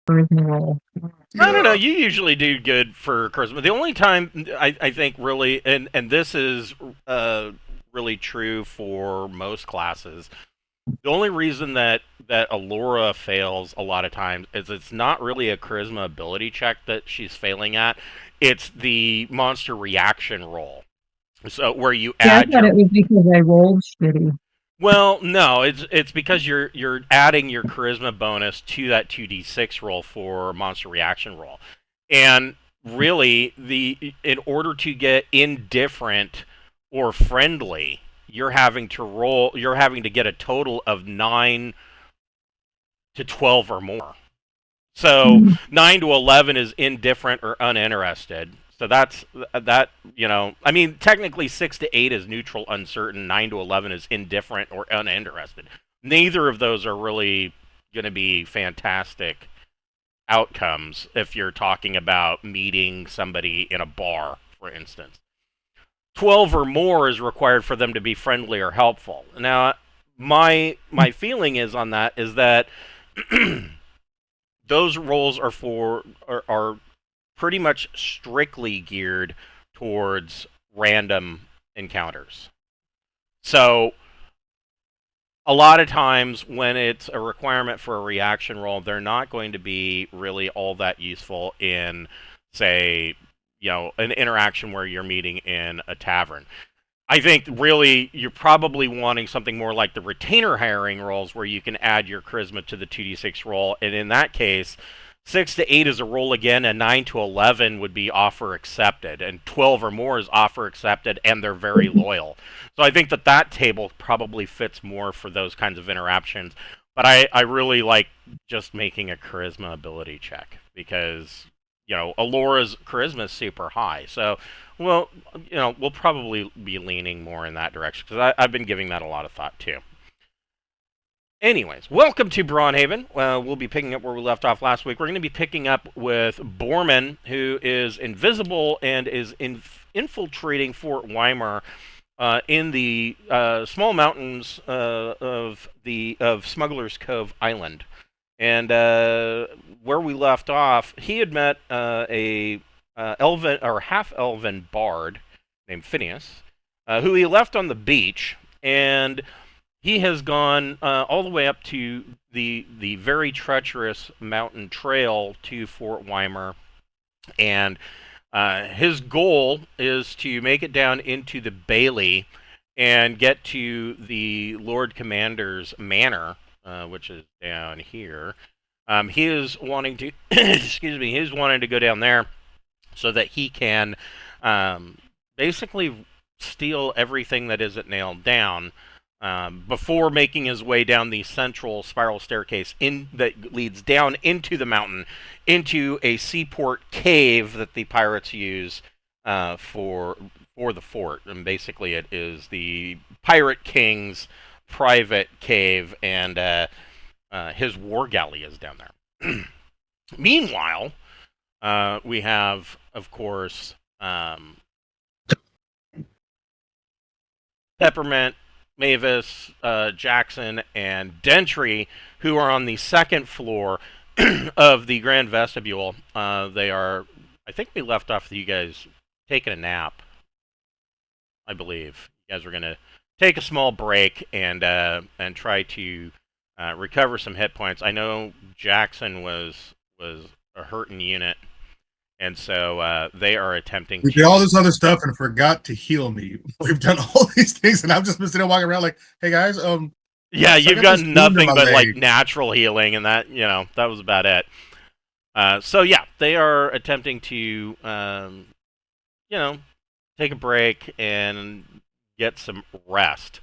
charisma roll. I don't know. Yeah. You usually do good for charisma. The only time I think really, and this is uh, really true for most classes. The only reason that Alora fails a lot of times is it's not really a charisma ability check that she's failing at. It's the monster reaction roll. So where you Yeah, I add thought your it was because I rolled shitty. well, no, it's because you're adding your charisma bonus to that 2d6 roll for monster reaction roll. And really the in order to get indifferent or friendly, you're having to get a total of 9 to 12 or more. So Mm. 9 to 11 is indifferent or uninterested. So that's that, I mean, technically 6 to 8 is neutral, uncertain. 9 to 11 is indifferent or uninterested. Neither of those are really going to be fantastic outcomes if you're talking about meeting somebody in a bar, for instance. 12 or more is required for them to be friendly or helpful. Now, my feeling is on that is that those roles are pretty much strictly geared towards random encounters. So a lot of times when it's a requirement for a reaction roll, they're not going to be really all that useful in, say, an interaction where you're meeting in a tavern. I think really you're probably wanting something more like the retainer hiring rolls where you can add your charisma to the 2d6 roll. And in that case, 6 to 8 is a roll again, and 9 to 11 would be offer accepted, and 12 or more is offer accepted, and they're very loyal. So I think that table probably fits more for those kinds of interactions. But I really like just making a charisma ability check because, Alora's charisma is super high. So, well, we'll probably be leaning more in that direction because I've been giving that a lot of thought too. Anyways, welcome to Braunhaven. We'll be picking up where we left off last week. We're going to be picking up with Boorman, who is invisible and is infiltrating Fort Weimar in the small mountains of Smuggler's Cove Island. And where we left off, he had met a elven or half elven bard named Phineas, who he left on the beach, and he has gone all the way up to the very treacherous mountain trail to Fort Weimar, and his goal is to make it down into the Bailey and get to the Lord Commander's manor, which is down here. He is wanting to, excuse me, he is wanting to go down there so that he can basically steal everything that isn't nailed down before making his way down the central spiral staircase that leads down into the mountain, into a seaport cave that the pirates use for the fort. And basically, it is the Pirate King's private cave, and his war galley is down there. Meanwhile, we have, of course, Peppermint, Mavis, Jackson, and Dentry, who are on the second floor of the Grand Vestibule. They are, I think we left off with you guys taking a nap, I believe. You guys were going to take a small break and try to recover some hit points. I know Jackson was a hurting unit, and so they are attempting We did to. all this other stuff and forgot to heal me. We've done all these things, and I've just been sitting there walking around like, "Hey guys, Yeah, so I you've got got this wound in nothing my but like leg." natural healing, and that was about it. So yeah, they are attempting to, you know, take a break and get some rest.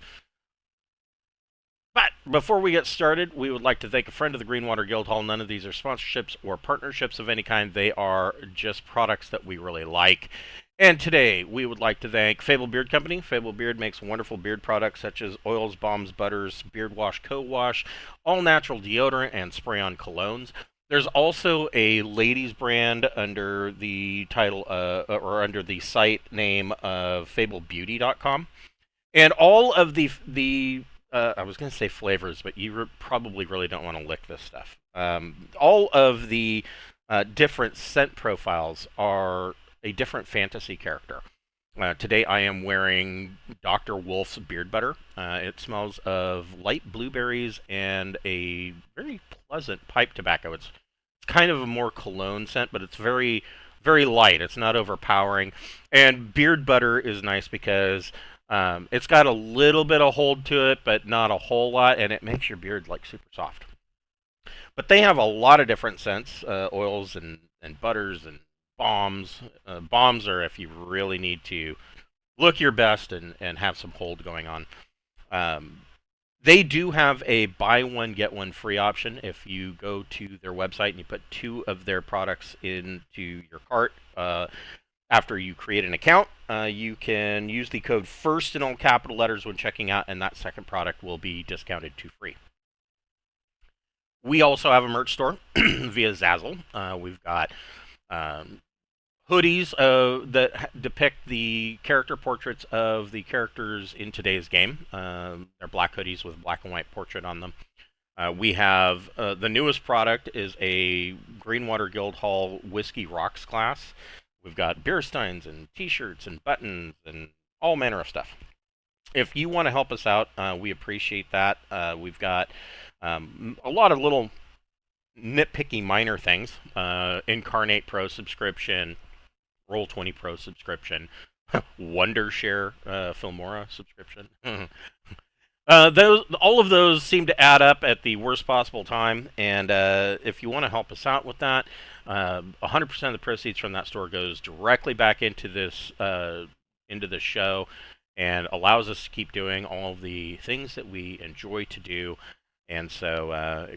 But before we get started, we would like to thank a friend of the Greenwater Guildhall. None of these are sponsorships or partnerships of any kind. They are just products that we really like. And today, we would like to thank Fable Beard Company. Fable Beard makes wonderful beard products such as oils, balms, butters, beard wash, co-wash, all-natural deodorant, and spray-on colognes. There's also a ladies brand under the title or under the site name of FableBeauty.com. And all of the I was going to say flavors, but you probably really don't want to lick this stuff. All of the different scent profiles are a different fantasy character. Today I am wearing Dr. Wolf's beard butter. It smells of light blueberries and a very pleasant pipe tobacco. It's kind of a more cologne scent, but it's very, very light. It's not overpowering. And beard butter is nice because it's got a little bit of hold to it, but not a whole lot, and it makes your beard like super soft. But they have a lot of different scents, oils and butters and balms. Balms are if you really need to look your best and have some hold going on. They do have a buy one get one free option if you go to their website and you put 2 of their products into your cart. After you create an account, you can use the code FIRST in all capital letters when checking out, and that second product will be discounted to free. We also have a merch store via Zazzle. We've got hoodies that depict the character portraits of the characters in today's game. They're black hoodies with black and white portrait on them. We have the newest product is a Greenwater Guildhall Whiskey Rocks class. We've got beer steins and t-shirts and buttons and all manner of stuff. If you want to help us out, we appreciate that. We've got a lot of little nitpicky minor things. Incarnate Pro subscription, Roll20 Pro subscription, Wondershare Filmora subscription. All of those seem to add up at the worst possible time, and if you want to help us out with that, 100% of the proceeds from that store goes directly back into this show, and allows us to keep doing all of the things that we enjoy to do. And so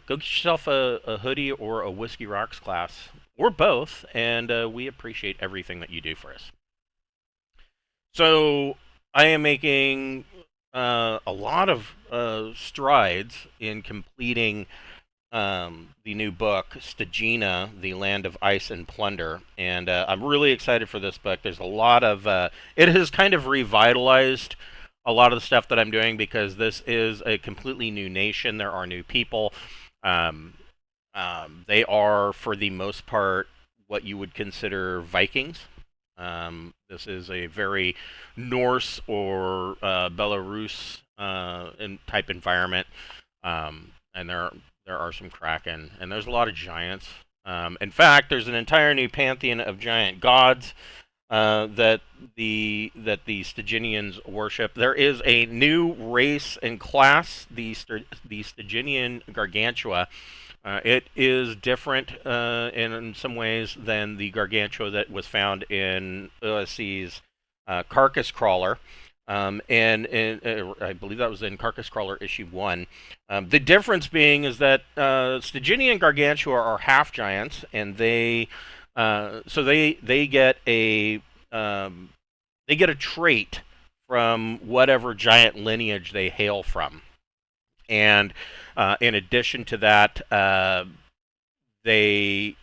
go get yourself a hoodie or a Whiskey Rocks class, or both, and we appreciate everything that you do for us. So I am making a lot of strides in completing the new book, Stagina, The Land of Ice and Plunder, and I'm really excited for this book. There's a lot of it has kind of revitalized a lot of the stuff that I'm doing because this is a completely new nation. There are new people. They are, for the most part, what you would consider Vikings. This is a very Norse or Belarus type environment, and there are some kraken, and there's a lot of giants. In fact, there's an entire new pantheon of giant gods that the Stygianians worship. There is a new race and class, the Stygianian Gargantua. It is different in some ways than the Gargantua that was found in OSC's Carcass Crawler. And I believe that was in Carcass Crawler issue 1. The difference being is that Stygianian Gargantua are half giants, and they get a trait from whatever giant lineage they hail from, and in addition to that, they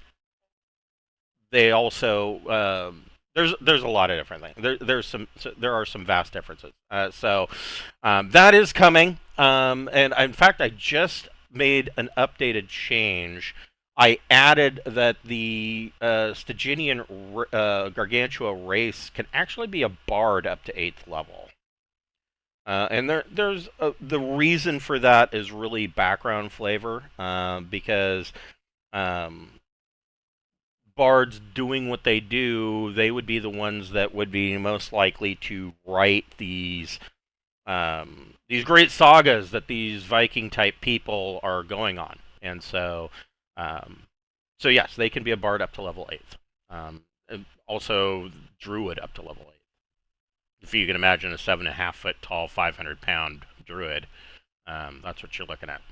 also there's a lot of different things. There are some vast differences. So that is coming, and in fact, I just made an updated change. I added that the Stygianian Gargantua race can actually be a bard up to 8th level. And there's the reason for that is really background flavor, because bards doing what they do, they would be the ones that would be most likely to write these great sagas that these Viking type people are going on, and so yes, they can be a bard up to level 8th. And also druid up to level 8th. If you can imagine a 7.5 foot tall, 500-pound druid, that's what you're looking at.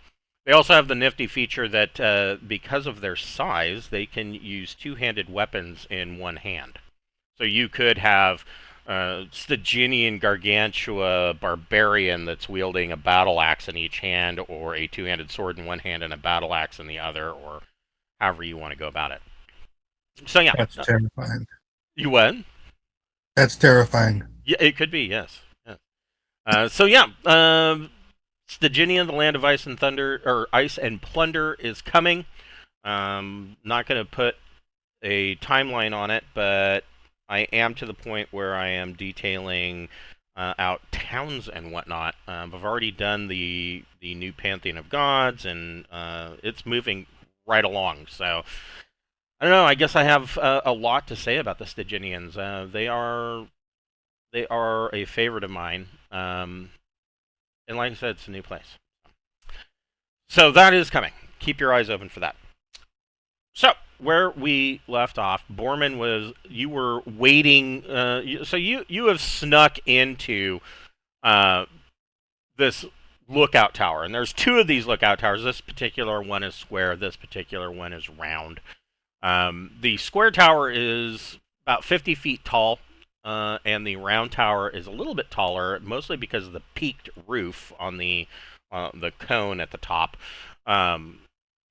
They also have the nifty feature that because of their size, they can use 2-handed weapons in one hand. So you could have Stygianian Gargantua barbarian that's wielding a battle axe in each hand, or a 2-handed sword in one hand and a battle axe in the other, or however you want to go about it. So yeah, That's terrifying. You what? That's terrifying. Yeah, it could be. Yes. Yeah. So yeah, Stygian, the land of ice and thunder, or ice and plunder, is coming. Not going to put a timeline on it, but I am to the point where I am detailing out towns and whatnot. I've already done the new Pantheon of Gods, and it's moving right along. So I don't know. I guess I have a lot to say about the Stygians. They are a favorite of mine, and like I said, it's a new place. So that is coming. Keep your eyes open for that. So where we left off, Boorman was you were waiting. So you have snuck into this lookout tower, and there's two of these lookout towers. This particular one is square. This particular one is round. The square tower is about 50 feet tall, and the round tower is a little bit taller, mostly because of the peaked roof on the cone at the top.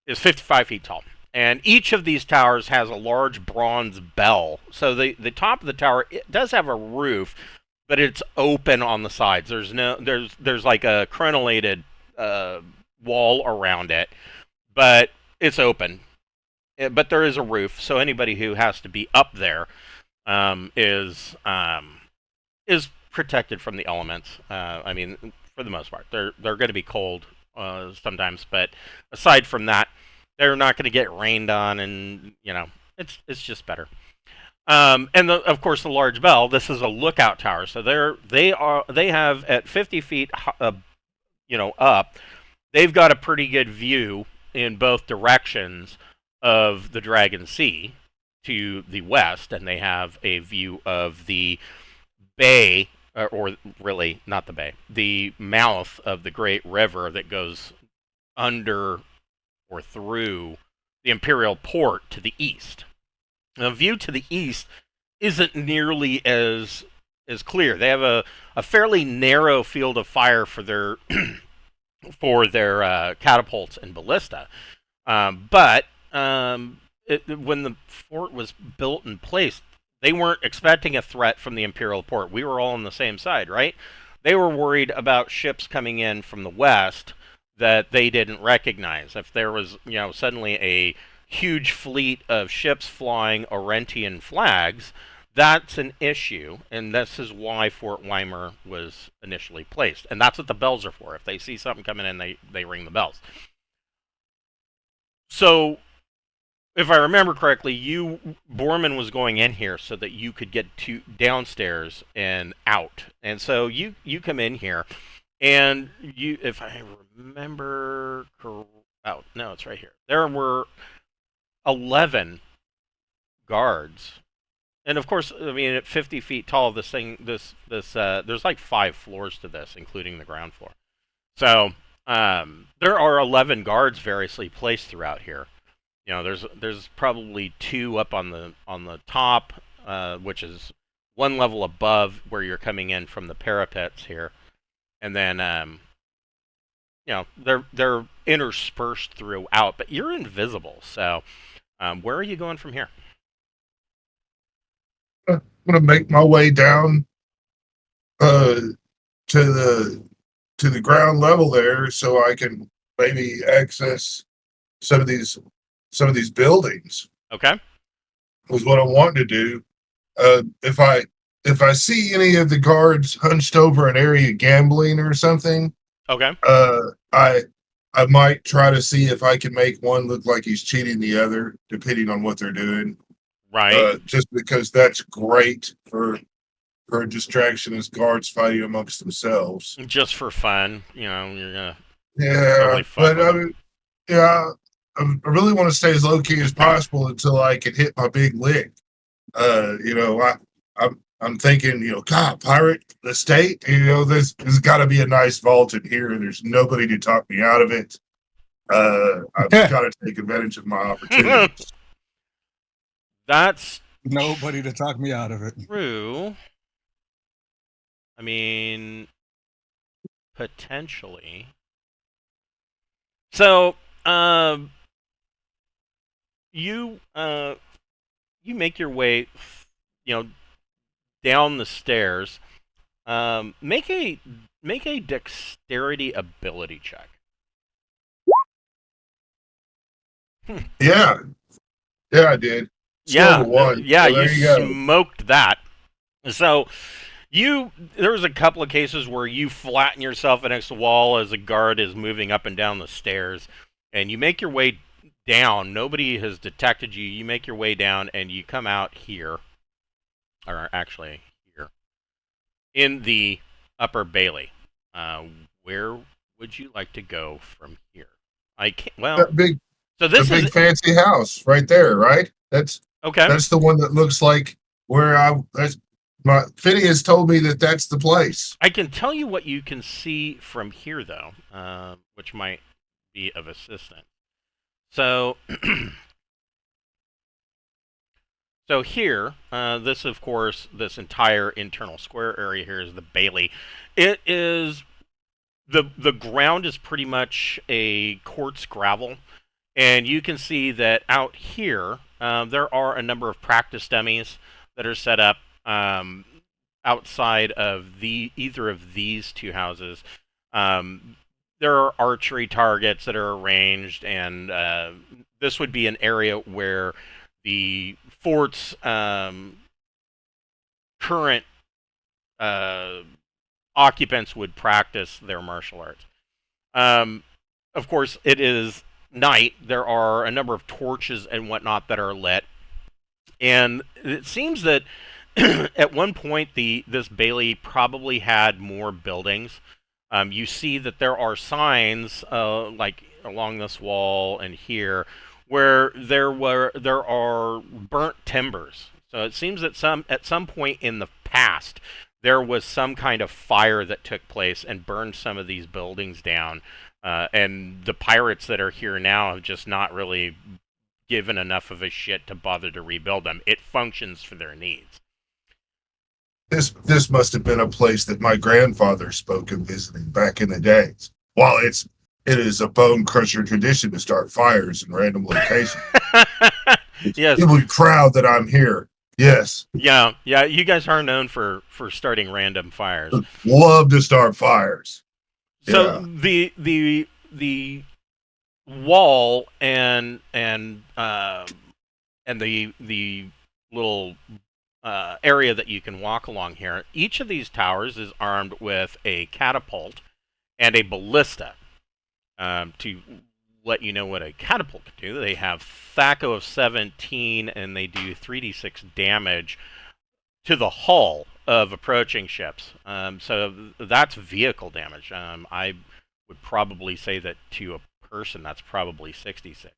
Is 55 feet tall. And each of these towers has a large bronze bell. So the top of the tower, it does have a roof, but it's open on the sides. There's like a crenellated wall around it, but it's open. But there is a roof, so anybody who has to be up there is protected from the elements. I mean, for the most part, they're going to be cold sometimes, but aside from that, they're not going to get rained on, and it's just better. And of course, the large bell. This is a lookout tower, so they have at 50 feet, up. They've got a pretty good view in both directions of the Dragon Sea to the west, and they have a view of the bay, or really not the bay, the mouth of the great river that goes under or through the Imperial Port to the east. The view to the east isn't nearly as clear. They have a fairly narrow field of fire for their catapults and ballista, but when the fort was built and placed, they weren't expecting a threat from the Imperial Port. We were all on the same side, right? They were worried about ships coming in from the west that they didn't recognize. If there was, suddenly a huge fleet of ships flying Orentian flags, that's an issue, and this is why Fort Weimer was initially placed. And that's what the bells are for. If they see something coming in, they ring the bells. So, if I remember correctly, Boorman was going in here so that you could get to downstairs and out. And so you come in here, and if I remember, oh no, it's right here. There were 11 guards, and of course, I mean, at 50 feet tall, there's like 5 floors to this, including the ground floor. So there are 11 guards variously placed throughout here. There's probably 2 up on the top, which is one level above where you're coming in from the parapets here, and then they're interspersed throughout, but you're invisible. So where are you going from here? I'm gonna make my way down to the ground level there, so I can maybe access some of these buildings. Okay. Was what I wanted to do. If I see any of the guards hunched over an area gambling or something, okay, I might try to see if I can make one look like he's cheating the other, depending on what they're doing. Right. Just because that's great for a distraction as guards fighting amongst themselves. Just for fun, you're gonna. Yeah, totally but I mean, yeah, I really want to stay as low key as possible until I can hit my big lick. I'm thinking, God, pirate estate. There's got to be a nice vault in here. There's nobody to talk me out of it. I've got to take advantage of my opportunities. That's nobody to talk me out of it. True. I mean, potentially. So, you make your way, down the stairs. Make a make a dexterity ability check. Yeah, I did. Score of a one. Yeah, So there you you go. smoked that. So there was a couple of cases where you flatten yourself against the wall as a guard is moving up and down the stairs, and you make your way down. Nobody has detected you. You make your way down, and you come out here, or actually here, in the upper bailey. Where would you like to go from here? I can't. Well, That big, so the this big is fancy house right there, right? That's okay. the one that looks like where my Phineas told me that that's the place. I can tell you what you can see from here, though, which might be of assistance. So, so here, this, of course, this entire internal square area here is the Bailey. It is the ground is pretty much a quartz gravel, and you can see that out here there are a number of practice dummies that are set up outside of either of these two houses. There are archery targets that are arranged, and this would be an area where the fort's current occupants would practice their martial arts. Of course, it is night. There are a number of torches and whatnot that are lit, and it seems that at one point this Bailey probably had more buildings. You see that there are signs like along this wall and here where there are burnt timbers. So it seems that at some point in the past there was some kind of fire that took place and burned some of these buildings down. And the pirates that are here now have just not really given enough of a shit to bother to rebuild them. It functions for their needs. This must have been a place that my grandfather spoke of visiting back in the days. While it is a bone crusher tradition to start fires in random locations. Yes. It would proud that I'm here. Yes. Yeah. You guys are known for starting random fires. Love to start fires. So the wall and the little area that you can walk along here. Each of these towers is armed with a catapult and a ballista. To let you know what a catapult can do, they have THAC0 of 17, and they do 3d6 damage to the hull of approaching ships. So that's vehicle damage. I would probably say that to a person, that's probably 66.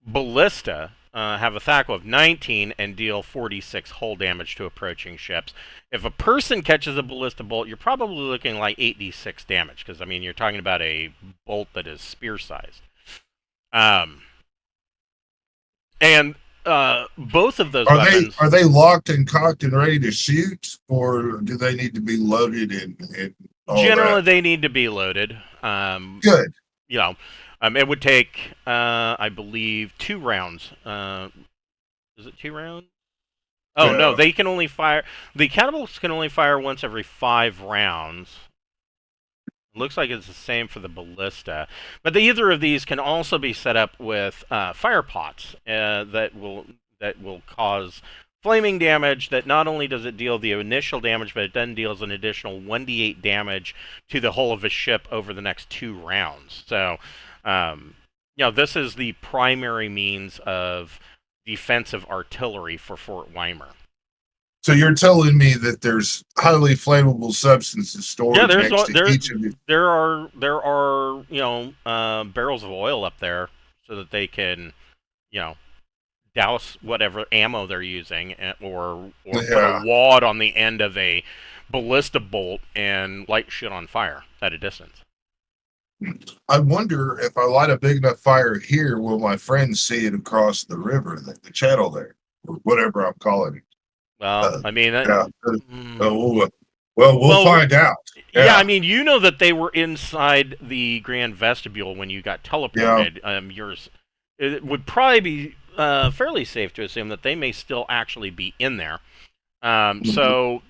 Ballista have a THAC0 of 19 and deal 46 hull damage to approaching ships. If a person catches a ballista bolt, you're probably looking like 8d6 damage, because, I mean, you're talking about a bolt that is spear-sized. And both of those weapons... Are they locked and cocked and ready to shoot, or do they need to be loaded and all Generally, that? they need to be loaded. Good. You know, it would take, I believe, 2 rounds. Is it 2 rounds? Oh, Yeah. no, they can only fire... The catapults can only fire once every 5 rounds. It looks like it's the same for the ballista. But either of these can also be set up with fire pots that will cause flaming damage. That not only does it deal the initial damage, but it then deals an additional 1d8 damage to the hull of a ship over the next 2 rounds. So... this is the primary means of defensive artillery for Fort Weimer. So you're telling me that there's highly flammable substances stored next to each of you? There are barrels of oil up there so that they can douse whatever ammo they're using, or put a wad on the end of a ballista bolt and light shit on fire at a distance. I wonder if I light a big enough fire here, will my friends see it across the river, the channel there, or whatever I'm calling it? Well, I mean, we'll find out. Yeah, I mean, you know that they were inside the Grand Vestibule when you got teleported. It would probably be fairly safe to assume that they may still actually be in there. So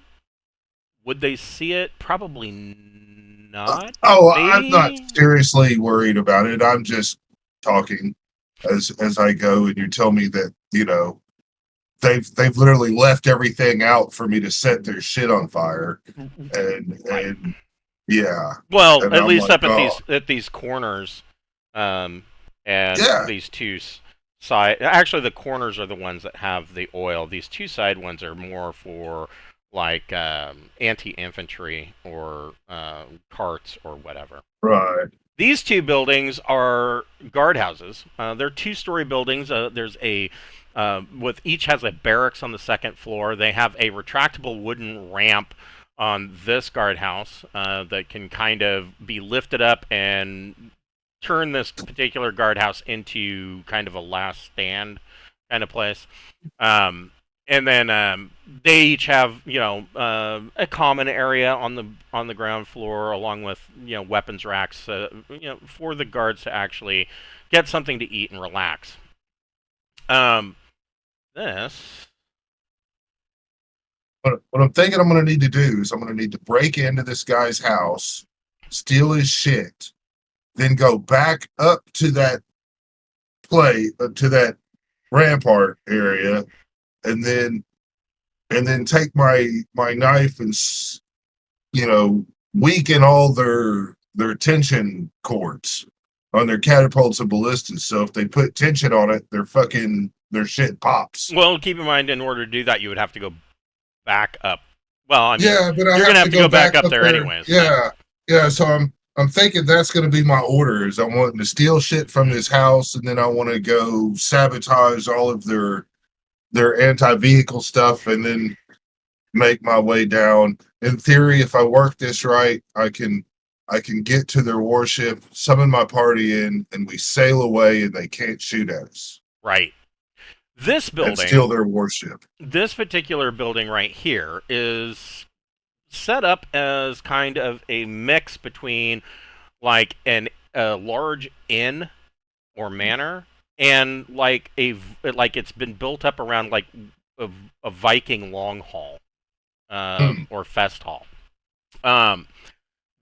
Would they see it? Probably not. Oh, I'm not Maybe. seriously worried about it. I'm just talking as I go, and you tell me that they've literally left everything out for me to set their shit on fire, and Right. and yeah, Well, and at I'm least like, up oh at these corners, and yeah, these two side. Actually, the corners are the ones that have the oil. These two side ones are more for like anti-infantry or carts or whatever. right, These two buildings are guardhouses. They're two-story buildings. There's a with each has a barracks on the second floor. They have a retractable wooden ramp on this guardhouse that can kind of be lifted up and turn this particular guardhouse into kind of a last stand kind of place. And then they each have a common area on the ground floor, along with weapons racks, for the guards to actually get something to eat and relax. This what I'm thinking I'm going to need to do is I'm going to need to break into this guy's house, steal his shit, then go back up to that to that rampart area, and then take my knife and weaken all their tension cords on their catapults and ballistas. So if they put tension on it, their shit pops. well, keep in mind, in order to do that, you would have to go back up. Well, I mean, Yeah, but I you're gonna have to go back up there there. anyways. Yeah, yeah. So I'm thinking that's going to be my orders. I want to steal shit from this house, and then I want to go sabotage all of their anti-vehicle stuff, and then make my way down. In theory, if I work this right, I can get to their warship, summon my party in, and we sail away, and they can't shoot at us. Right. This And building, steal their warship. this particular building right here is set up as kind of a mix between like a large inn or manor and like it's been built up around like a Viking long hall or fest hall.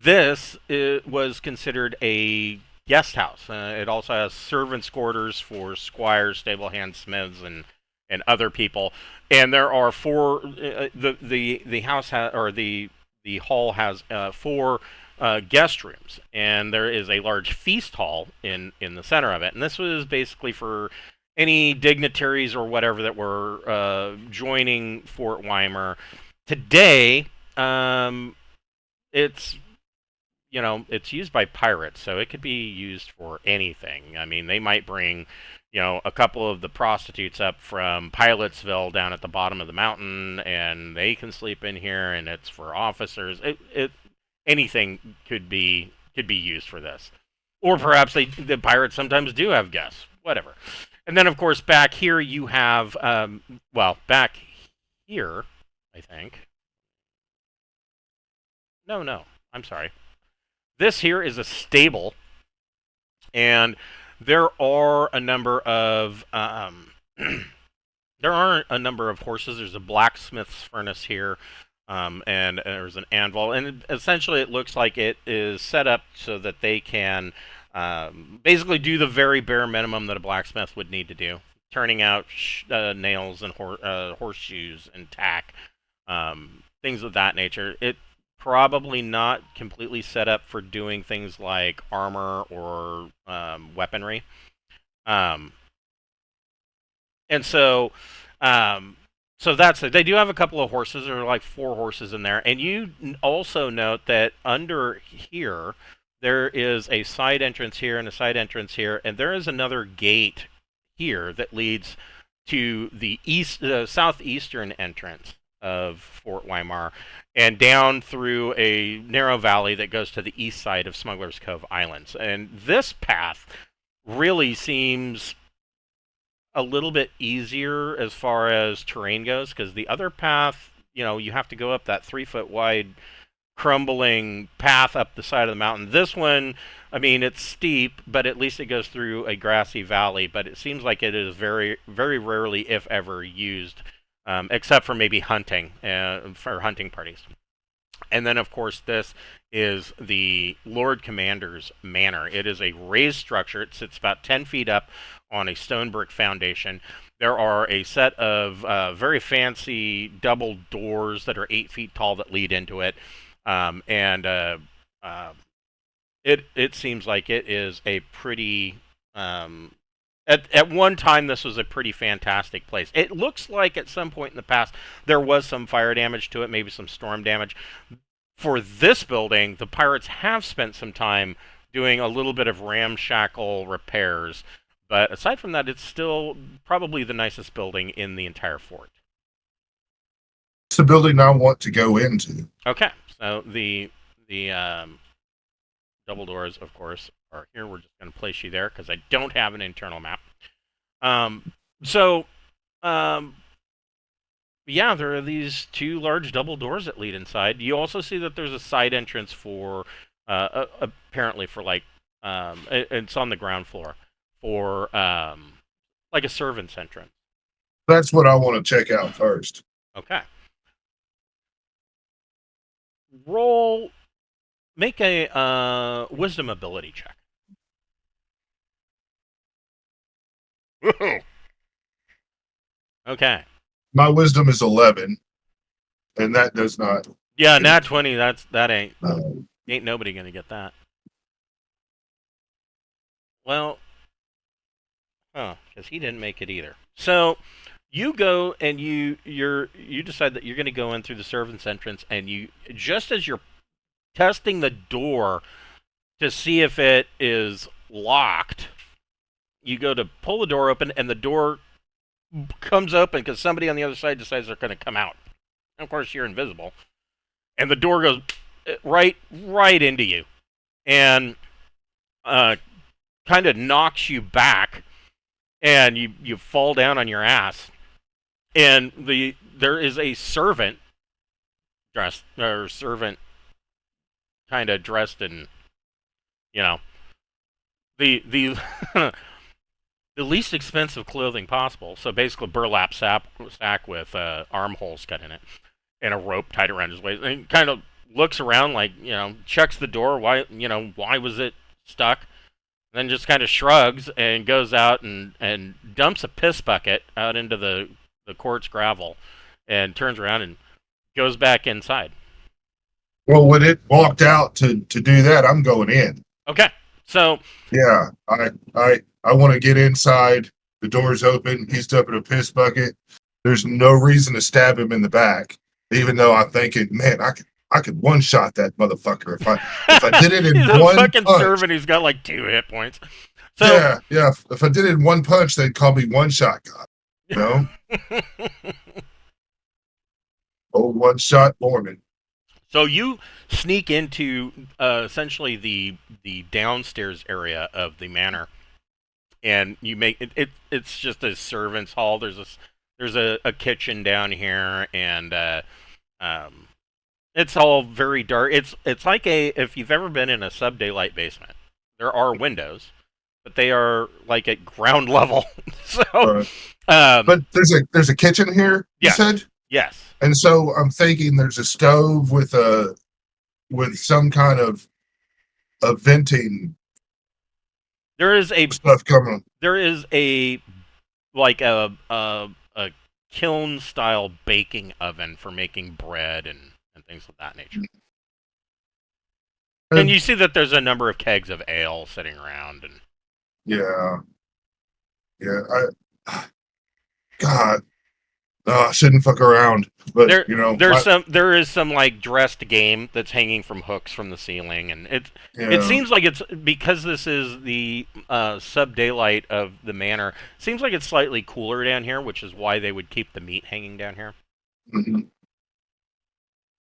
This was considered a guest house. It also has servants' quarters for squires, stable hands, smiths, and other people. And there are four. The house or the hall has four guest rooms, and there is a large feast hall in the center of it. And this was basically for any dignitaries or whatever that were joining Fort Weimer. Today, it's it's used by pirates, so it could be used for anything. I mean, they might bring, a couple of the prostitutes up from Pilotsville down at the bottom of the mountain, and they can sleep in here, and it's for officers. Anything could be used for this, or perhaps the pirates sometimes do have guests. Whatever. And then, of course, back here you have, back here, I think. No, I'm sorry. This here is a stable, and there are a number of horses. There's a blacksmith's furnace here, and there's an anvil, and essentially it looks like it is set up so that they can basically do the very bare minimum that a blacksmith would need to do, turning out nails and horseshoes and tack, things of that nature. It probably not completely set up for doing things like armor or weaponry. And so that's it. They do have a couple of horses. There are like 4 horses in there. And you also note that under here, there is a side entrance here and a side entrance here. And there is another gate here that leads to the southeastern entrance of Fort Weimar, and down through a narrow valley that goes to the east side of Smuggler's Cove Islands. And this path really seems a little bit easier as far as terrain goes, because the other path, you have to go up that 3-foot wide crumbling path up the side of the mountain. This one, I mean, it's steep, but at least it goes through a grassy valley, but it seems like it is very, very rarely, if ever, used, except for maybe hunting, for hunting parties. And then, of course, this is the Lord Commander's manor. It is a raised structure. It sits about 10 feet up on a stone brick foundation. There are a set of very fancy double doors that are 8 feet tall that lead into it. It seems like it is a pretty... At one time, this was a pretty fantastic place. It looks like at some point in the past, there was some fire damage to it, maybe some storm damage. For this building, the pirates have spent some time doing a little bit of ramshackle repairs. But aside from that, it's still probably the nicest building in the entire fort. It's the building I want to go into. Okay, so the double doors, of course, are here. We're just going to place you there because I don't have an internal map. Yeah, there are these two large double doors that lead inside. You also see that there's a side entrance for, apparently for like, it's on the ground floor, for like a servant's entrance. That's what I want to check out first. Okay. Make a wisdom ability check. Whoa. Okay. My wisdom is 11, and that does not. Yeah, nat 20. That ain't Uh, nobody gonna get that. Well, because he didn't make it either. So you go and you decide that you're gonna go in through the servant's entrance, and you just as you're testing the door to see if it is locked, you go to pull the door open, and the door comes open because somebody on the other side decides they're going to come out. And of course, you're invisible, and the door goes right into you, and kind of knocks you back, and you fall down on your ass. And there is a servant kind of dressed in, the the least expensive clothing possible. So basically, burlap sack with armholes cut in it, and a rope tied around his waist. And kind of looks around, like, checks the door. Why was it stuck? And then just kind of shrugs and goes out and dumps a piss bucket out into the quartz gravel, and turns around and goes back inside. well, when it walked out to do that, I'm going in. Okay, so Yeah, I want to get inside. The door's open. He's dumping a piss bucket. There's no reason to stab him in the back, even though I'm thinking, man, I could one shot that motherfucker if I did it in he's one a fucking punch. servant. He's got like 2 hit points. So Yeah. If I did it in one punch, they'd call me one shot guy. You know, old one shot Boorman. So you sneak into essentially the downstairs area of the manor, and you make it. It's just a servant's hall. There's a kitchen down here, and it's all very dark. It's like if you've ever been in a sub-daylight basement. There are windows, but they are like at ground level. So, But there's a kitchen here. Yes. You said. Yes. And so I'm thinking there's a stove with some kind of a venting There is a stuff coming. There is a kiln style baking oven for making bread and things of that nature. And you see that there's a number of kegs of ale sitting around, and Yeah. I shouldn't fuck around, but there is some like dressed game that's hanging from hooks from the ceiling, and it seems like it's because this is the sub daylight of the manor. It seems like it's slightly cooler down here, which is why they would keep the meat hanging down here. Mm-hmm.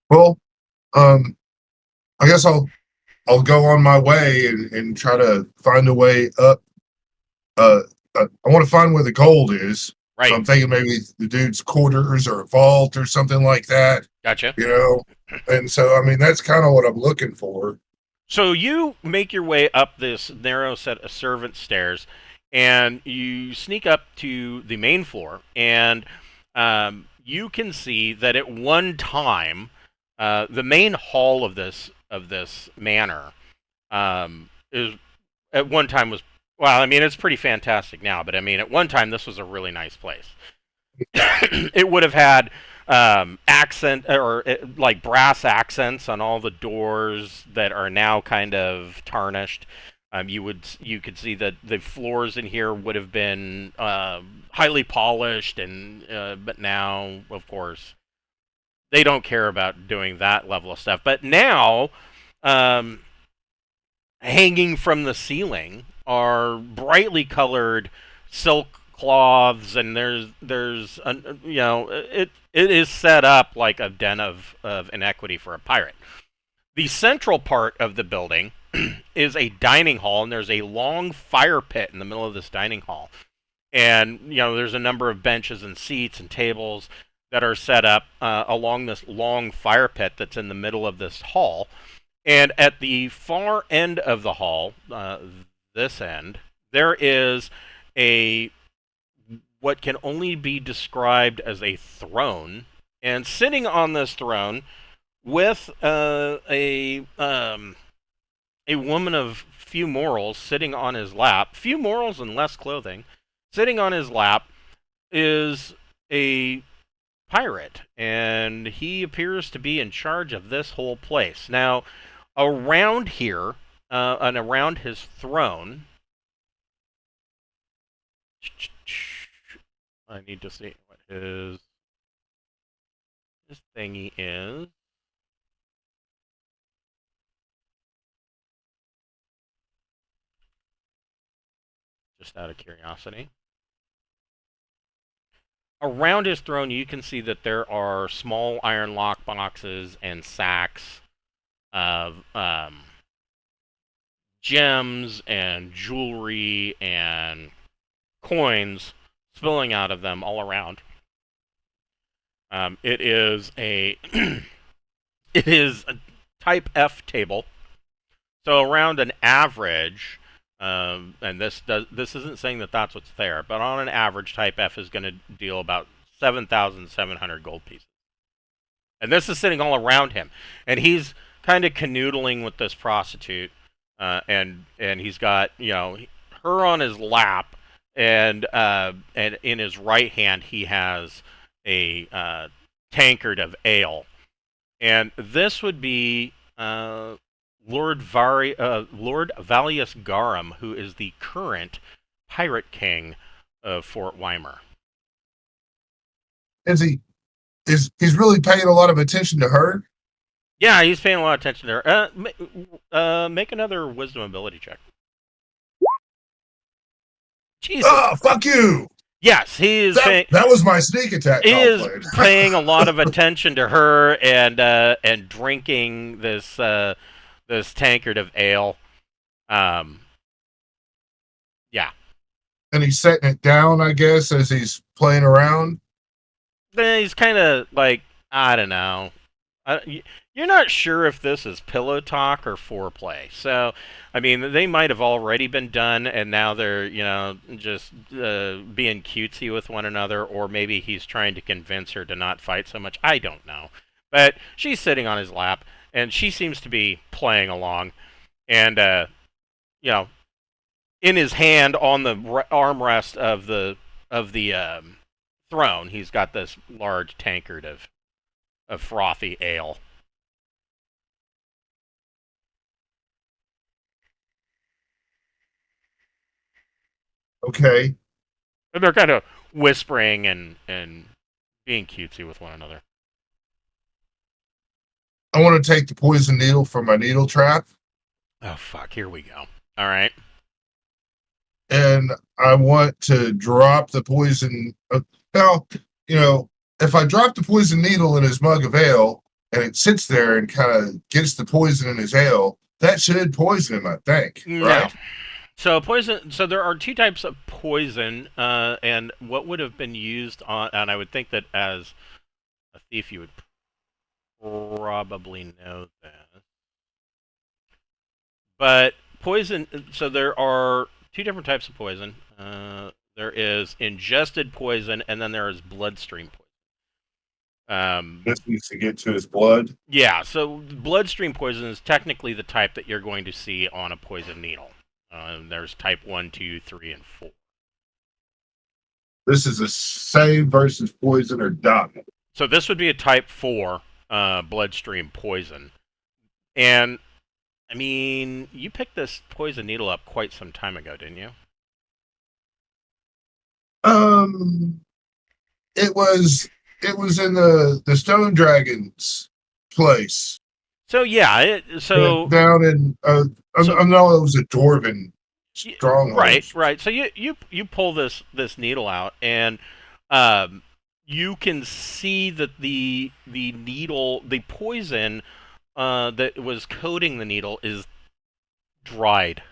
Well, I guess I'll go on my way and try to find a way up. I want to find where the gold is. Right. So I'm thinking maybe the dude's quarters or a vault or something like that. Gotcha. And so, I mean, that's kind of what I'm looking for. So you make your way up this narrow set of servant stairs, and you sneak up to the main floor, and you can see that at one time The main hall of this manor is at one time was, well, I mean, it's pretty fantastic now, but I mean, at one time this was a really nice place. It would have had accent or like brass accents on all the doors that are now kind of tarnished. You could see that the floors in here would have been highly polished, and but now, of course, they don't care about doing that level of stuff. But now, hanging from the ceiling are brightly colored silk cloths, and there's it is set up like a den of inequity for a pirate. The central part of the building is a dining hall, and there's a long fire pit in the middle of this dining hall. And there's a number of benches and seats and tables that are set up along this long fire pit that's in the middle of this hall. And at the far end of the hall, this end, there is what can only be described as a throne, and sitting on this throne with a woman of few morals sitting on his lap, few morals and less clothing, sitting on his lap, is a pirate, and he appears to be in charge of this whole place. Now, around here, and around his throne, I need to see what his thingy is. Just out of curiosity. Around his throne, you can see that there are small iron lock boxes and sacks of gems and jewelry and coins spilling out of them all around. It is a it is a type F table. So around an average, and this isn't saying that that's what's there, but on an average, type F is going to deal about 7,700 gold pieces. And this is sitting all around him, and he's kind of canoodling with this prostitute, and he's got her on his lap, and in his right hand he has a tankard of ale, and this would be Lord Valius Garum, who is the current pirate king of Fort Weimer. He's really paying a lot of attention to her? Yeah, he's paying a lot of attention to her. Make another wisdom ability check. Jesus. Oh, fuck you! Yes, he is. That was my sneak attack. He is paying a lot of attention to her, and drinking this tankard of ale. Yeah. And he's setting it down, I guess, as he's playing around. He's kind of like, I don't know. You're not sure if this is pillow talk or foreplay. So, I mean, they might have already been done, and now they're, just being cutesy with one another, or maybe he's trying to convince her to not fight so much. I don't know. But she's sitting on his lap, and she seems to be playing along. And, in his hand on the armrest of the throne, he's got this large tankard of frothy ale. Okay. And they're kind of whispering and being cutesy with one another. I want to take the poison needle from my needle trap. Oh, fuck. Here we go. All right. And I want to drop the poison. Now, if I drop the poison needle in his mug of ale and it sits there and kind of gets the poison in his ale, that should poison him, I think. No. Right? So poison. So there are two types of poison, and what would have been used on. And I would think that as a thief, you would probably know this. But poison. So there are two different types of poison. There is ingested poison, and then there is bloodstream poison. This needs to get to his blood. Yeah, so bloodstream poison is technically the type that you're going to see on a poison needle. There's type 1, 2, 3, and 4. This is a save versus poison or die. So this would be a type 4 bloodstream poison. And, I mean, you picked this poison needle up quite some time ago, didn't you? It was in the Stone Dragon's place. So yeah, Down in I know it was a dwarven stronghold. Right. So you pull this needle out, and you can see that the needle, the poison that was coating the needle is dried.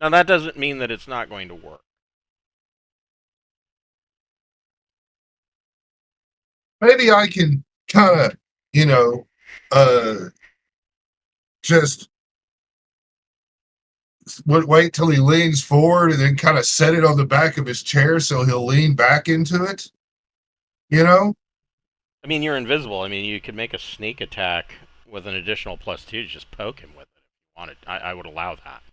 Now that doesn't mean that it's not going to work. Maybe I can kind of, just wait till he leans forward and then kind of set it on the back of his chair so he'll lean back into it. I mean, you're invisible. I mean, you could make a sneak attack with an additional +2 to just poke him with it if you wanted. I would allow that.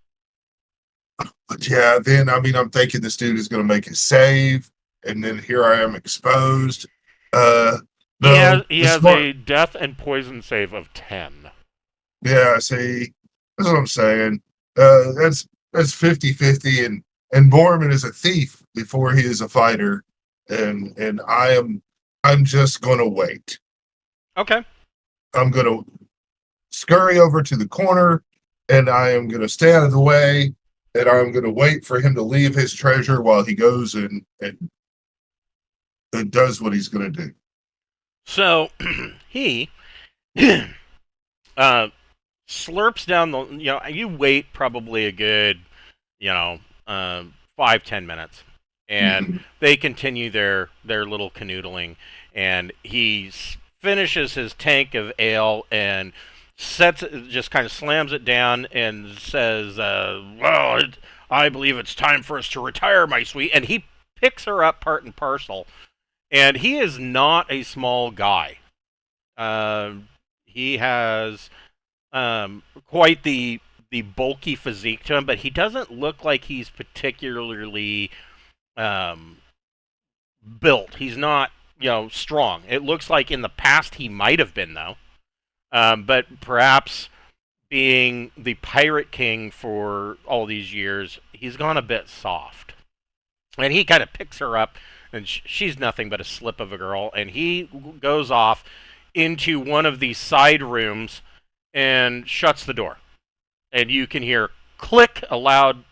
But yeah, then I'm thinking this dude is going to make a save, and then here I am exposed. He has a death and poison save of 10. Yeah, see, that's what I'm saying. That's 50-50, and Boorman is a thief before he is a fighter, and I'm just gonna wait. Okay. I'm gonna scurry over to the corner, and I am gonna stay out of the way, and I'm gonna wait for him to leave his treasure while he goes and does what he's gonna do. So he slurps down the. You wait probably a good, 5-10 minutes, and they continue their little canoodling, and he finishes his tank of ale and just kind of slams it down and says, "Well, I believe it's time for us to retire, my sweet." And he picks her up part and parcel. And he is not a small guy. He has quite the bulky physique to him, but he doesn't look like he's particularly built. He's not, strong. It looks like in the past he might have been, though. But perhaps being the pirate king for all these years, he's gone a bit soft. And he kind of picks her up. And she's nothing but a slip of a girl. And he goes off into one of these side rooms and shuts the door. And you can hear click, a loud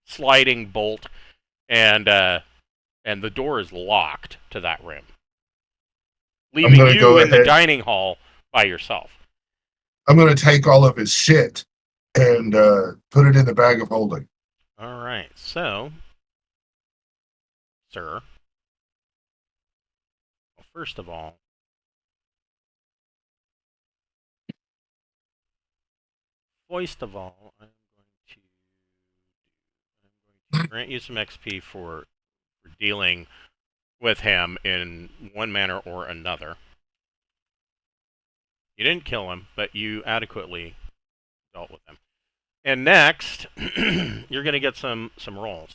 sliding bolt, and the door is locked to that room, leaving you in the dining hall by yourself. I'm going to take all of his shit and put it in the bag of holding. All right, so... Sir. Well, first of all, I'm going to grant you some XP for dealing with him in one manner or another. You didn't kill him, but you adequately dealt with him. And next, you're going to get some rolls.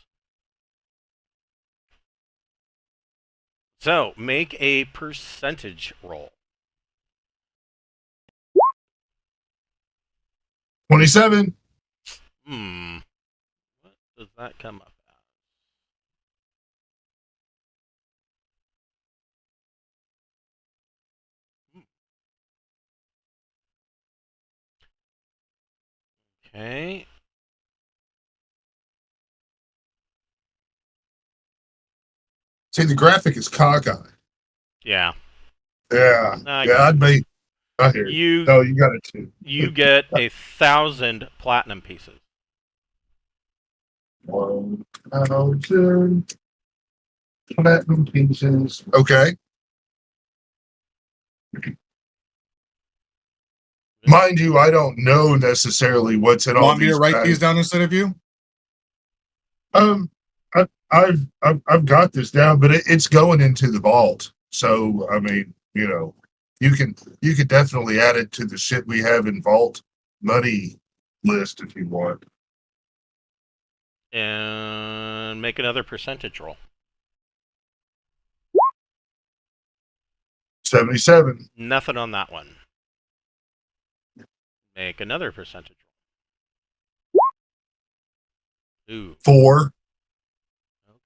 So, make a percentage roll. 27. What does that come up as? Okay. See, the graphic is cockeyed. Yeah. Yeah. I'd be. I hear you. No, you got it too. You get 1,000 platinum pieces. 1,000 platinum pieces. Okay. Mind you, I don't know necessarily what's in all these. Want me to write these down instead of you? I've got this down, but it's going into the vault. So I mean, you know, you could definitely add it to the shit we have in vault money list if you want. And make another percentage roll. 77. Nothing on that one. Make another percentage roll. Ooh. 4.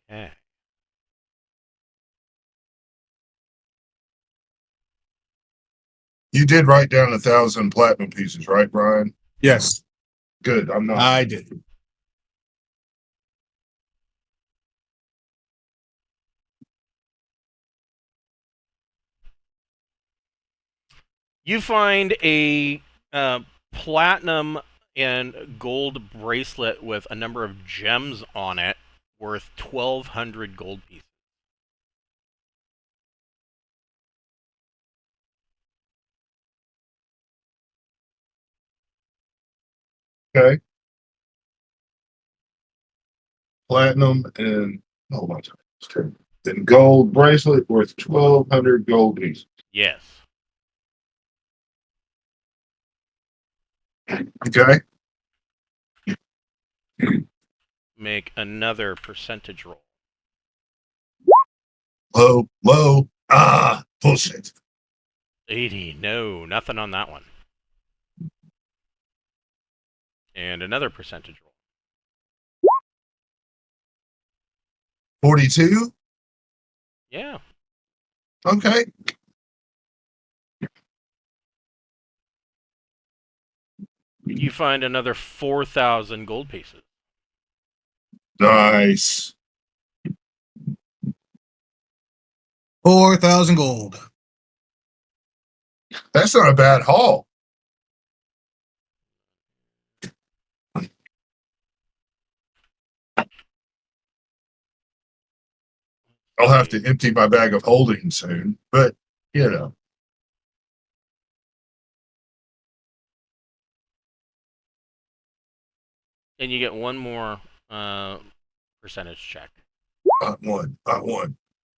Okay. You did write down 1,000 platinum pieces, right, Brian? Yes, Good. I'm not. I did. You find a platinum and gold bracelet with a number of gems on it worth 1,200 gold pieces. Okay. Platinum and hold on. Then gold bracelet worth 1,200 gold pieces. Yes. Okay. Make another percentage roll. Low. Ah, bullshit. 80. No, nothing on that one. And another percentage roll. 42. Yeah. Okay. You find another 4,000 gold pieces. Nice. 4,000 gold. That's not a bad haul. I'll have to empty my bag of holding soon, but you know. And you get one more percentage check. Not one.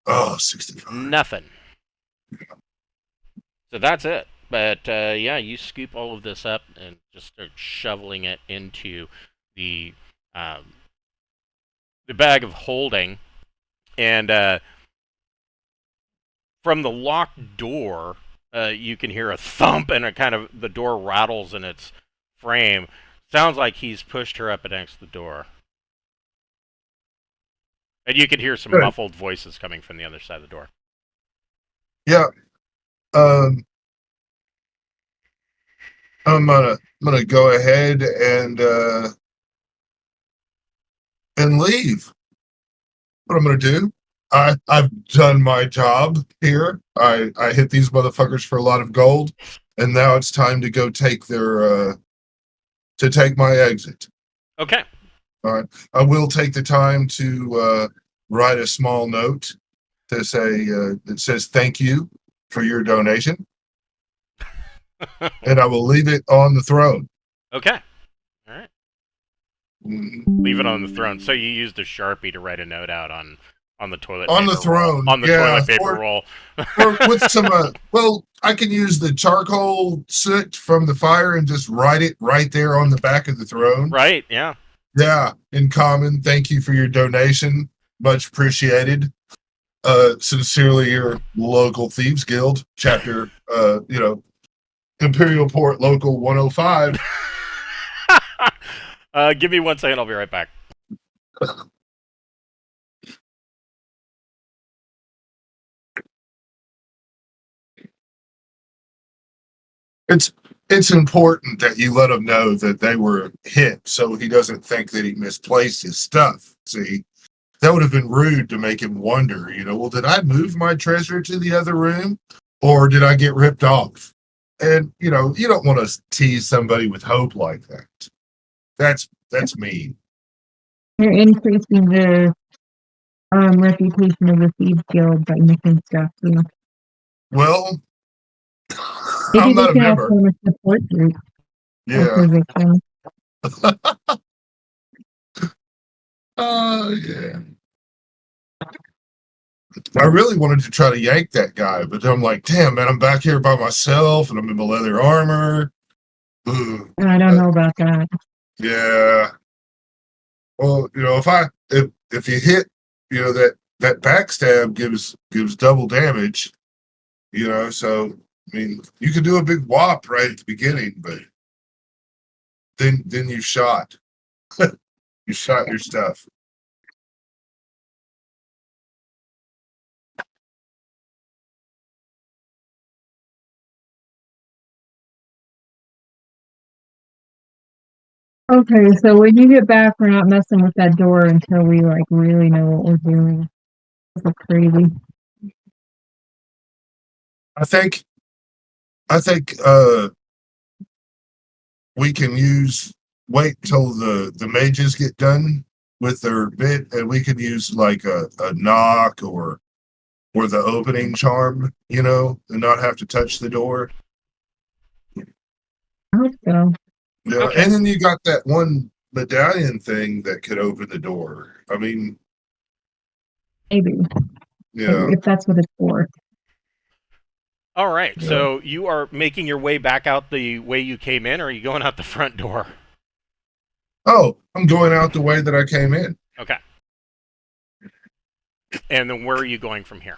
Oh, 65. Nothing. So that's it. But yeah, you scoop all of this up and just start shoveling it into the bag of holding, and from the locked door, you can hear a thump, and the door rattles in its frame. Sounds like he's pushed her up against the door, and you can hear some Good. muffled voices coming from the other side of the door. Yeah. I'm gonna go ahead and leave. What I'm gonna do? I've done my job here. I hit these motherfuckers for a lot of gold, and now it's time to go take their to take my exit. Okay. All right. I will take the time to write a small note to say that says thank you for your donation, and I will leave it on the throne. Okay. All right. Mhm. Leave it on the throne. So you used a Sharpie to write a note out on the toilet On paper the throne, roll. On the yeah, toilet paper roll. or with some well, I can use the charcoal soot from the fire and just write it right there on the back of the throne. Right, yeah. Yeah, in common, thank you for your donation, much appreciated. Sincerely, your local thieves guild chapter, Imperial Port Local 105. Give me 1 second, I'll be right back. It's important that you let him know that they were hit, so he doesn't think that he misplaced his stuff. See, that would have been rude to make him wonder. Well, did I move my treasure to the other room, or did I get ripped off? And you don't want to tease somebody with hope like that. That's mean. You're increasing the reputation of the Thieves Guild by missing stuff, too. Well, Maybe I'm they not a can member. also a support group. Yeah. Victim. Yeah. I really wanted to try to yank that guy, but I'm like, damn, man, I'm back here by myself and I'm in my leather armor. Ugh. I don't know about that. Yeah. Well, if you hit, that backstab gives double damage, so I mean you could do a big whop right at the beginning, but then you shot. You shot your stuff. Okay, so when you get back, we're not messing with that door until we like really know what we're doing. That's crazy. I think we can wait till the mages get done with their bit, and we can use like a knock or the opening charm, and not have to touch the door. I hope so. Yeah, Okay. and then you got that one medallion thing that could open the door. I mean, Maybe yeah, if that's what it's for. All right, Yeah. so you are making your way back out the way you came in, or are you going out the front door? Oh, I'm going out the way that I came in. Okay. And then where are you going from here?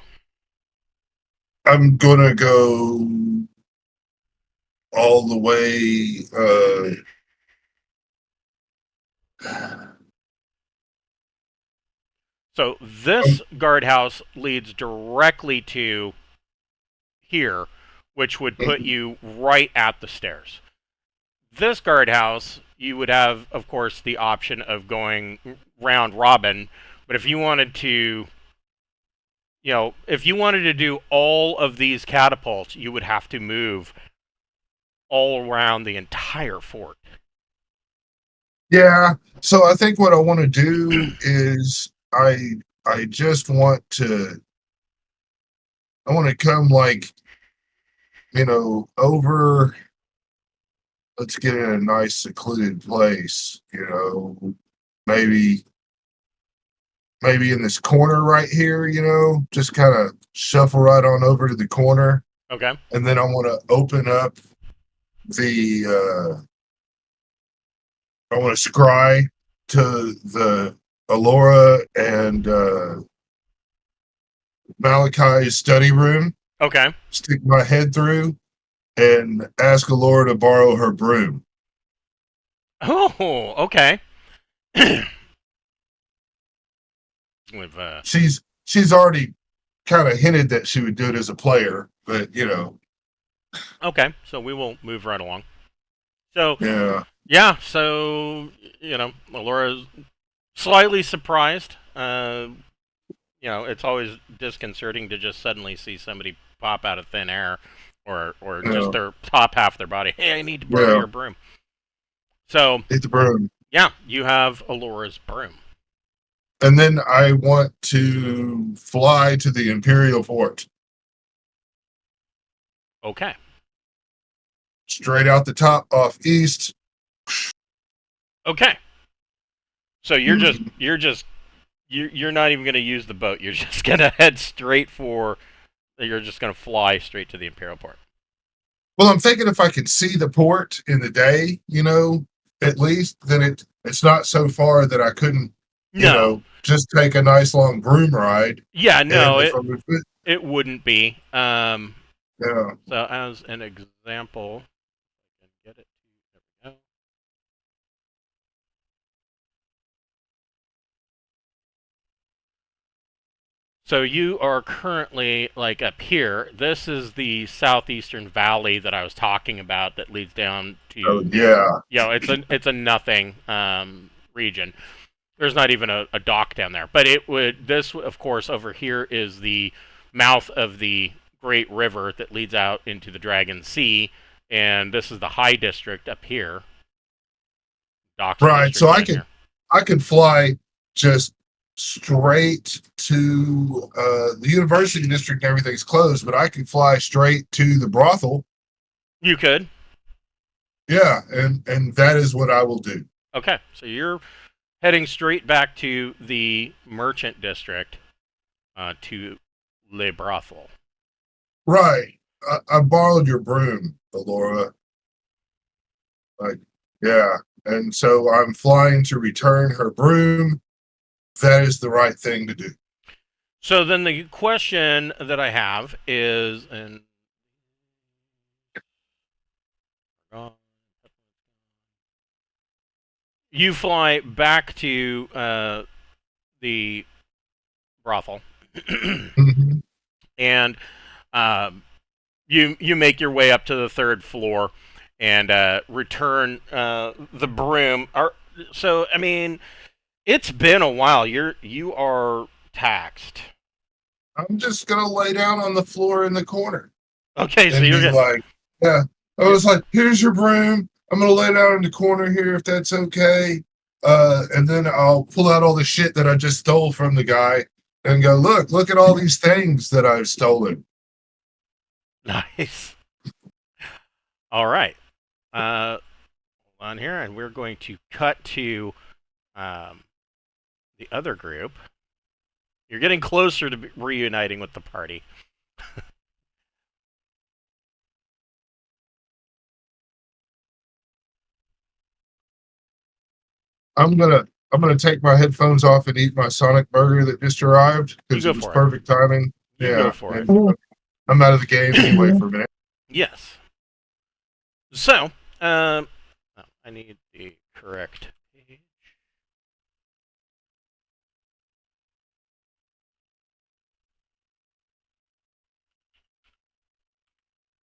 I'm gonna go all the way. So this guardhouse leads directly to here, which would put you right at the stairs. This guardhouse, you would have, of course, the option of going round robin, but if you wanted to, if you wanted to do all of these catapults, you would have to move all around the entire fort. Yeah. So I think what I want to do is I just want to come like over. Let's get in a nice secluded place. Maybe in this corner right here. Just kind of shuffle right on over to the corner, Okay. and then I want to open up the. I want to scry to the Alora and Malachi's study room, Okay. stick my head through, and ask Alora to borrow her broom. Oh, okay. With She's already kind of hinted that she would do it as a player, but okay, so we will move right along. So yeah, so Laura's slightly surprised. It's always disconcerting to just suddenly see somebody pop out of thin air, or just their top half of their body. Hey, I need to borrow your broom. So hit the broom. Yeah, you have Alora's broom. And then I want to fly to the Imperial Fort. Okay. Straight out the top, off east. Okay. So you're not even going to use the boat. You're just going to head straight for. You're just going to fly straight to the Imperial Port. Well, I'm thinking if I could see the port in the day, at least, then it's not so far that I couldn't, just take a nice long broom ride. Yeah, no, it wouldn't be. Yeah. So as an example, I can get it. There we go. So you are currently like up here. This is the southeastern valley that I was talking about that leads down to. Oh, yeah. It's a nothing region. There's not even a dock down there. But this of course over here is the mouth of the great river that leads out into the Dragon Sea, and this is the High District up here. Docks right. So I could fly just straight to the University District. And everything's closed, but I could fly straight to the brothel. You could. Yeah, and that is what I will do. Okay, so you're heading straight back to the Merchant District to Le Brothel. Right. I borrowed your broom, Alora. Like, yeah. And so I'm flying to return her broom. That is the right thing to do. So then the question that I have is, and you fly back to the brothel, Mhm. and you make your way up to the third floor and return the broom. So I mean, it's been a while. You are taxed. I'm just going to lay down on the floor in the corner Okay, so and you're be getting like, yeah. I was like, here's your broom. I'm going to lay down in the corner here if that's okay. And then I'll pull out all the shit that I just stole from the guy and go, look at all these things that I've stolen. nice. All right. Hold on here, and we're going to cut to the other group. You're getting closer to reuniting with the party. I'm gonna take my headphones off and eat my Sonic burger that just arrived You because go it was for it. perfect timing. You Yeah, go for it. and I'm out of the game anyway for a minute. Yes. So, oh, I need the correct page.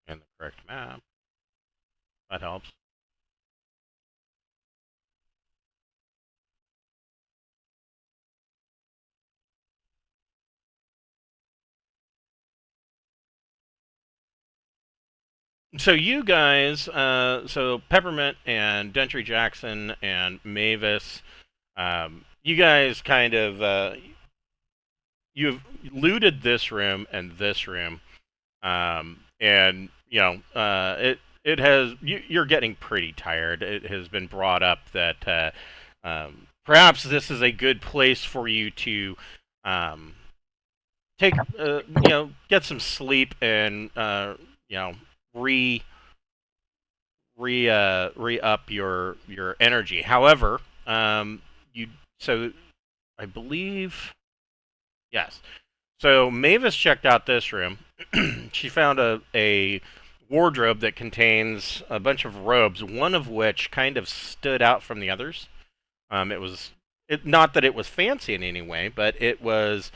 And the correct map. That helps. So you guys, so Peppermint and Dentry Jackson and Mavis, you guys kind of, you've looted this room and this room, and you know, it has you're getting pretty tired. It has been brought up that perhaps this is a good place for you to take, get some sleep and re re up your energy. However, you so I believe yes. So Mavis checked out this room. She found a wardrobe that contains a bunch of robes, one of which kind of stood out from the others. Not that it was fancy in any way, but it was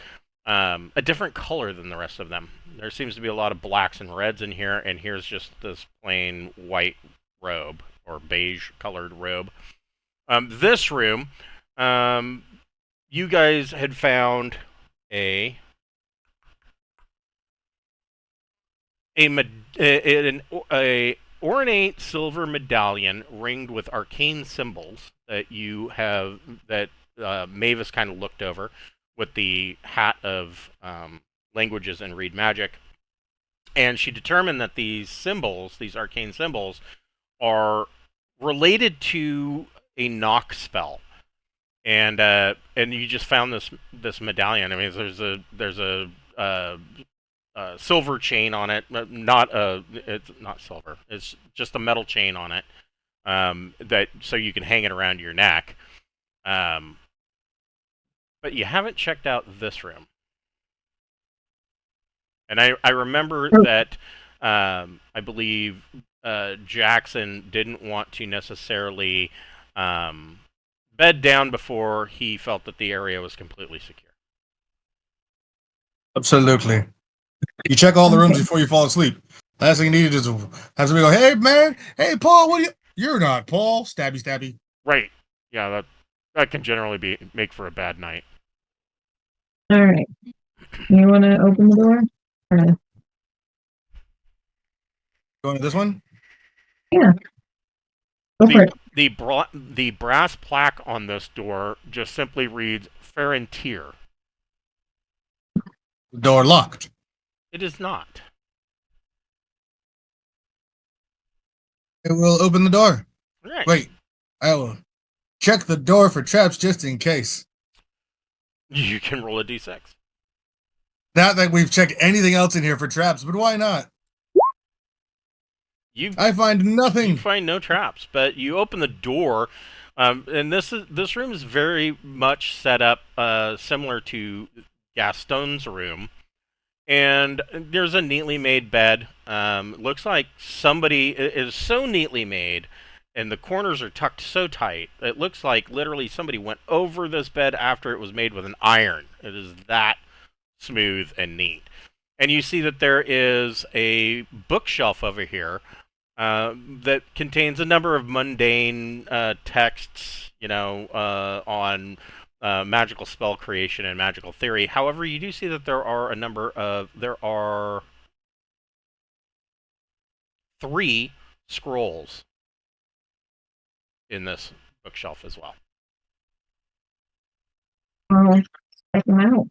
a different color than the rest of them. There seems to be a lot of blacks and reds in here, and here's just this plain white robe or beige colored robe. This room, you guys had found a ornate silver medallion ringed with arcane symbols that Mavis kind of looked over with the hat of languages and read magic, and she determined that these arcane symbols, are related to a knock spell. And you just found this medallion. I mean, there's a silver chain on it. It's not silver. It's just a metal chain on it. That so you can hang it around your neck. But you haven't checked out this room. And I remember that I believe Jackson didn't want to necessarily bed down before he felt that the area was completely secure. Absolutely. You check all the rooms before you fall asleep. Last thing you need is have somebody go, "Hey man, hey Paul, what are you? You're not Paul." Stabby, stabby. Right. Yeah, that can generally make for a bad night. All right. You want to open the door? Going to this one? Yeah. Go for it. The brass plaque on this door just simply reads Ferentier. Door locked. It is not. It will open the door. Right. Wait, I will check the door for traps just in case. You can roll a d6. Not that we've checked anything else in here for traps, but why not? I find nothing. You find no traps, but you open the door, and this room is very much set up similar to Gaston's room. And there's a neatly made bed. Looks like somebody is so neatly made, and the corners are tucked so tight. It looks like literally somebody went over this bed after it was made with an iron. It is that smooth and neat. And you see that there is a bookshelf over here that contains a number of mundane texts, on magical spell creation and magical theory. However, you do see that there are 3 scrolls in this bookshelf as well. I'll check them out.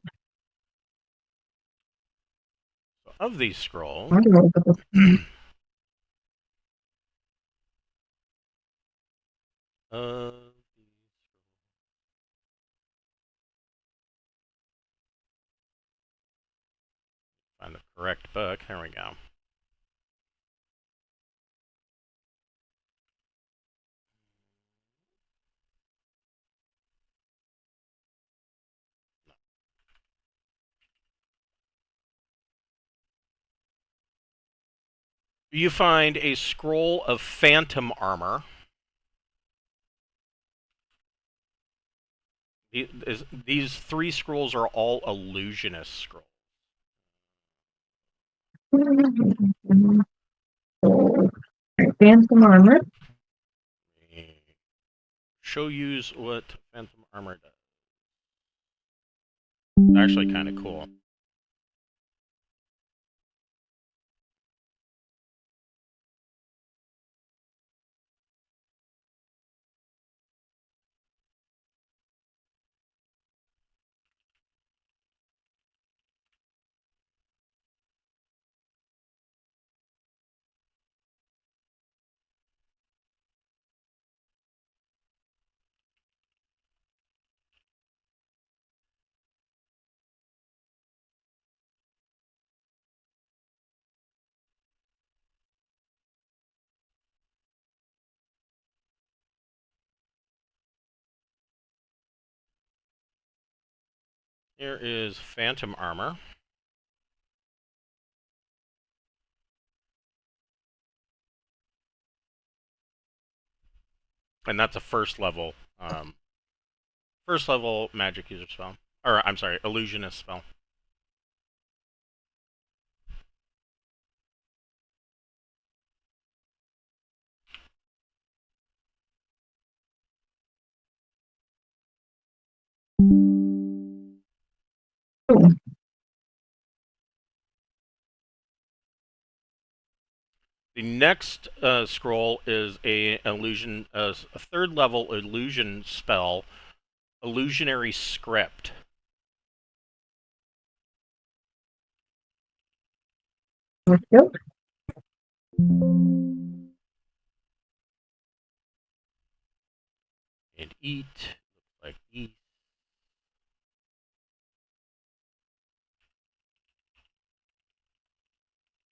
So of these scrolls, I'll roll the book. find the correct book. There we go. You find a scroll of phantom armor. These 3 scrolls are all illusionist scrolls. Phantom armor. Show you what phantom armor does. Actually, kind of cool. Here is phantom armor. And that's a first level magic user spell. Or, I'm sorry, illusionist spell. The next scroll is a 3rd level illusion spell, illusionary script. Yep. And eat. Looks like eat.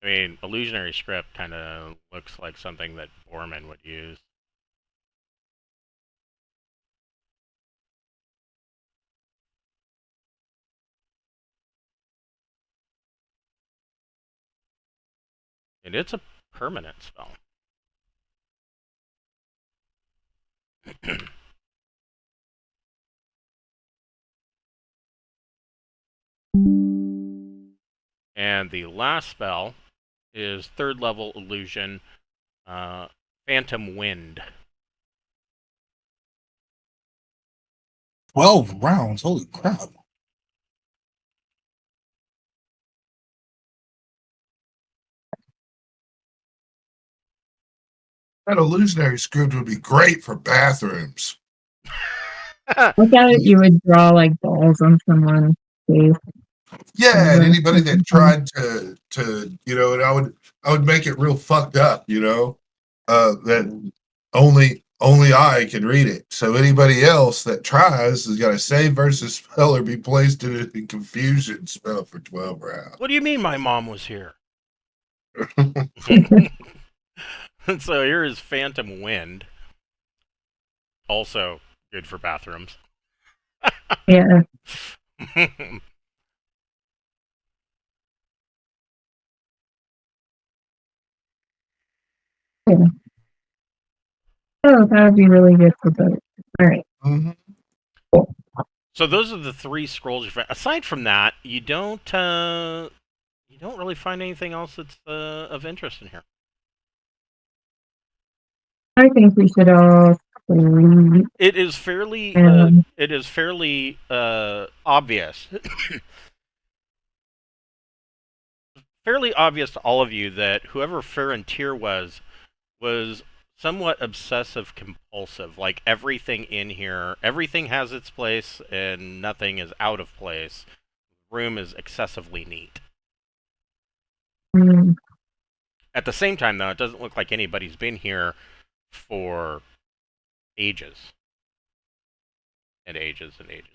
I mean, illusionary script kind of looks like something that Boorman would use. And it's a permanent spell. And the last spell is 3rd level illusion, Phantom Wind. 12 rounds. Holy crap. That illusionary script would be great for bathrooms. Look at it, you would draw like balls on someone's face. Yeah, and anybody that tried to and I would make it real fucked up, that only only I can read it. So anybody else that tries has got to save versus spell or be placed in a confusion spell for 12 rounds. What do you mean my mom was here? So here is Phantom Wind. Also good for bathrooms. Yeah. Oh, that would be really good for both. All right. Mhm. So those are the 3 scrolls you find. Aside from that, you don't really find anything else that's of interest in here. I think we should all sleep. It is fairly obvious. Fairly obvious to all of you that whoever Ferentier was somewhat obsessive compulsive. Like everything in here, everything has its place and nothing is out of place. The room is excessively neat. Mm, At the same time, though, it doesn't look like anybody's been here for ages. And ages and ages.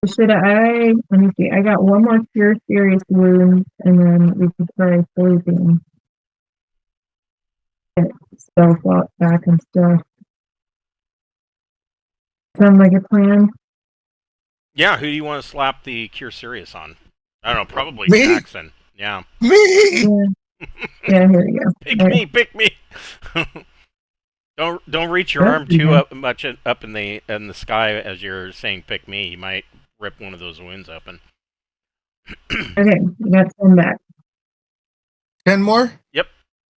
Should I? Let me see. I got one more cure serious wounds, and then we could try sleeping. Get spell slot back and stuff. Sound like a plan? Yeah, who do you want to slap the Cure Serious on? I don't know, probably Me? Jackson. Yeah. Me. Yeah. Yeah, here we go. Pick All me, pick me. Don't reach your Yep, arm too yeah. much up in the sky as you're saying pick me. You might rip one of those wounds open. Okay, we got 10 back. 10 more. Yep.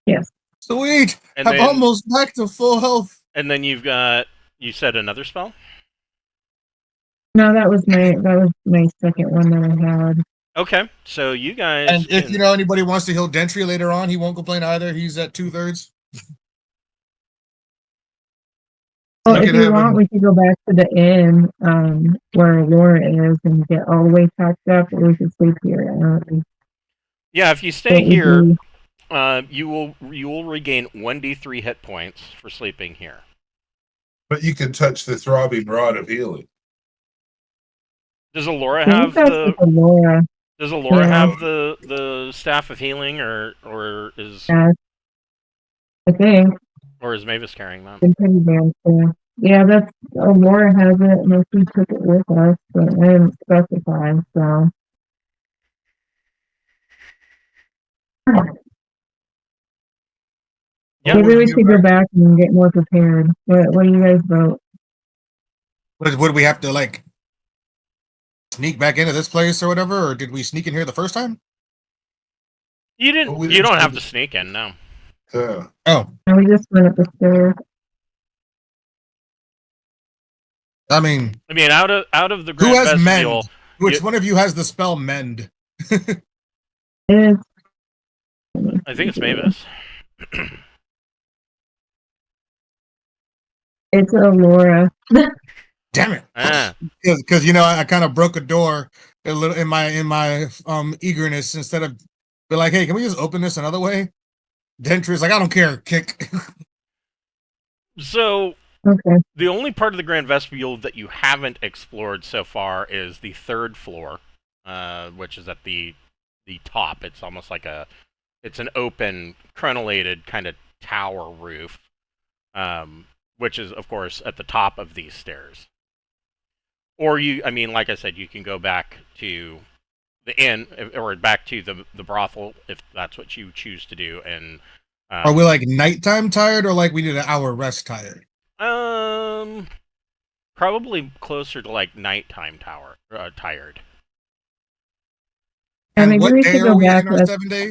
Yes. Sweet. And I'm then- almost back to full health. And then you've got, you said another spell? No, that was my second one that I had. Okay, so you guys And if can- you know anybody wants to heal Dentry later on, he won't complain either. He's at 2/3. Well, You if could you have want, him- we could go back to the inn where Laura is and get all the way packed up, or we could sleep here. yeah, if you stay What would here, you- you will regain 1d3 hit points for sleeping here. But you can touch the throbbing rod of healing. Does Alora I think have that's the with Laura. Does Alora Yeah. have the staff of healing, or is Yeah, I think. or is Mavis carrying that? Been pretty damn clear. Yeah, that's Laura has it, and she took it with us, but I didn't specify, so. Yeah. Maybe we would you should go back and get more prepared. What do you guys vote? Would we have to like sneak back into this place or whatever, or did we sneak in here the first time? You Well, didn't. we You didn't don't see have the- to sneak in. No. Yeah. Oh, And we just went up the stairs. I mean, I mean, out of the who Grand has Vestibule, mend? Which you- one of you has the spell mend? It's, I think it's Mavis. it's Laura. Damn it! Ah, Because you know I kind of broke a door a little in my eagerness. Instead of be like, hey, can we just open this another way? Dentry's like, I don't care. Kick. so Okay. the only part of the Grand Vestibule that you haven't explored so far is the 3rd floor, which is at the top. It's almost like it's an open, crenellated kind of tower roof, which is, of course, at the top of these stairs. Or I mean, like I said, you can go back to the inn or back to the brothel if that's what you choose to do. And Are we like nighttime tired or like we need an hour rest tired? probably closer to like nighttime tired. And maybe what we day should are go we back in our with- 7-day?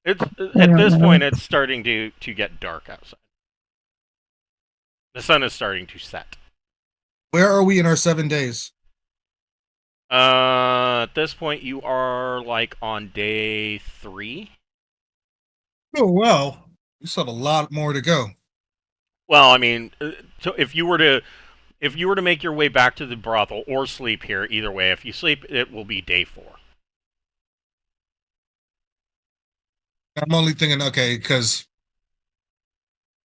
It's I at don't this know. point it's starting to get dark outside. The sun is starting to set. Where are we in our 7 days? At this point you are like on day 3. Oh well, we still have a lot more to go. Well, I mean, so if you were to make your way back to the brothel or sleep here, either way, if you sleep, it will be day 4. I'm only thinking, okay, because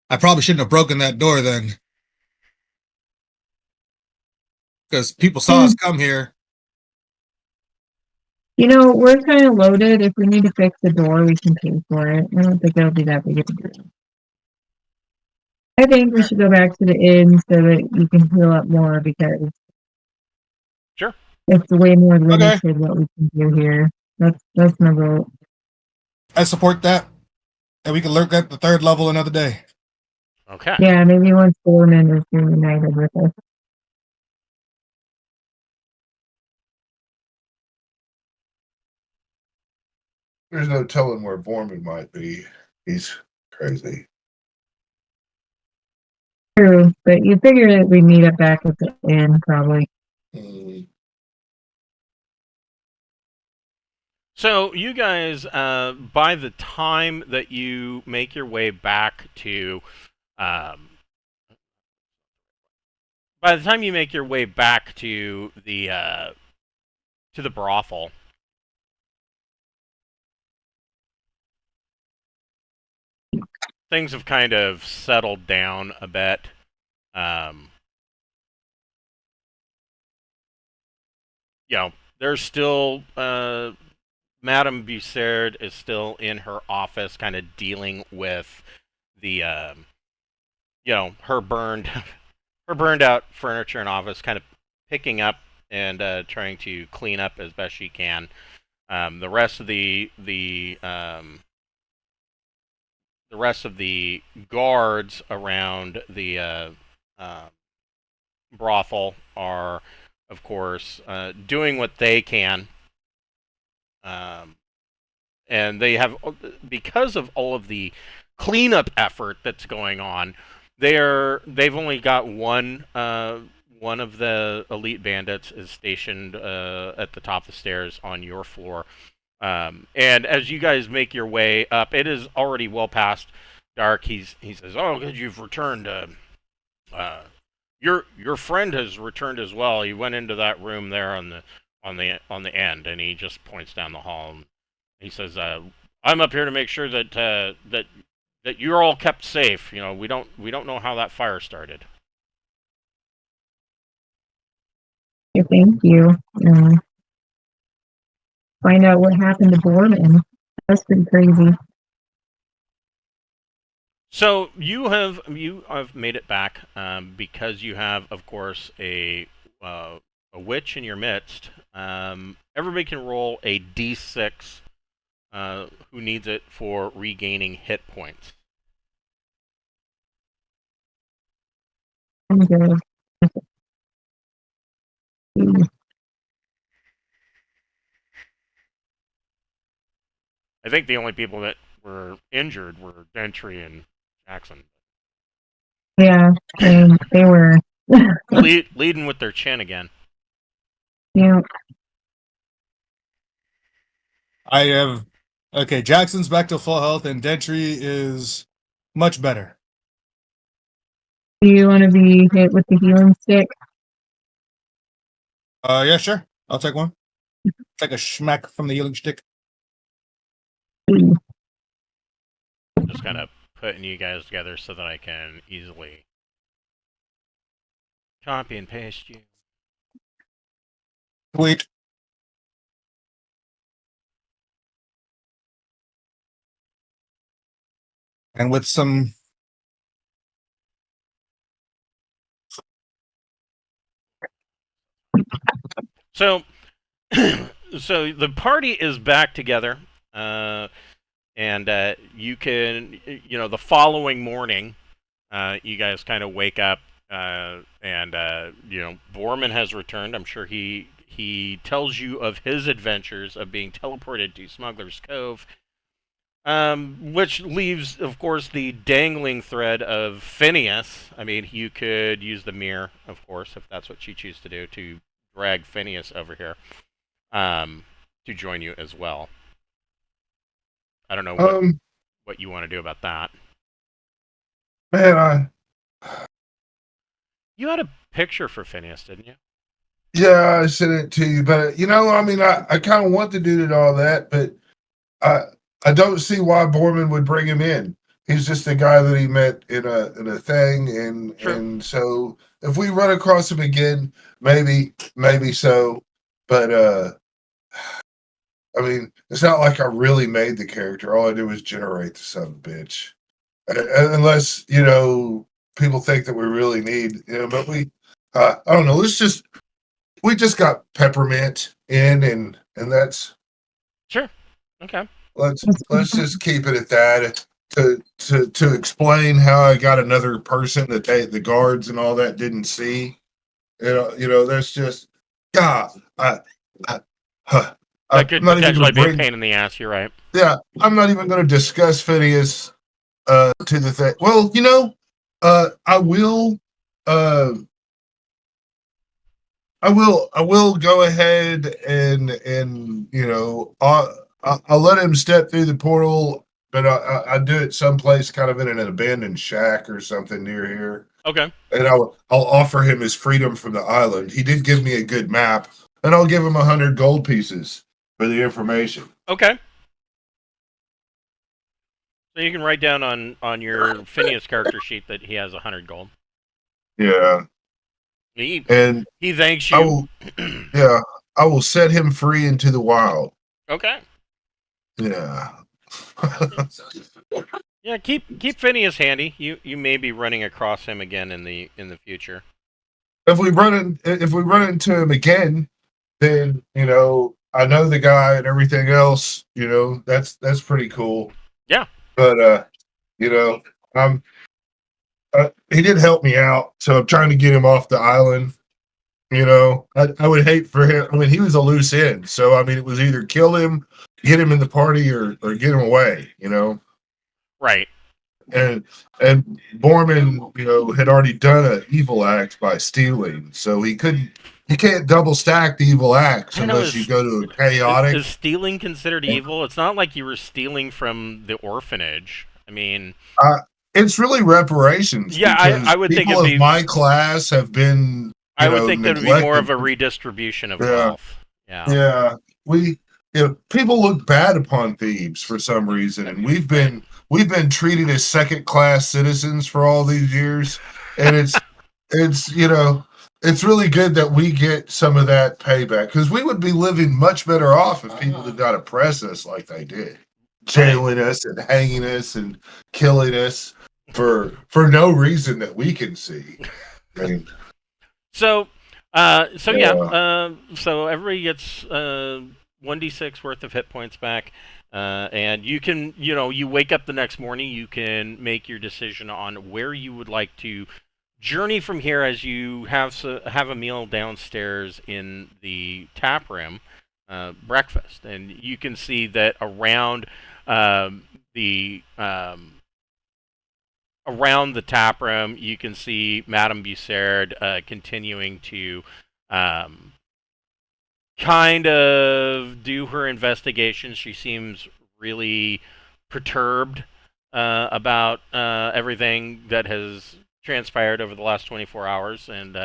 I probably shouldn't have broken that door then. Because people saw us come here. You know, we're kind of loaded. If we need to fix the door, we can pay for it. I don't think it'll be that big of a deal. I think we should go back to the inn so that you can heal up more because Sure. it's way more limited what we can do here. That's my vote. I support that. And we can lurk at the 3rd level another day. Okay. Yeah, maybe once Boorman is reunited with us. There's no telling where Boorman might be. He's crazy. True, but you figure that we meet up back at the inn probably. Mm. So you guys, by the time that you make your way back to, by the time you make your way back to the brothel, things have kind of settled down a bit. You know, there's still Madame Bussard is still in her office, kind of dealing with the her burned out furniture and office, kind of picking up and trying to clean up as best she can. The rest of the guards around the brothel are, of course, doing what they can. And they have, because of all of the cleanup effort that's going on, they've only got one of the elite bandits is stationed at the top of the stairs on your floor. And as you guys make your way up, it is already well past dark. He says, "Oh, good, you've returned. Your friend has returned as well. He went into that room there on the end," and he just points down the hall. And he says, "I'm up here to make sure that that you're all kept safe. You know, we don't know how that fire started." Thank you. Find out what happened to Boorman. That's pretty crazy. So you have made it back because you have, of course, a witch in your midst. Everybody can roll a d6. Who needs it for regaining hit points? I'm good. I think the only people that were injured were Gentry and Jackson. Yeah, they were. Leading with their chin again. Yeah. I have... Okay, Jackson's back to full health, and Dentry is much better. Do you want to be hit with the healing stick? Yeah, sure. I'll take one. Take a schmack from the healing stick. Just kind of putting you guys together so that I can easily copy and paste you. Sweet. And with some... So, so the party is back together, and you can, the following morning, you guys kind of wake up, and Boorman has returned. I'm sure he tells you of his adventures of being teleported to Smuggler's Cove, which leaves, of course, the dangling thread of Phineas. I mean, you could use the mirror, of course, if that's what you choose to do, to drag Phineas over here to join you as well. I don't know what you want to do about that. Man, You had a picture for Phineas, didn't you? yeah, I sent it to you, but I kind of want to do it all that, but I don't see why Boorman would bring him in. he's just a guy that he met in a thing, and True. and so if we run across him again, maybe so. But I mean, it's not like I really made the character. All I did was generate the son of a bitch. Unless people think that we really need, but I don't know. We just got peppermint in, and that's Sure. Okay. let's just keep it at that. To explain how I got another person that the guards and all that didn't see. That's just God. That could I'm not even potentially going be to a pain in the ass. You're right. Yeah, I'm not even going to discuss Phineas to the thing. Well, I will. I will go ahead and I'll let him step through the portal, but I do it someplace kind of in an abandoned shack or something near here, Okay. and I'll offer him his freedom from the island. He did give me a good map, and I'll give him 100 gold pieces for the information. Okay. So you can write down on your Phineas character sheet that he has 100 gold. Yeah, He and thanks I you. will. Yeah, I will set him free into the wild. Okay. Yeah. Yeah, keep Phineas handy. You may be running across him again in the future. If we run into him again, then I know the guy and everything else. That's pretty cool. Yeah. But I'm he did help me out, so I'm trying to get him off the island. I would hate for him. I mean, he was a loose end, so I mean, it was either kill him, get him in the party, or get him away. Right. And Boorman, had already done an evil act by stealing, so he can't double stack the evil acts unless you go to a chaotic. Is stealing considered evil? It's not like you were stealing from the orphanage. I mean, it's really reparations. Yeah, I would think people it'd of be. my class have been. I would think that would be more of a neglected. redistribution of wealth. Yeah. Yeah, people look bad upon thieves for some reason, and we've been treated as second-class citizens for all these years, and it's really good that we get some of that payback, because we would be living much better off if people did not oppress us like they did, jailing us and hanging us and killing us for no reason that we can see. I mean, So everybody gets 1d6 worth of hit points back, and you can, you wake up the next morning, you can make your decision on where you would like to journey from here as you have a meal downstairs in the tap room, breakfast, and you can see that around the tap room, you can see Madame Bussard continuing to kind of do her investigation. She seems really perturbed about everything that has transpired over the last 24 hours, and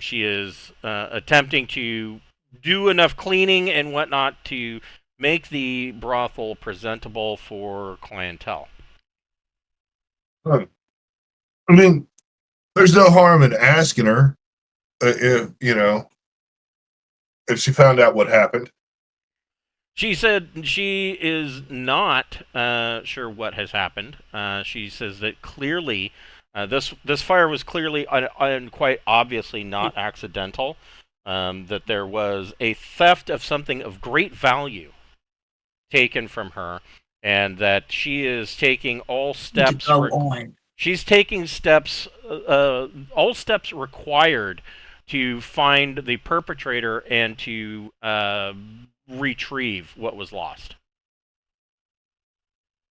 she is attempting to do enough cleaning and whatnot to make the brothel presentable for clientele. I mean, there's no harm in asking her if she found out what happened. She said she is not sure what has happened. She says that clearly this fire was clearly and quite obviously not accidental. That there was a theft of something of great value taken from her, and that she is taking all steps. She's taking steps, all steps required to find the perpetrator and to retrieve what was lost.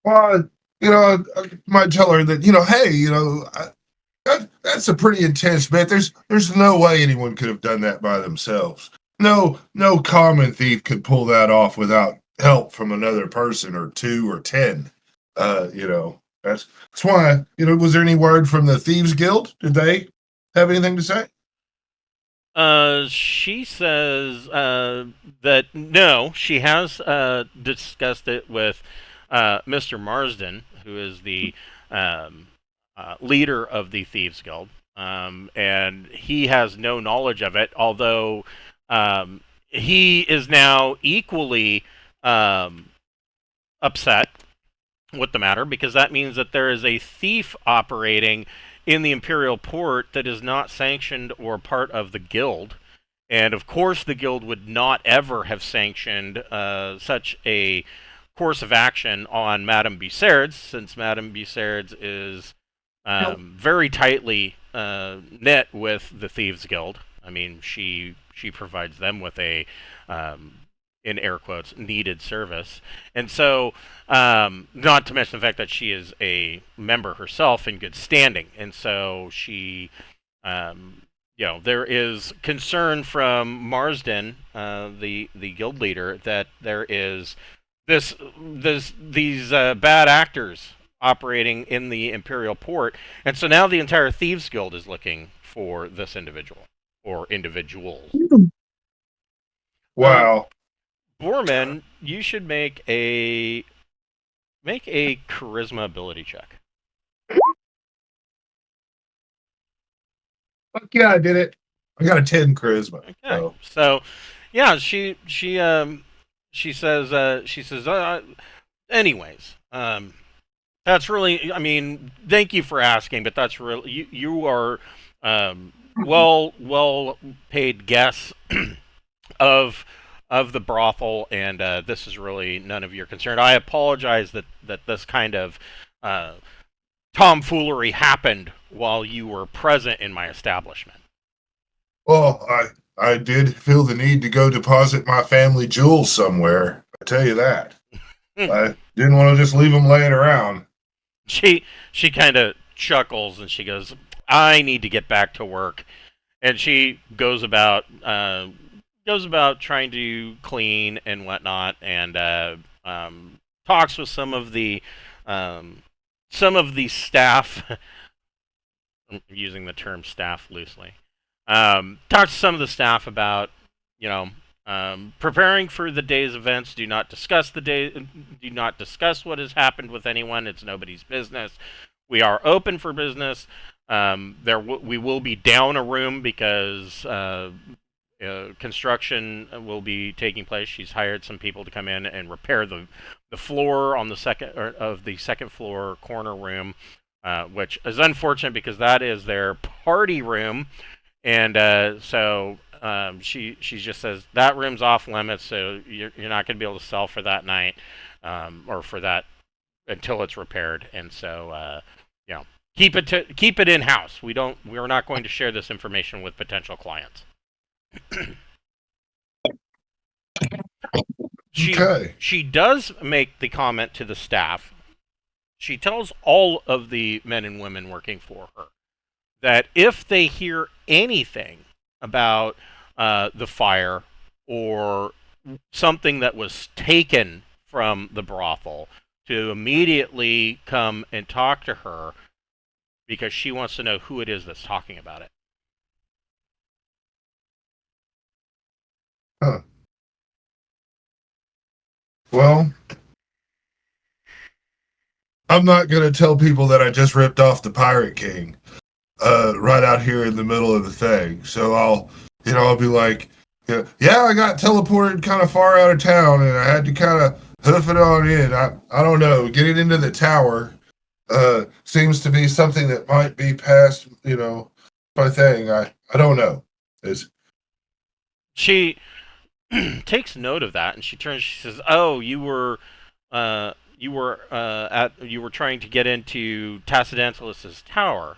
Well, I might tell her that, hey, that's a pretty intense bit. There's no way anyone could have done that by themselves. No common thief could pull that off without help from another person or 2 or 10. That's why, was there any word from the Thieves Guild? Did they have anything to say? She says that no, she has discussed it with Mr. Marsden, who is the leader of the Thieves Guild, and he has no knowledge of it, although he is now equally upset with the matter, because that means that there is a thief operating in the Imperial Port that is not sanctioned or part of the guild. And of course the guild would not ever have sanctioned such a course of action on Madame Bucerds, since Madame Bucerds is very tightly knit with the Thieves Guild. I mean, she provides them with a in air quotes, needed service. And so, not to mention the fact that she is a member herself in good standing. And so she, there is concern from Marsden, the guild leader, that there is these bad actors operating in the Imperial Port. And so now the entire Thieves Guild is looking for this individual or individuals. Wow. Boorman, you should make a charisma ability check. Fuck yeah, I did it. I got a 10 charisma. Okay. So yeah, she says anyways, that's really, I mean, thank you for asking, but that's really, you are well paid guests of the brothel, and this is really none of your concern. I apologize that this kind of tomfoolery happened while you were present in my establishment. Well, I did feel the need to go deposit my family jewels somewhere. I tell you that. I didn't want to just leave them laying around. She kind of chuckles and she goes, "I need to get back to work," and she goes about trying to clean and whatnot, and talks with some of the staff. I'm using the term staff loosely. Talks to some of the staff about, preparing for the day's events. Do not discuss what has happened with anyone. It's nobody's business. We are open for business. We will be down a room because construction will be taking place. She's hired some people to come in and repair the floor on the second floor corner room, which is unfortunate because that is their party room, and so she just says that room's off limits, so you're not going to be able to sell for that night, or for that until it's repaired, and so keep it in house. We're not going to share this information with potential clients. She does make the comment to the staff. She tells all of the men and women working for her that if they hear anything about the fire or something that was taken from the brothel, to immediately come and talk to her, because she wants to know who it is that's talking about it. Huh. Well, I'm not going to tell people that I just ripped off the Pirate King right out here in the middle of the thing. So I'll be like, yeah, I got teleported kind of far out of town and I had to kind of hoof it on in. I don't know. Getting into the tower seems to be something that might be past, my thing. I don't know. She takes note of that, and she says, "Oh, you were trying to get into Tasadantilis' tower."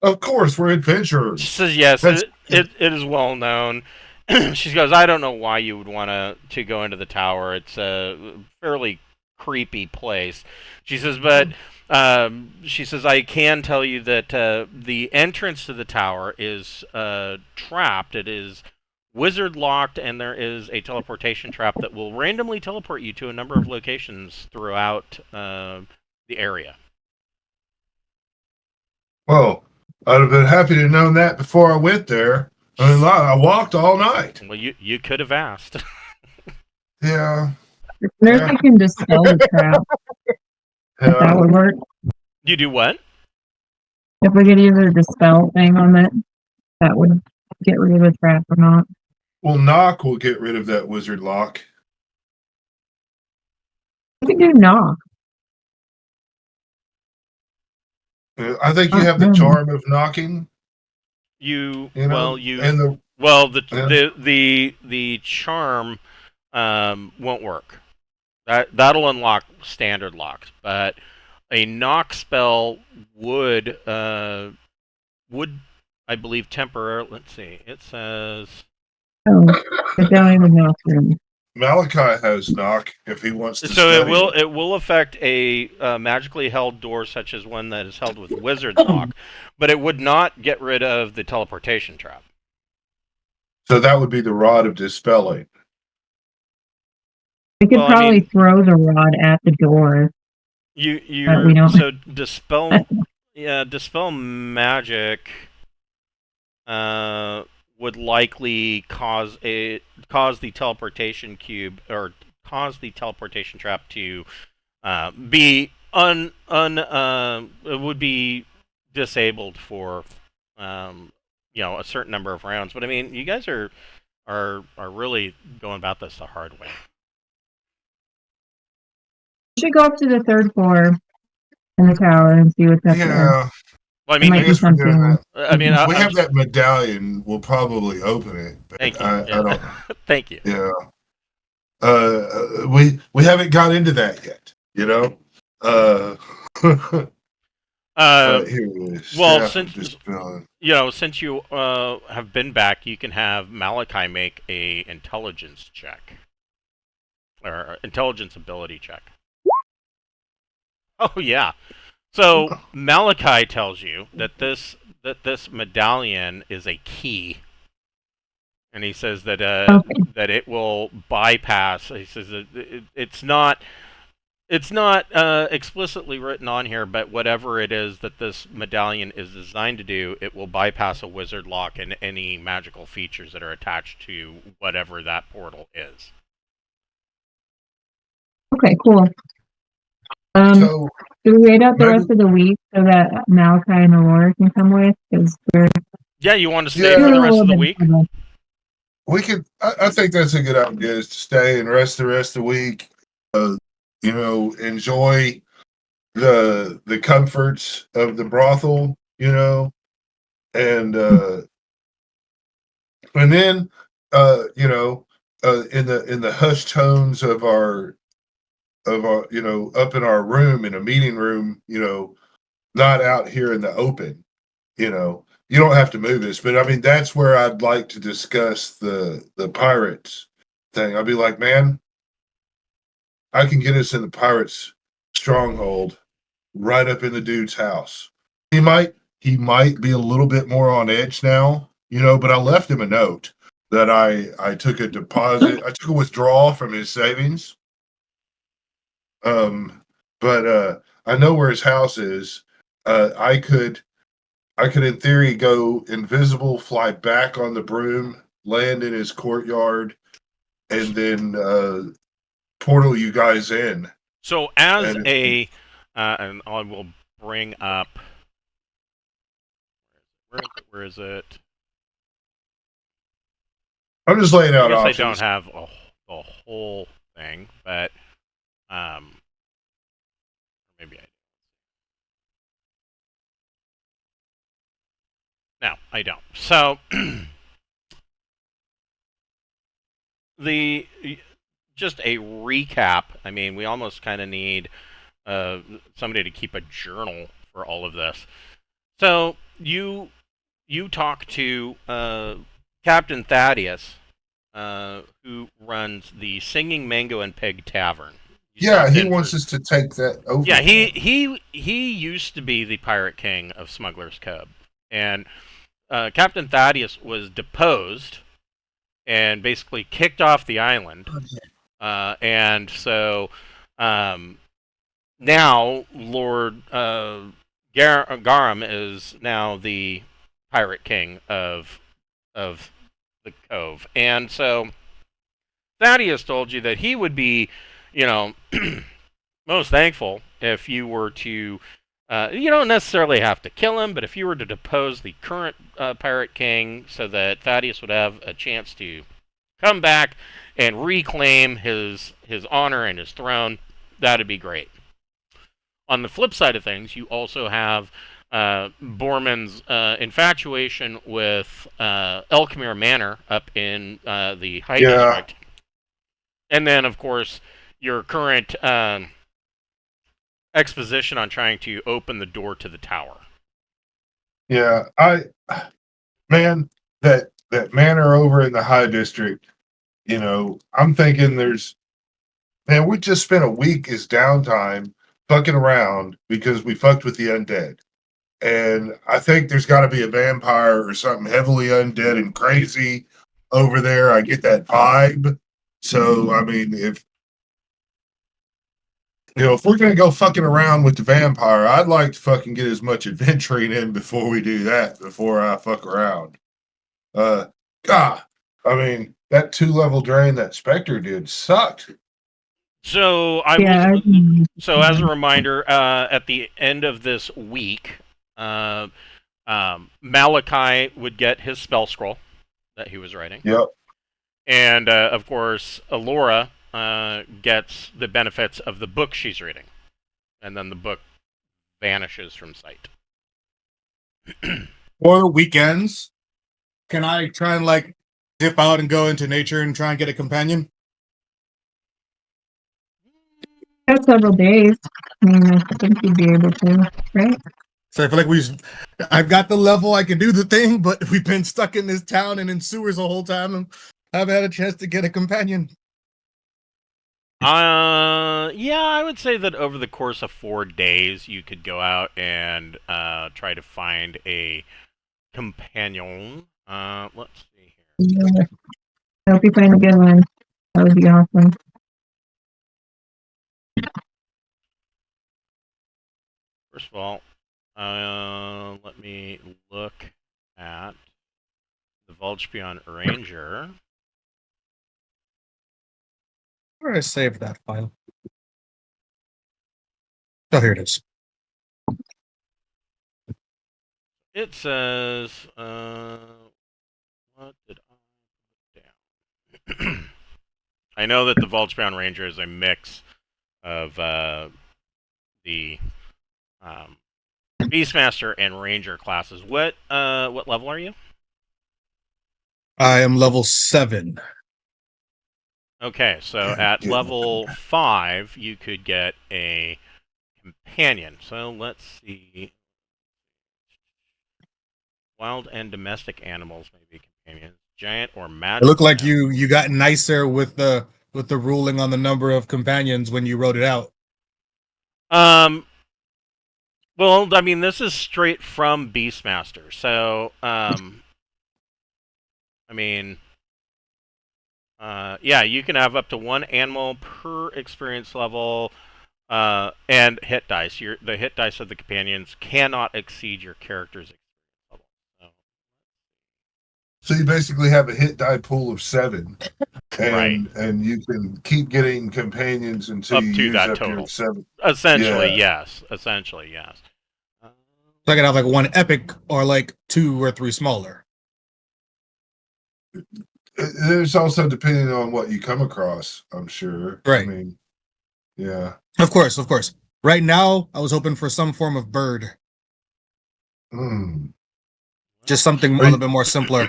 Of course, we're adventurers. She says, "Yes, it is well known." She goes, "I don't know why you would want to go into the tower. It's a fairly creepy place." She says, "But I can tell you that the entrance to the tower is trapped. It is wizard locked, and there is a teleportation trap that will randomly teleport you to a number of locations throughout the area." Well, I'd have been happy to have known that before I went there. I mean, I walked all night. Well, you could have asked. Yeah. There's I can dispel the trap. If that would work. You do what? If we could either dispel thing on that, that would get rid of the trap or not. Well, knock will get rid of that wizard lock. We can do knock. I think you have the charm of knocking. You know, well the charm won't work. That'll unlock standard locks, but a knock spell would I believe temporarily. Let's see. It says. Oh, I don't even know if Malachi has knock if he wants to. So it will affect a magically held door such as one that is held with wizard's lock, but it would not get rid of the teleportation trap. So that would be the rod of dispelling. we could probably throw the rod at the door. So dispel dispel magic would likely cause the teleportation cube or cause the teleportation trap to be it would be disabled for a certain number of rounds. But I mean, you guys are really going about this the hard way. We should go up to the 3rd floor in the tower and see what's up there. Well, I mean, we have that medallion. We'll probably open it. Thank you. I don't. Thank you. Yeah. We haven't got into that yet. You know. Here it is. Well, since you have been back, you can have Malachi make a intelligence check or intelligence ability check. Oh yeah. So Malachi tells you that this medallion is a key, and he says that that it will bypass. He says that it's not explicitly written on here, but whatever it is that this medallion is designed to do, it will bypass a wizard lock and any magical features that are attached to whatever that portal is. Okay, cool. Do we wait out the rest of the week so that Malachi and Aurora can come with? Yeah, you want to stay for the rest of the week? We could. I think that's a good idea. Is to stay and rest the rest of the week. Enjoy the comforts of the brothel. And then in the hushed tones of our up in our room, in a meeting room, not out here in the open. You don't have to move this, but I mean, that's where I'd like to discuss the pirates thing. I'd be like, man, I can get us in the pirates stronghold right up in the dude's house. He might be a little bit more on edge now, but I left him a note that I took a deposit. I took a withdrawal from his savings. But I know where his house is. I could in theory go invisible, fly back on the broom, land in his courtyard, and then portal you guys in. So as and I will bring up where is it? I'm just laying out I options. guess I don't have a whole thing, but maybe I. No, I don't. So just a recap. I mean, we almost kind of need somebody to keep a journal for all of this. So you talk to Captain Thaddeus, who runs the Singing Mango and Pig Tavern. Yeah, he wants us to take that over. Yeah, he used to be the pirate king of Smuggler's Cove, and Captain Thaddeus was deposed and basically kicked off the island. And so now Lord Garum is now the pirate king of the Cove. And so Thaddeus told you that he would be, most thankful if you were to, you don't necessarily have to kill him, but if you were to depose the current pirate king so that Thaddeus would have a chance to come back and reclaim his honor and his throne, that'd be great. On the flip side of things, you also have Boorman's infatuation with Elkmere Manor up in the High District. And then, of course, your current exposition on trying to open the door to the tower. Yeah, man, that manor over in the High District, you know, I'm thinking man, we just spent a week as downtime fucking around because we fucked with the undead. And I think there's got to be a vampire or something heavily undead and crazy over there. I get that vibe. So, I mean, if we're going to go fucking around with the vampire, I'd like to fucking get as much adventuring in before we do that, before I fuck around. God, I mean, that 2-level drain that Spectre did sucked. So Yeah, so as a reminder, at the end of this week, Malachi would get his spell scroll that he was writing. Yep. And of course, Alora gets the benefits of the book she's reading, and then the book vanishes from sight. Or the weekends, can I try and like dip out and go into nature and try and get a companion? Got several days. I mean, I think you'd be able to, right? So I feel like I've got the level, I can do the thing, but we've been stuck in this town and in sewers the whole time and haven't had a chance to get a companion. Yeah, I would say that over the course of 4 days, you could go out and try to find a companion. Let's see here. Yeah. I hope you find a good one. That would be awesome. First of all, let me look at the Vulgepion Ranger. Where did I save that file? Oh, here it is. It says, what did I put down? I know that the Vulgepion Ranger is a mix of the Beastmaster and Ranger classes. What level are you? I am level 7. Okay, so at level 5, you could get a companion. So let's see. Wild and domestic animals may be companions. Giant or It magical. looked like you got nicer with the ruling on the number of companions when you wrote it out. Well, I mean, this is straight from Beastmaster, so I mean, yeah, you can have up to 1 animal per experience level, and hit dice. The hit dice of the companions cannot exceed your character's experience level. So you basically have a hit die pool of 7. Right. And you can keep getting companions until Up you to use that up total. your 7. Essentially, Yeah. yes. Essentially, yes. So I could have like 1 epic or like 2 or 3 smaller. There's also depending on what you come across, I'm sure. Right. I mean, yeah. Of course. Right now, I was hoping for some form of bird. Just something a little bit more simpler.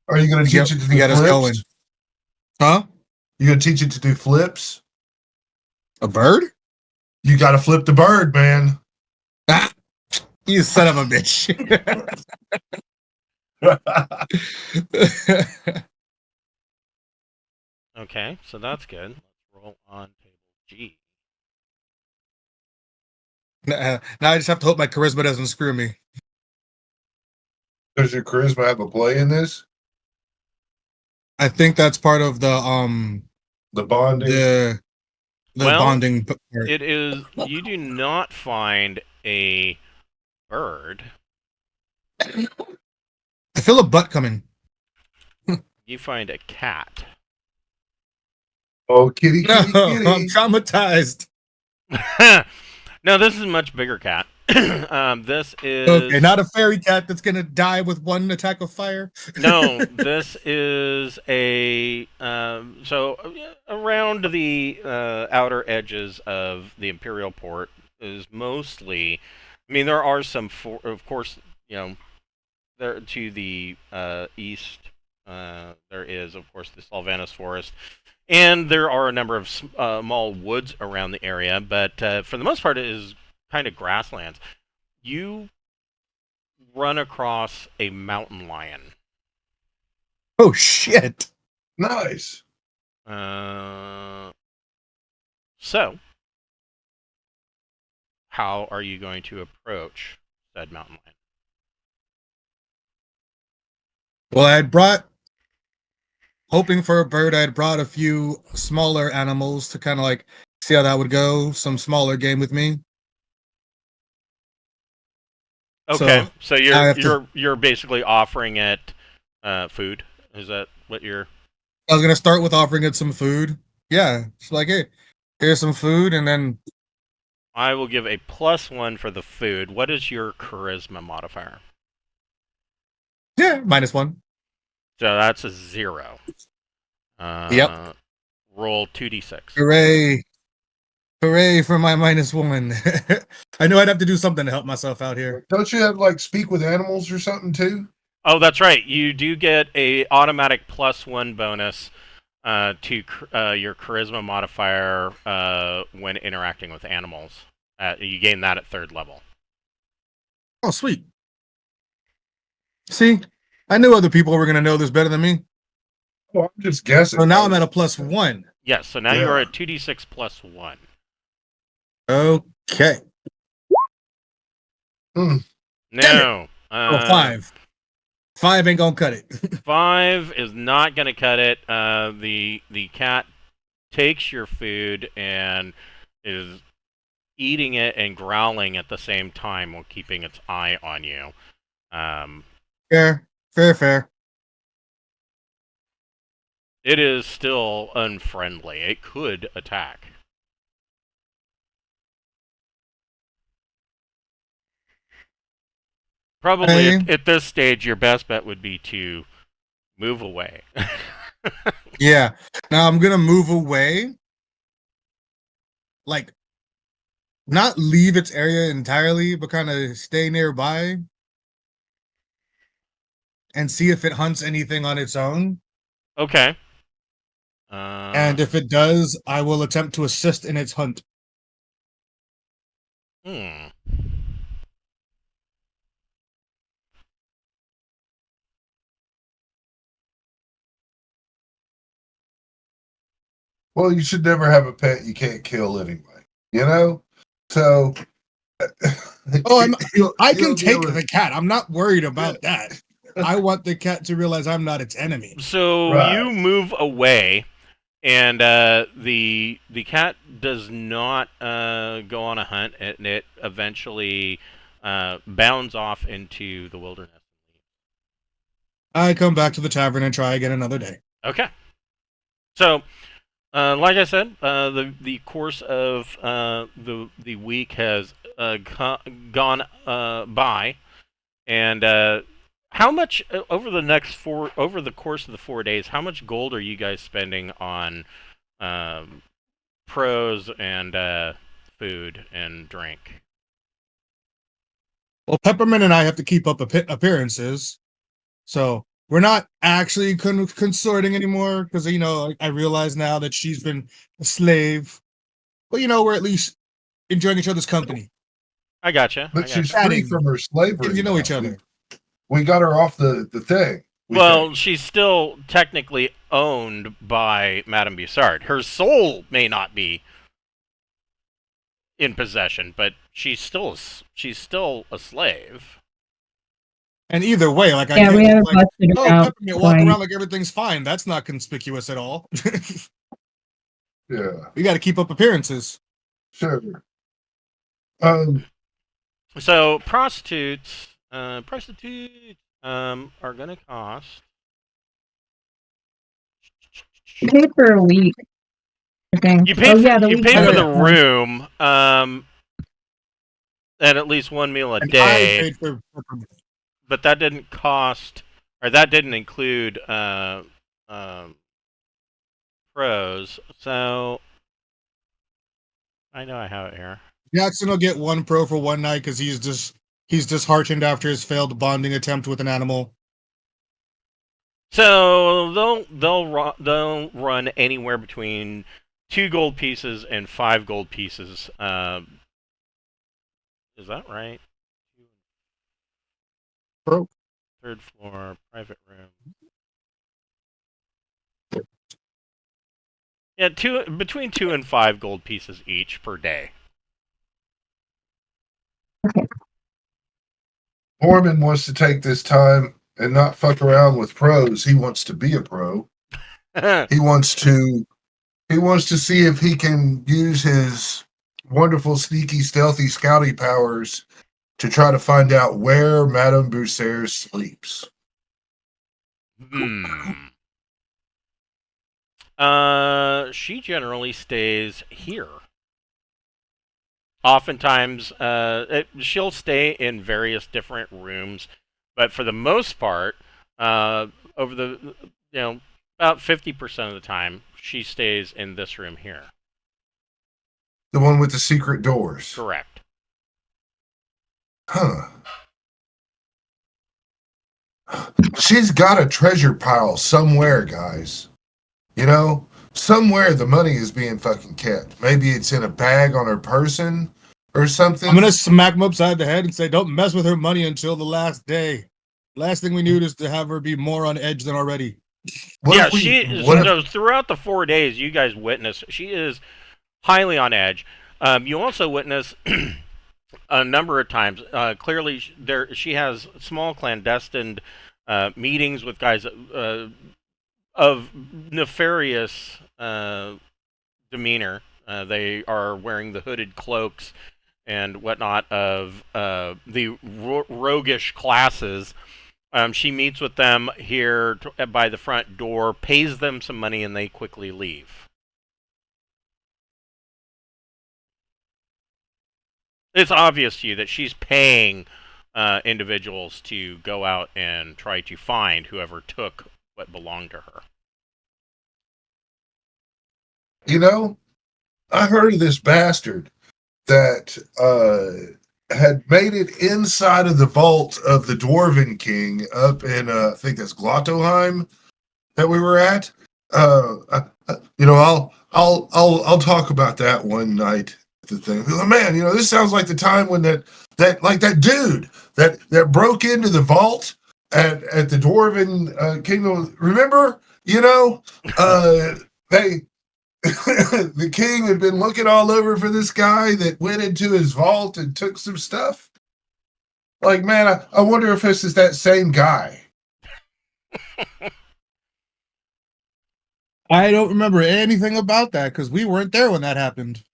Are you going to teach it to do get us going? flips? Huh? You going to teach it to do flips? A bird? You got to flip the bird, man. Ah, you son of a bitch. Okay, so that's good. Let's roll on table G. Now I just have to hope my charisma doesn't screw me. Does your charisma have a play in this? I think that's part of the bonding. The bonding part. It is. You do not find a bird. I feel a butt coming. You find a cat. Oh, kitty, No, kitty, kitty. I'm traumatized. No, this is a much bigger cat. This is Okay, not a fairy cat that's gonna die with one attack of fire. no. This is a around the outer edges of the Imperial Port is mostly. I mean, there are some, of course, there to the east. There is, of course, the Salvanus Forest, and there are a number of small woods around the area. But for the most part, it is kind of grasslands. You run across a mountain lion. Oh shit! Nice. So, how are you going to approach said mountain lion? Well, I had brought, hoping for a bird, I had brought a few smaller animals to kind of like see how that would go. Some smaller game with me. Okay, so I have you're basically offering it food. Is that what you're? I was gonna start with offering it some food. Yeah, it's like, hey, here's some food, and then I will give a +1 for the food. What is your charisma modifier? yeah, -1. So that's a 0. Yep. Roll 2d6. Hooray! Hooray for my -1. I knew I'd have to do something to help myself out here. Don't you have like speak with animals or something too? Oh, that's right. You do get a automatic +1 bonus to your charisma modifier when interacting with animals. You gain that at 3rd level. Oh, sweet. See, I knew other people were gonna know this better than me. Well, I'm just guessing. So now I'm at a +1. Yes. So now you are at 2d6 +1. Okay. No. Oh, 5. 5 ain't gonna cut it. 5 is not going to cut it. The cat takes your food and is eating it and growling at the same time while keeping its eye on you. Fair. It is still unfriendly. It could attack. Probably at this stage, your best bet would be to move away. Yeah. Now I'm gonna move away. Like, not leave its area entirely, but kind of stay nearby and see if it hunts anything on its own. Okay. And if it does, I will attempt to assist in its hunt. Well, you should never have a pet you can't kill anyway. You know? So Oh, I can he'll take deal with- the cat. I'm not worried about that. I want the cat to realize I'm not its enemy. So Right. you move away, and the cat does not go on a hunt, and it eventually bounds off into the wilderness. I come back to the tavern and try again another day. Okay. So, like I said, the course of the week has gone by, and how much over the course of the 4 days? How much gold are you guys spending on pros and food and drink? Well, Peppermint and I have to keep up appearances, so we're not actually consorting anymore because I realize now that she's been a slave. But we're at least enjoying each other's company. I gotcha. But she's free Chatting. from her slavery. Getting to know now. each other. We got her off the thing. Well, she's still technically owned by Madame Bussard. Her soul may not be in possession, but she's still a slave. And either way, like, I Yeah, we can't, haven't like, busted her oh, out. Peppermint, walk quite. around like everything's fine. That's not conspicuous at all. Yeah, We got to keep up appearances. sure. So prostitutes are gonna cost. You paid for a week. I think. You pay yeah, the you week pay for was- the room. and at least one meal a And I day. paid for But that didn't cost, or that didn't include pros. So I know I have it here. Jackson will get 1 pro for 1 night because he's disheartened after his failed bonding attempt with an animal. So they'll run anywhere between 2 gold pieces and 5 gold pieces. Is that right? Pro. 3rd floor, private room. Yeah, between 2 and 5 gold pieces each per day. Boorman wants to take this time and not fuck around with pros. He wants to be a pro. He wants to see if he can use his wonderful, sneaky, stealthy, scouty powers to try to find out where Madame Boussaire sleeps. She generally stays here. Oftentimes, she'll stay in various different rooms, but for the most part, over the about 50% of the time, she stays in this room here. The one with the secret doors. Correct. Huh. She's got a treasure pile somewhere, guys. You know, somewhere the money is being fucking kept. Maybe it's in a bag on her person or something. I'm gonna smack him upside the head and say, "Don't mess with her money until the last day. Last thing we need is to have her be more on edge than already." Throughout the 4 days you guys witness, she is highly on edge. You also witness a number of times. Clearly, she has small clandestine meetings with guys of nefarious demeanor. They are wearing the hooded cloaks and whatnot of the roguish classes. She meets with them here by the front door, pays them some money, and they quickly leave. It's obvious to you that she's paying individuals to go out and try to find whoever took what belonged to her. You know, I heard of this bastard that had made it inside of the vault of the Dwarven King up in, I think that's Glottoheim that we were at. I'll talk about that one night. The thing, man, this sounds like the time when that dude that broke into the vault at the Dwarven Kingdom. Remember, the king had been looking all over for this guy that went into his vault and took some stuff. Like, man, I wonder if this is that same guy. I don't remember anything about that because we weren't there when that happened.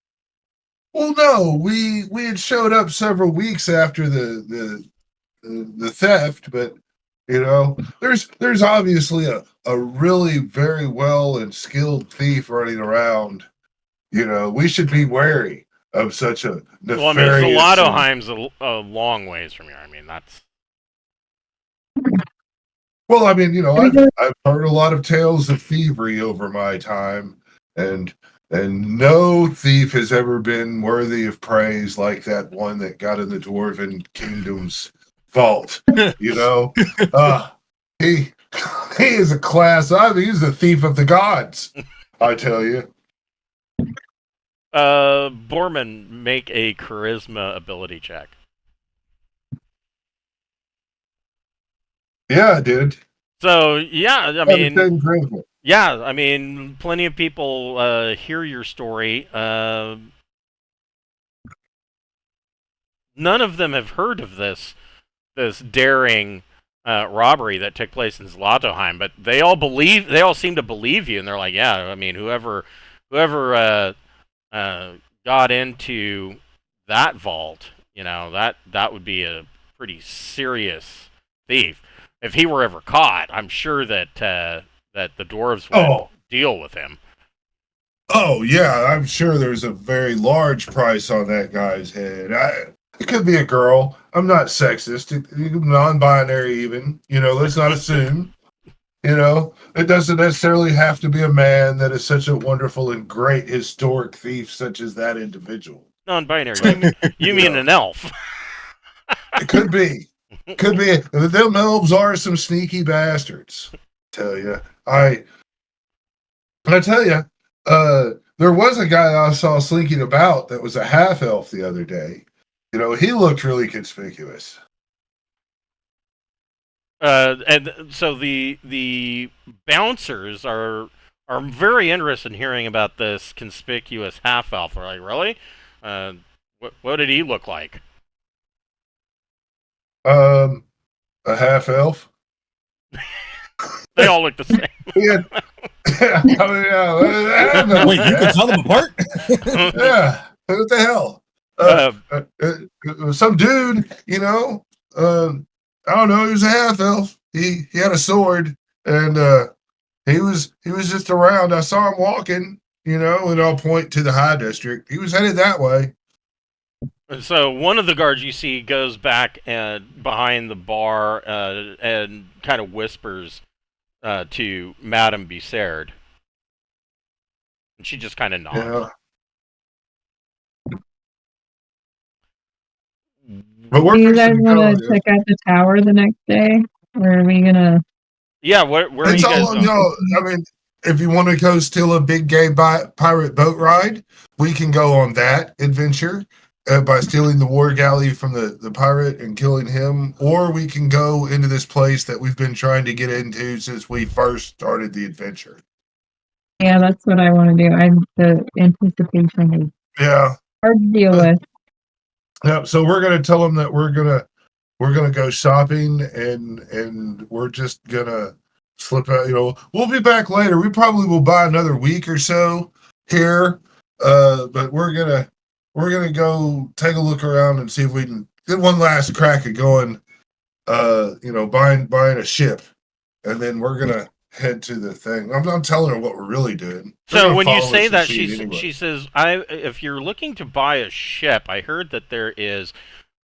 Well, no, we had showed up several weeks after the theft, but there's obviously a really very well and skilled thief running around. We should be wary of such a nefarious. Zalatoheim's a long ways from here. I mean, that's. Well, I mean, I've heard a lot of tales of thievery over my time, and no thief has ever been worthy of praise like that one that got in the Dwarven Kingdom's vault. He is a class. He's a thief of the gods. I tell you. Boorman, make a charisma ability check. Yeah, I did. So I mean, plenty of people hear your story. None of them have heard of this daring robbery that took place in Zlatoheim, but they all seem to believe you, and they're like, yeah, I mean, whoever got into that vault, that would be a pretty serious thief. If he were ever caught, I'm sure that the dwarves would deal with him. Oh yeah, I'm sure there's a very large price on that guy's head. It could be a girl. I'm not sexist. Non-binary, even. Let's not assume. It doesn't necessarily have to be a man that is such a wonderful and great historic thief, such as that individual. Non-binary. So, You mean an elf? It could be. Could be. Them elves are some sneaky bastards. Tell you. I tell you, there was a guy I saw slinking about that was a half elf the other day. He looked really conspicuous. And so the bouncers are very interested in hearing about this conspicuous half elf. They're like, really? What did he look like? A half elf. They all look the same. Yeah. Wait, you can tell them apart? Yeah. What the hell? Some dude, I don't know. He was a half elf. He had a sword, and he was just around. I saw him walking, and I'll point to the high district. He was headed that way. And so one of the guards you see goes back behind the bar and kind of whispers to Madame Bessard, and she just kind of nods. Yeah. But Do you guys want to check out the tower the next day, or are we gonna? Yeah, where are you guys going? I mean, if you want to go steal a big gay pirate boat ride, we can go on that adventure by stealing the war galley from the pirate and killing him, or we can go into this place that we've been trying to get into since we first started the adventure. Yeah, that's what I want to do. The anticipation is hard to deal with. Yeah, so we're gonna tell them that we're gonna go shopping and we're just gonna slip out. We'll be back later. We probably will buy another week or so here, but we're gonna go take a look around and see if we can get one last crack at going. Buying a ship, and then we're gonna head to the thing. I'm telling her what we're really doing. So when you say that, she says, if you're looking to buy a ship, I heard that there is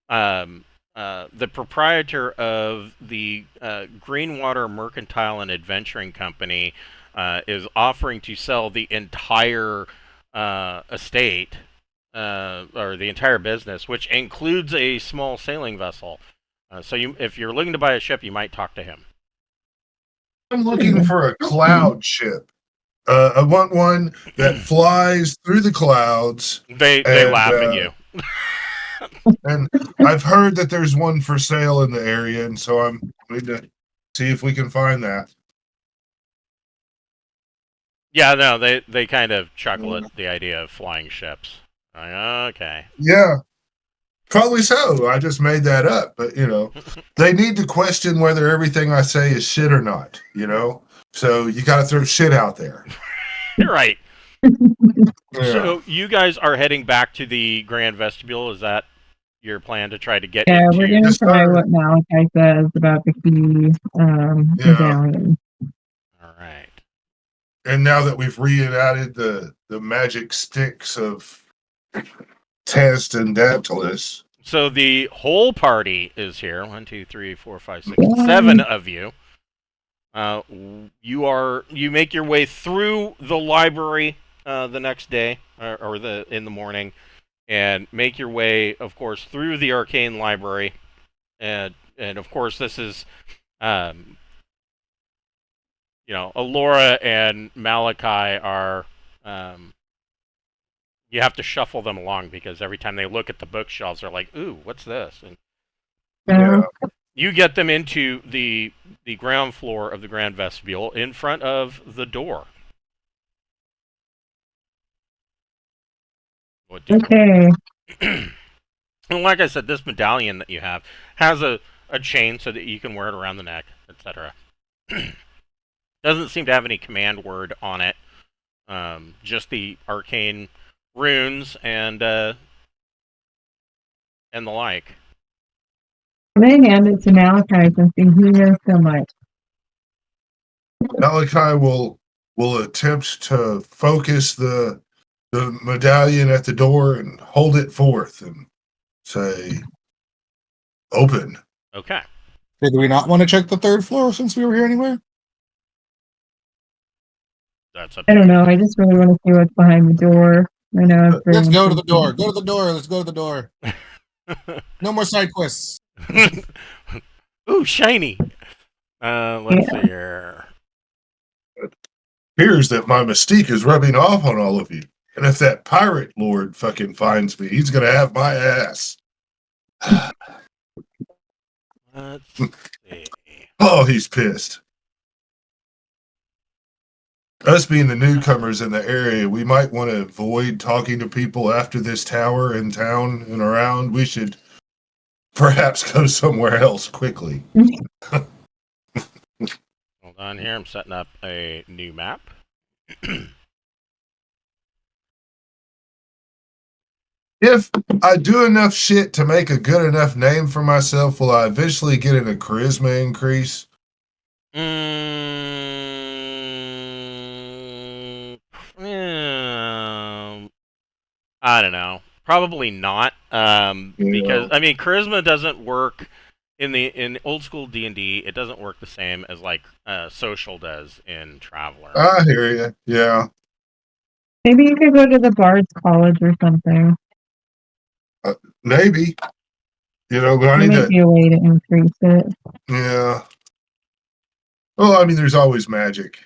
the proprietor of the Greenwater Mercantile and Adventuring Company is offering to sell the entire estate or the entire business, which includes a small sailing vessel. So if you're looking to buy a ship, you might talk to him. I'm looking for a cloud ship. I want one that flies through the clouds. They laugh at you. And I've heard that there's one for sale in the area, and so I'm going to see if we can find that. Yeah, no, they kind of chuckle at the idea of flying ships. Like, okay. Yeah. Probably so. I just made that up, but they need to question whether everything I say is shit or not, So you got to throw shit out there. You're right. Yeah. So you guys are heading back to the Grand Vestibule. Is that your plan to try to get Yeah, into? we're gonna try what Malachi says about the key medallion. All right. And now that we've reunited the magic sticks of Tasadantilis. So the whole party is here. 1, 2, 3, 4, 5, 6, 7 of you. You make your way through the library the next day, or in the morning, and make your way, of course, through the arcane library, and of course this is, Alora and Malachi are. You have to shuffle them along because every time they look at the bookshelves, they're like, "Ooh, what's this?" And you get them into the ground floor of the Grand Vestibule in front of the door. Okay. And like I said, this medallion that you have has a chain so that you can wear it around the neck, etc. Doesn't seem to have any command word on it. Just the arcane runes and the like. I'm gonna hand it to Malachi since he knows so much. Malachi will attempt to focus the medallion at the door and hold it forth, and say, open. Okay. Did we not want to check the third floor since we were here anyway? That's up I to don't you. know. I just really want to see what's behind the door. I know it's very Let's go to the door. intriguing. Go to the door. Let's go to the door. No more side quests. Ooh, shiny. Let's see here. Appears that my mystique is rubbing off on all of you. And if that pirate lord fucking finds me, he's gonna have my ass. Let's see. Oh, he's pissed. Us being the newcomers in the area, we might want to avoid talking to people after this tower in town and around. We should perhaps go somewhere else quickly. Hold on here. I'm setting up a new map. If I do enough shit to make a good enough name for myself, will I eventually get a charisma increase? I don't know. Probably not. Because I mean, charisma doesn't work in old school D&D. It doesn't work the same as like social does in Traveler. I hear you. Yeah, Maybe you could go to the Bard's College or something. maybe. You know, but I There need might to. be a way to increase it. Yeah. Well, I mean, there's always magic.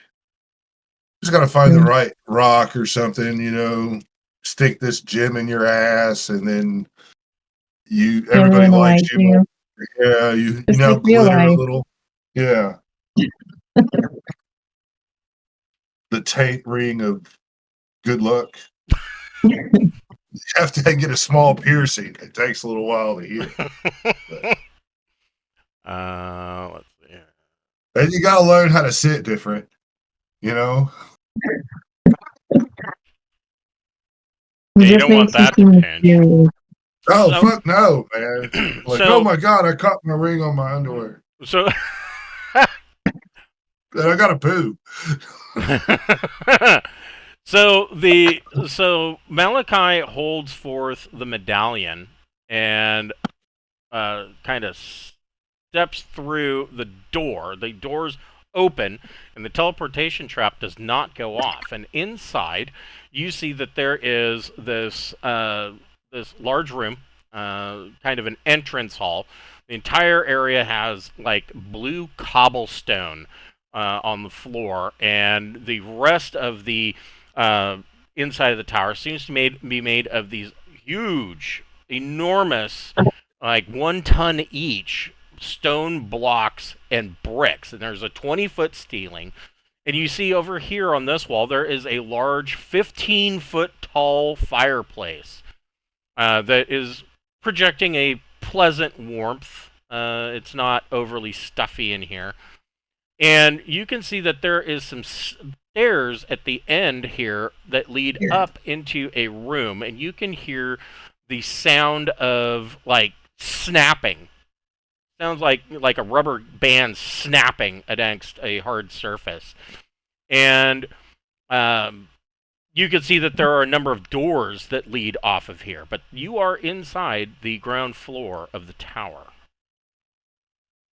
Just got to find the right rock or something, you know, stick this gem in your ass, and then everybody Everyone likes likes you you. more. Yeah, you Just now like real glitter a life. little. Yeah. The taint ring of good luck. You have to get a small piercing. It takes a little while to heal. Let's see. And you got to learn how to sit different, you know? Yeah, It you just don't want makes you that to seem pinch. serious. Oh, So- fuck no, man. Like, So- oh my God, I caught my ring on my underwear. So And I got to poo. so Malachi holds forth the medallion and kind of steps through the door. The door's open, and the teleportation trap does not go off. And inside, you see that there is this this large room, kind of an entrance hall. The entire area has like blue cobblestone on the floor, and the rest of the inside of the tower seems to be made of these huge, enormous, like 1 ton each stone blocks and bricks. And there's a 20-foot ceiling. And you see over here on this wall, there is a large 15-foot tall fireplace that is projecting a pleasant warmth. It's not overly stuffy in here. And you can see that there is some stairs at the end here that lead up into a room, and you can hear the sound of like snapping. Sounds like a rubber band snapping against a hard surface. And you can see that there are a number of doors that lead off of here, but you are inside the ground floor of the tower.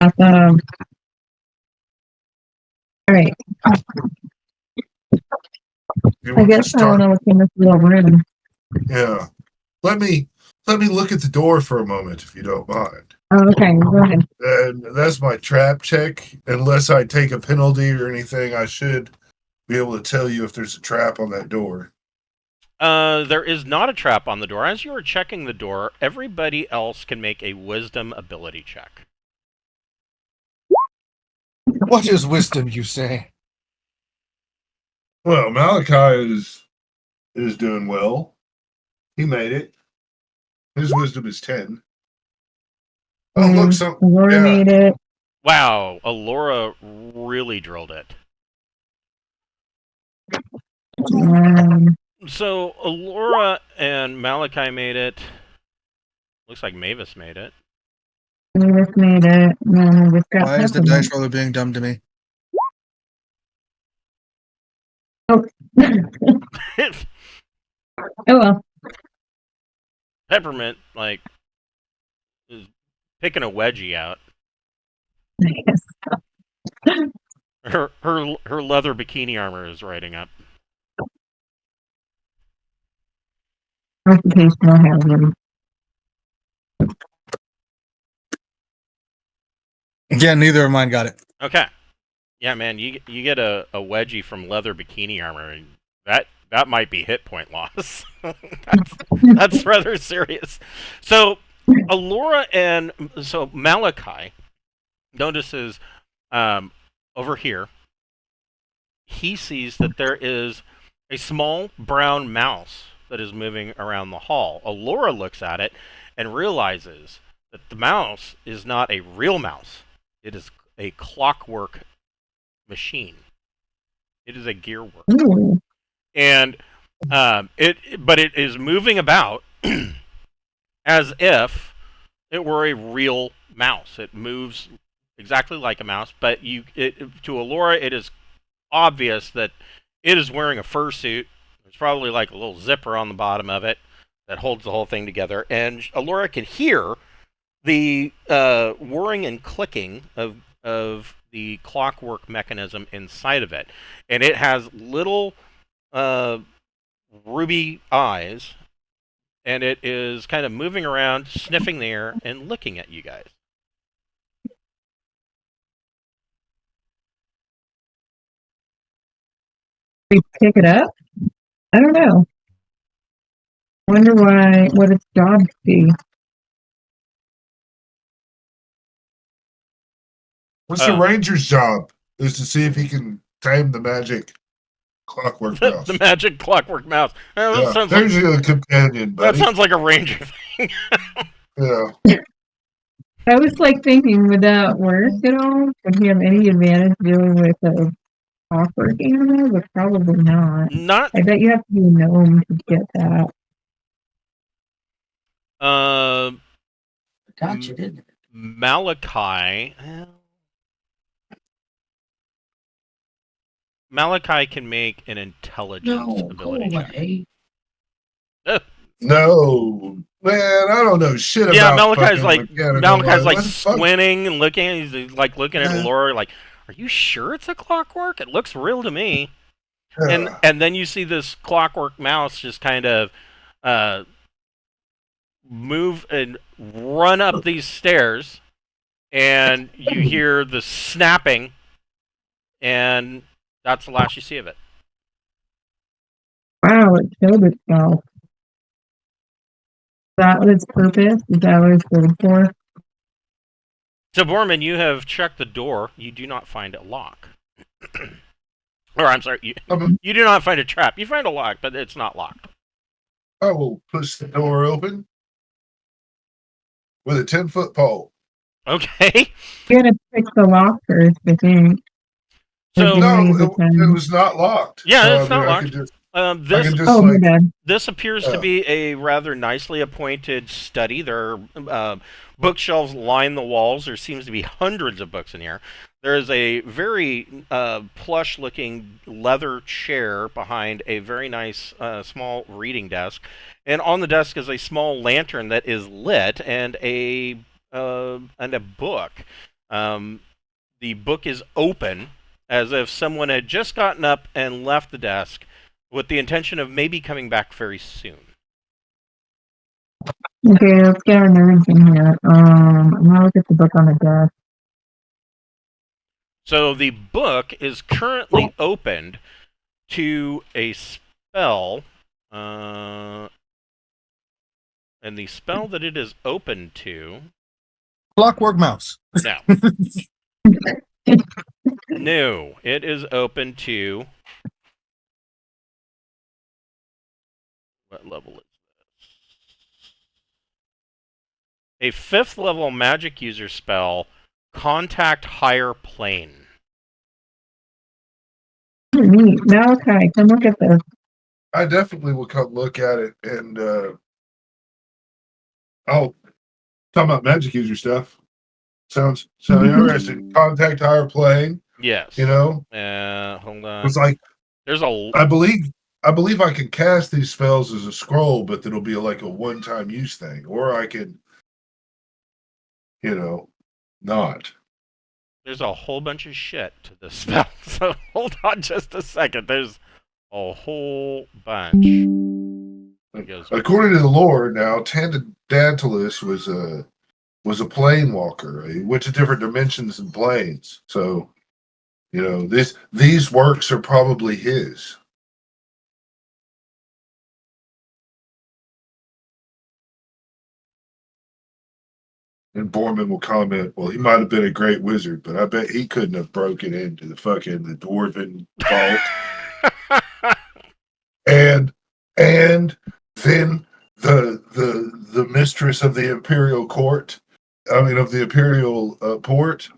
Awesome. All right. You I want to guess I start? want to look in this little room. Yeah. Let me look at the door for a moment, if you don't mind. Oh, okay. Go ahead. And that's my trap check. Unless I take a penalty or anything, I should be able to tell you if there's a trap on that door. There is not a trap on the door. As you are checking the door, everybody else can make a wisdom ability check. What is wisdom, you say? Well, Malachi is doing well. He made it. His wisdom is 10. Oh, look, Laura made it. Wow, Alora really drilled it. So Alora and Malachi made it. Looks like Mavis made it. Mavis made it. No, we've got Why is the Peppermint. dice roller being dumb to me? Oh. Oh well. Peppermint, like, picking a wedgie out. I guess. Her leather bikini armor is riding up. Occupational hazard. Yeah, neither of mine got it. Okay. Yeah, man, you get a wedgie from leather bikini armor, and that might be hit point loss. That's rather serious. So, Alora and Malachi notices over here. He sees that there is a small brown mouse that is moving around the hall. Alora looks at it and realizes that the mouse is not a real mouse. It is a clockwork machine. It is a gearwork. Ooh. And it is moving about as if it were a real mouse. It moves exactly like a mouse, but to Alora, it is obvious that it is wearing a fursuit. There's probably like a little zipper on the bottom of it that holds the whole thing together. And Alora can hear the whirring and clicking of the clockwork mechanism inside of it. And it has little ruby eyes, and it is kind of moving around, sniffing the air, and looking at you guys. We pick it up? I don't know. Wonder what its job could be. What's the ranger's job? Is to see if he can tame the magic clockwork mouse. The magic clockwork mouse. That sounds there's like, a companion, buddy. that sounds like a ranger thing. Yeah. I was like thinking, would that work at all? Would he have any advantage dealing with a clockwork animal? But probably not. Not. I bet you have to be a gnome to get that. Gotcha, didn't it? Malachi. Malachi can make an intelligence No, go ability check. away. No, man, I don't know shit Yeah, about. Malachi's Malachi's like squinting and looking. He's like looking at Yeah. Laura, like, "Are you sure it's a clockwork? It looks real to me." Yeah. And then you see this clockwork mouse just kind of move and run up these stairs, and you hear the snapping, and that's the last you see of it. Wow, it killed itself. Is that what its purpose? Is that what it's good for? So, Boorman, you have checked the door. You do not find a lock. Or, I'm sorry, you do not find a trap. You find a lock, but it's not locked. I will push the door open with a 10-foot pole. Okay. You gotta fix the lock first, I think. So, No, it was not locked. Yeah, it's not I locked. could just, this I can just Oh, my like, bad. This appears to be a rather nicely appointed study. There are bookshelves line the walls. There seems to be hundreds of books in here. There is a very plush-looking leather chair behind a very nice small reading desk. And on the desk is a small lantern that is lit and a book. The book is open, as if someone had just gotten up and left the desk with the intention of maybe coming back very soon. Okay, let's get our nerds in here. I'm gonna look at the book on the desk. So the book is currently opened to a spell, and the spell that it is open to, Clockwork mouse. no, it is open to, what level is this? A 5th level magic user spell, Contact Higher Plane. Neat. Malachi, come look at this. I definitely will come look at it and talk about magic user stuff. Sounds interesting. Contact higher plane. Yes. You know? Hold on. It's like There's a. I believe I can cast these spells as a scroll, but it'll be like a one-time use thing. Or I can not. There's a whole bunch of shit to this spell, so hold on just a second. There's a whole bunch. It goes, According to the lore, now Tasadantilis was a plane walker. He went to different dimensions and planes. So, these works are probably his. And Boorman will comment, well, he might have been a great wizard, but I bet he couldn't have broken into the dwarven vault. and and then the mistress of the imperial court, of the imperial port,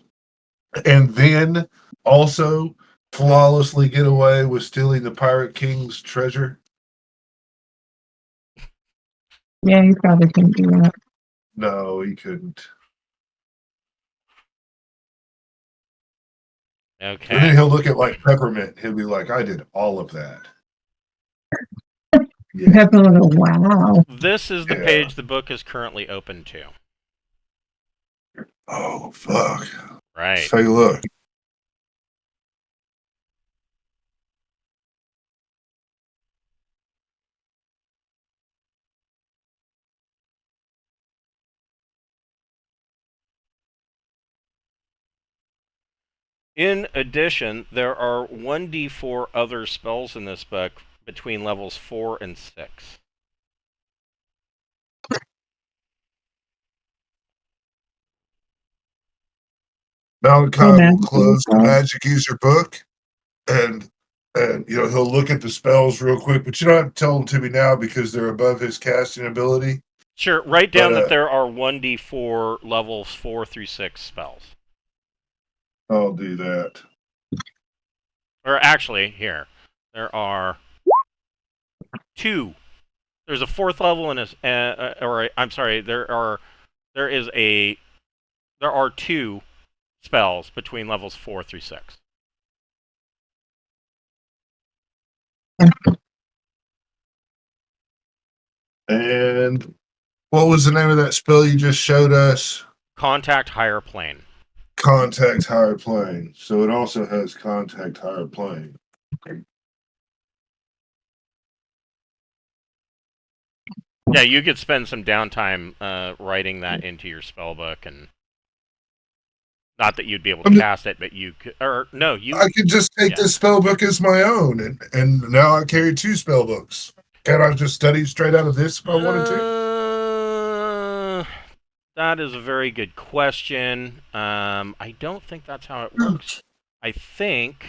and then also flawlessly get away with stealing the pirate king's treasure. Yeah, you probably couldn't do that. No, he couldn't. okay. And then he'll look at like Peppermint. He'll be like, I did all of that. You have to go, wow. This is the page the book is currently open to. Oh, fuck. Right. Let's take a look. In addition, there are 1d4 other spells in this book between levels 4 and 6. Malachi Oh, will magic close the user. magic user book and he'll look at the spells real quick, but you don't have to tell them to me now because they're above his casting ability. Sure, write down But, that there are 1d4 levels 4 through 6 spells. I'll do that. Or actually, here. There are 2. There's a 4th level and I'm sorry, there are 2 spells between levels 4 through 6. And what was the name of that spell you just showed us? Contact higher plane. Contact higher plane. So it also has contact higher plane. Yeah, you could spend some downtime writing that into your spell book, and not that you'd be able to cast it, but you could, or no, you. I could just take this spell book as my own, and now I carry 2 spell books. Can't I just study straight out of this if I wanted to? That is a very good question. I don't think that's how it works. I think.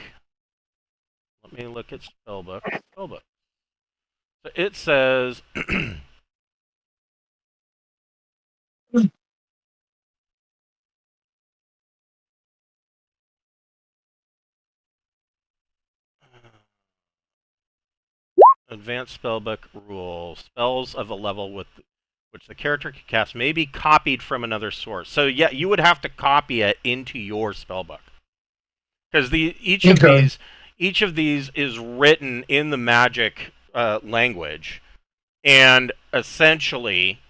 Let me look at spellbook. Spellbook. So it says. Advanced spellbook rules. Spells of a level with which the character can cast may be copied from another source. So yeah, you would have to copy it into your spellbook. Because each of these is written in the magic language, and essentially,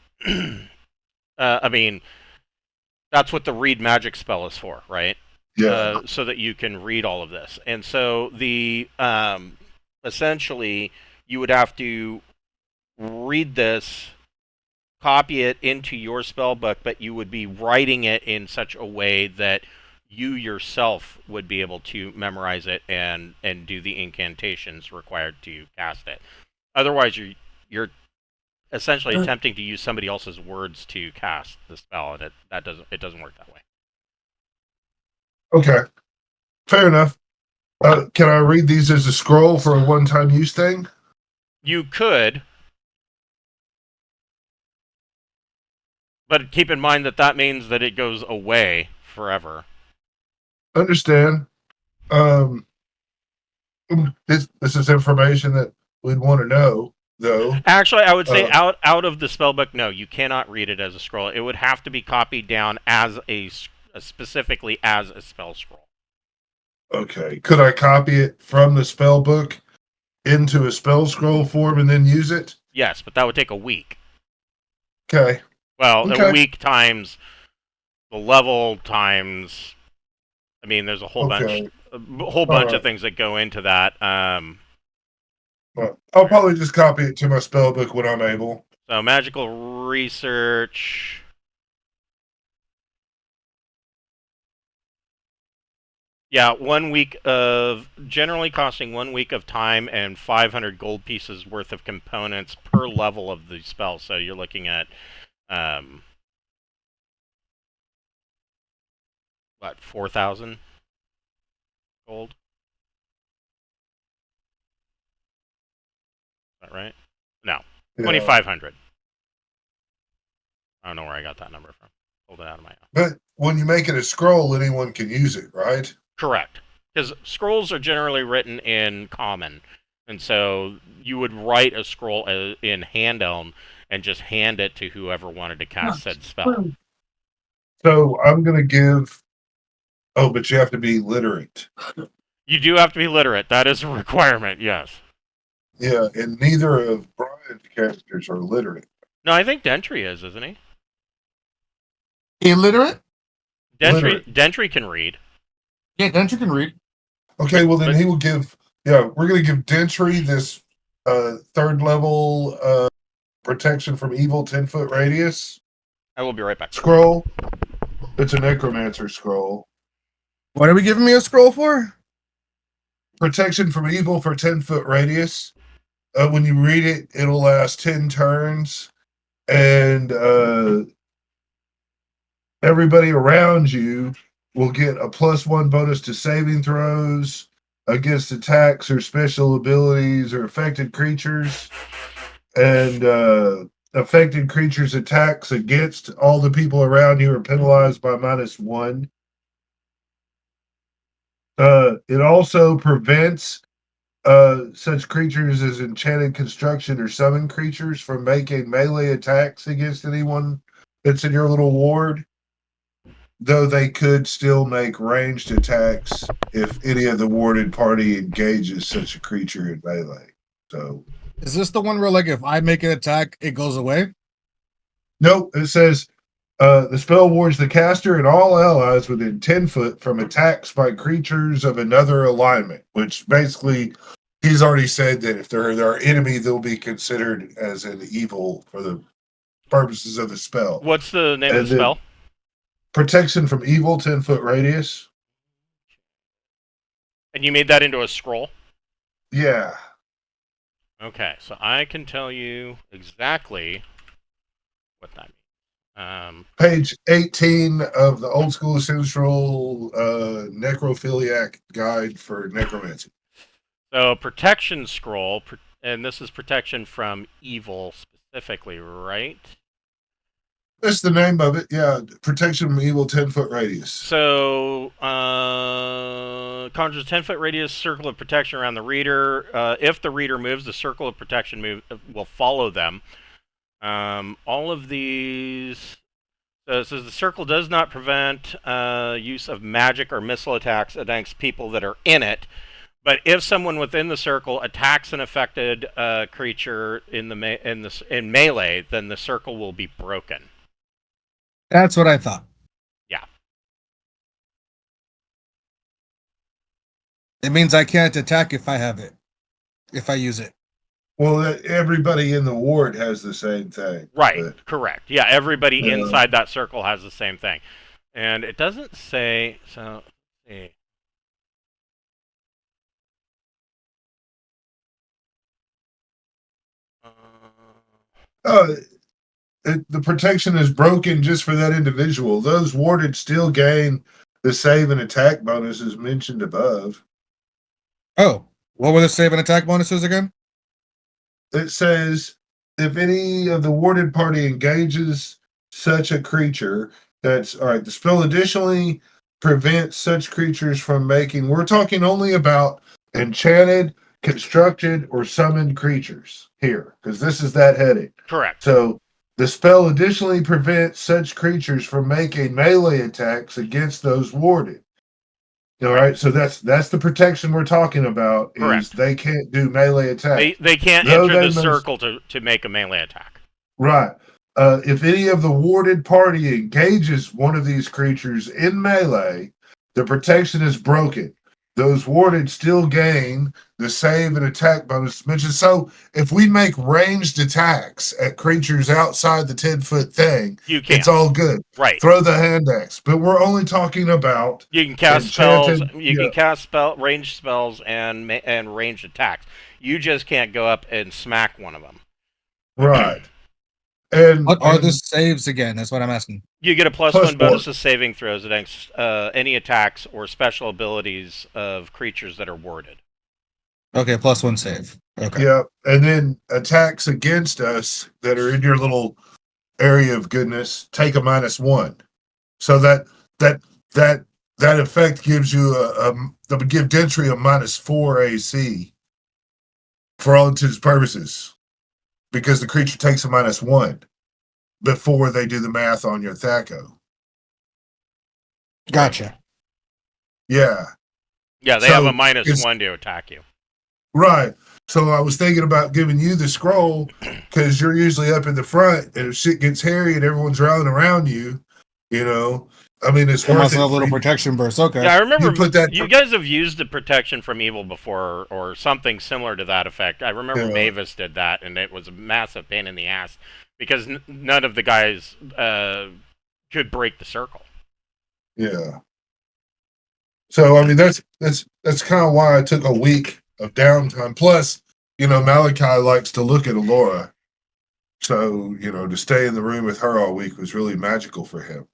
I mean, that's what the read magic spell is for, right? Yeah. So that you can read all of this, and so the essentially you would have to read this, copy it into your spellbook, but you would be writing it in such a way that you yourself would be able to memorize it and do the incantations required to cast it. Otherwise, you're essentially attempting to use somebody else's words to cast the spell, and it doesn't work that way. Okay, fair enough. Can I read these as a scroll for a one-time use thing? You could, but keep in mind that means that it goes away forever. Understand. This is information that we'd want to know, though. Actually, I would say out of the spellbook, no, you cannot read it as a scroll. It would have to be copied down as specifically as a spell scroll. Okay. Could I copy it from the spellbook into a spell scroll form and then use it? Yes, but that would take a week. Okay. Well, a week times the level times. I mean, there's a whole Okay. bunch of things that go into that. Well, I'll probably just copy it to my spell book when I'm able. So magical research. Yeah, 1 week of generally costing 1 week of time and 500 gold pieces worth of components per level of the spell. So you're looking at what, 4,000 gold? Is that right? No, Yeah. 2,500. I don't know where I got that number from. Pulled it out of my. But when you make it a scroll, anyone can use it, right? Correct, because scrolls are generally written in common, and so you would write a scroll in Hand Elm and just hand it to whoever wanted to cast said spell. So I'm gonna give. Oh, but you have to be literate. You do have to be literate. That is a requirement. Yes. Yeah, and neither of Brian's characters are literate. No, I think Dentry is, isn't he? Illiterate? Dentry can read. Yeah, Dentry can read. Okay, well then But- he will give. Yeah, we're gonna give Dentry this 3rd level protection from evil 10-foot radius I will be right back. scroll. It's a necromancer scroll. What are we giving me a scroll for? Protection from evil for 10-foot radius. When you read it, it'll last 10 turns, and everybody around you will get a +1 bonus to saving throws against attacks or special abilities or affected creatures. And affected creatures' attacks against all the people around you are penalized by -1. It also prevents such creatures as enchanted construction or summoned creatures from making melee attacks against anyone that's in your little ward, though they could still make ranged attacks if any of the warded party engages such a creature in melee. So, Is this the one where, like, if I make an attack, it goes away? nope, it says the spell wards the caster and all allies within 10 foot from attacks by creatures of another alignment, which basically he's already said that if they're our enemy, they'll be considered as an evil for the purposes of the spell. What's the name of And the spell? Protection from evil, 10-foot radius. And you made that into a scroll? Yeah. Okay, so I can tell you exactly what that means. Page 18 of the Old School Essential Necrophiliac Guide for Necromancy. So, protection scroll, and this is protection from evil specifically, right? That's the name of it. Yeah. Protection from evil, 10-foot radius. So, conjures a 10-foot radius circle of protection around the reader. If the reader moves, the circle of protection will follow them. All of these. So it says the circle does not prevent use of magic or missile attacks against people that are in it. But if someone within the circle attacks an affected creature in melee, then the circle will be broken. That's what I thought. Yeah. It means I can't attack if I have it. If I use it. Well, everybody in the ward has the same thing. Right. But, Correct. Yeah. Everybody Yeah. inside that circle has the same thing, and it doesn't say. So, let's see. the protection is broken just for that individual. Those warded still gain the save and attack bonuses mentioned above. Oh, what were the save and attack bonuses again? It says if any of the warded party engages such a creature, that's all right. The spell additionally prevents such creatures from making. We're talking only about enchanted, constructed, or summoned creatures here, because this is that heading. Correct. So the spell additionally prevents such creatures from making melee attacks against those warded. All right, so that's the protection we're talking about. Is Correct. they can't do melee attacks. They can't No, enter they the must- circle to make a melee attack. Right. If any of the warded party engages one of these creatures in melee, the protection is broken. Those warded still gain the save and attack bonus mentioned. So if we make ranged attacks at creatures outside the 10-foot thing, You can. it's all good. Right. Throw the hand axe. But we're only talking about You can cast spells. enchanted- You can cast ranged spells and ranged attacks. You just can't go up and smack one of them. right. And What are the saves again? That's what I'm asking. You get a plus Plus one bonus one. to saving throws against any attacks or special abilities of creatures that are warded. Okay, +1 save. Okay. Yeah, and then attacks against us that are in your little area of goodness take a -1. So that effect gives you that would give Dentry a -4 AC for all intents and purposes, because the creature takes a -1 before they do the math on your Thaco. Gotcha. Yeah, Yeah, they So, have a it's- -1 to attack you. right. So I was thinking about giving you the scroll because you're usually up in the front, and if shit gets hairy and everyone's rallying around you, I mean, it's Give worth it. myself a little for you- protection burst. Okay. Yeah, I remember You put that- you guys have used the protection from evil before or something similar to that effect. I remember Yeah. Mavis did that, and it was a massive pain in the ass because none of the guys could break the circle. Yeah. So I mean, that's kind of why I took a week of downtime. Plus, Malachi likes to look at Alora, so to stay in the room with her all week was really magical for him.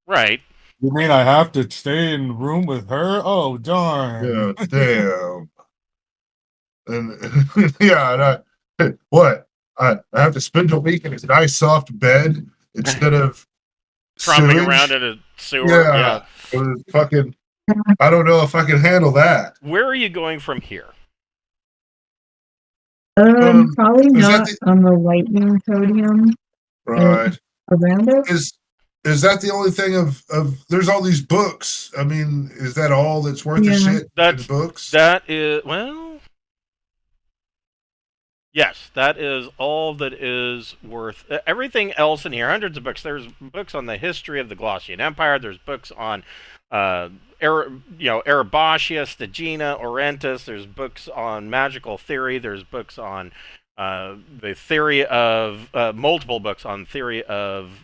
Right. You mean I have to stay in the room with her? Oh, darn. Yeah, damn. And yeah, and what? I have to spend a week in his nice soft bed instead of Tromping sewage? around in a sewer. Yeah, it was fucking. I don't know if I can handle that. Where are you going from here? Probably is that not on the lightning podium Right? around us. Is that the only thing of? There's all these books. I mean, is that all that's worth Yeah. a shit? That's- in books. That is, well, yes, that is all that is worth. Everything else in here, hundreds of books. There's books on the history of the Glossian Empire. There's books on, Erebachia, Stagina, Orentis. There's books on magical theory. There's books on the theory of multiple books on theory of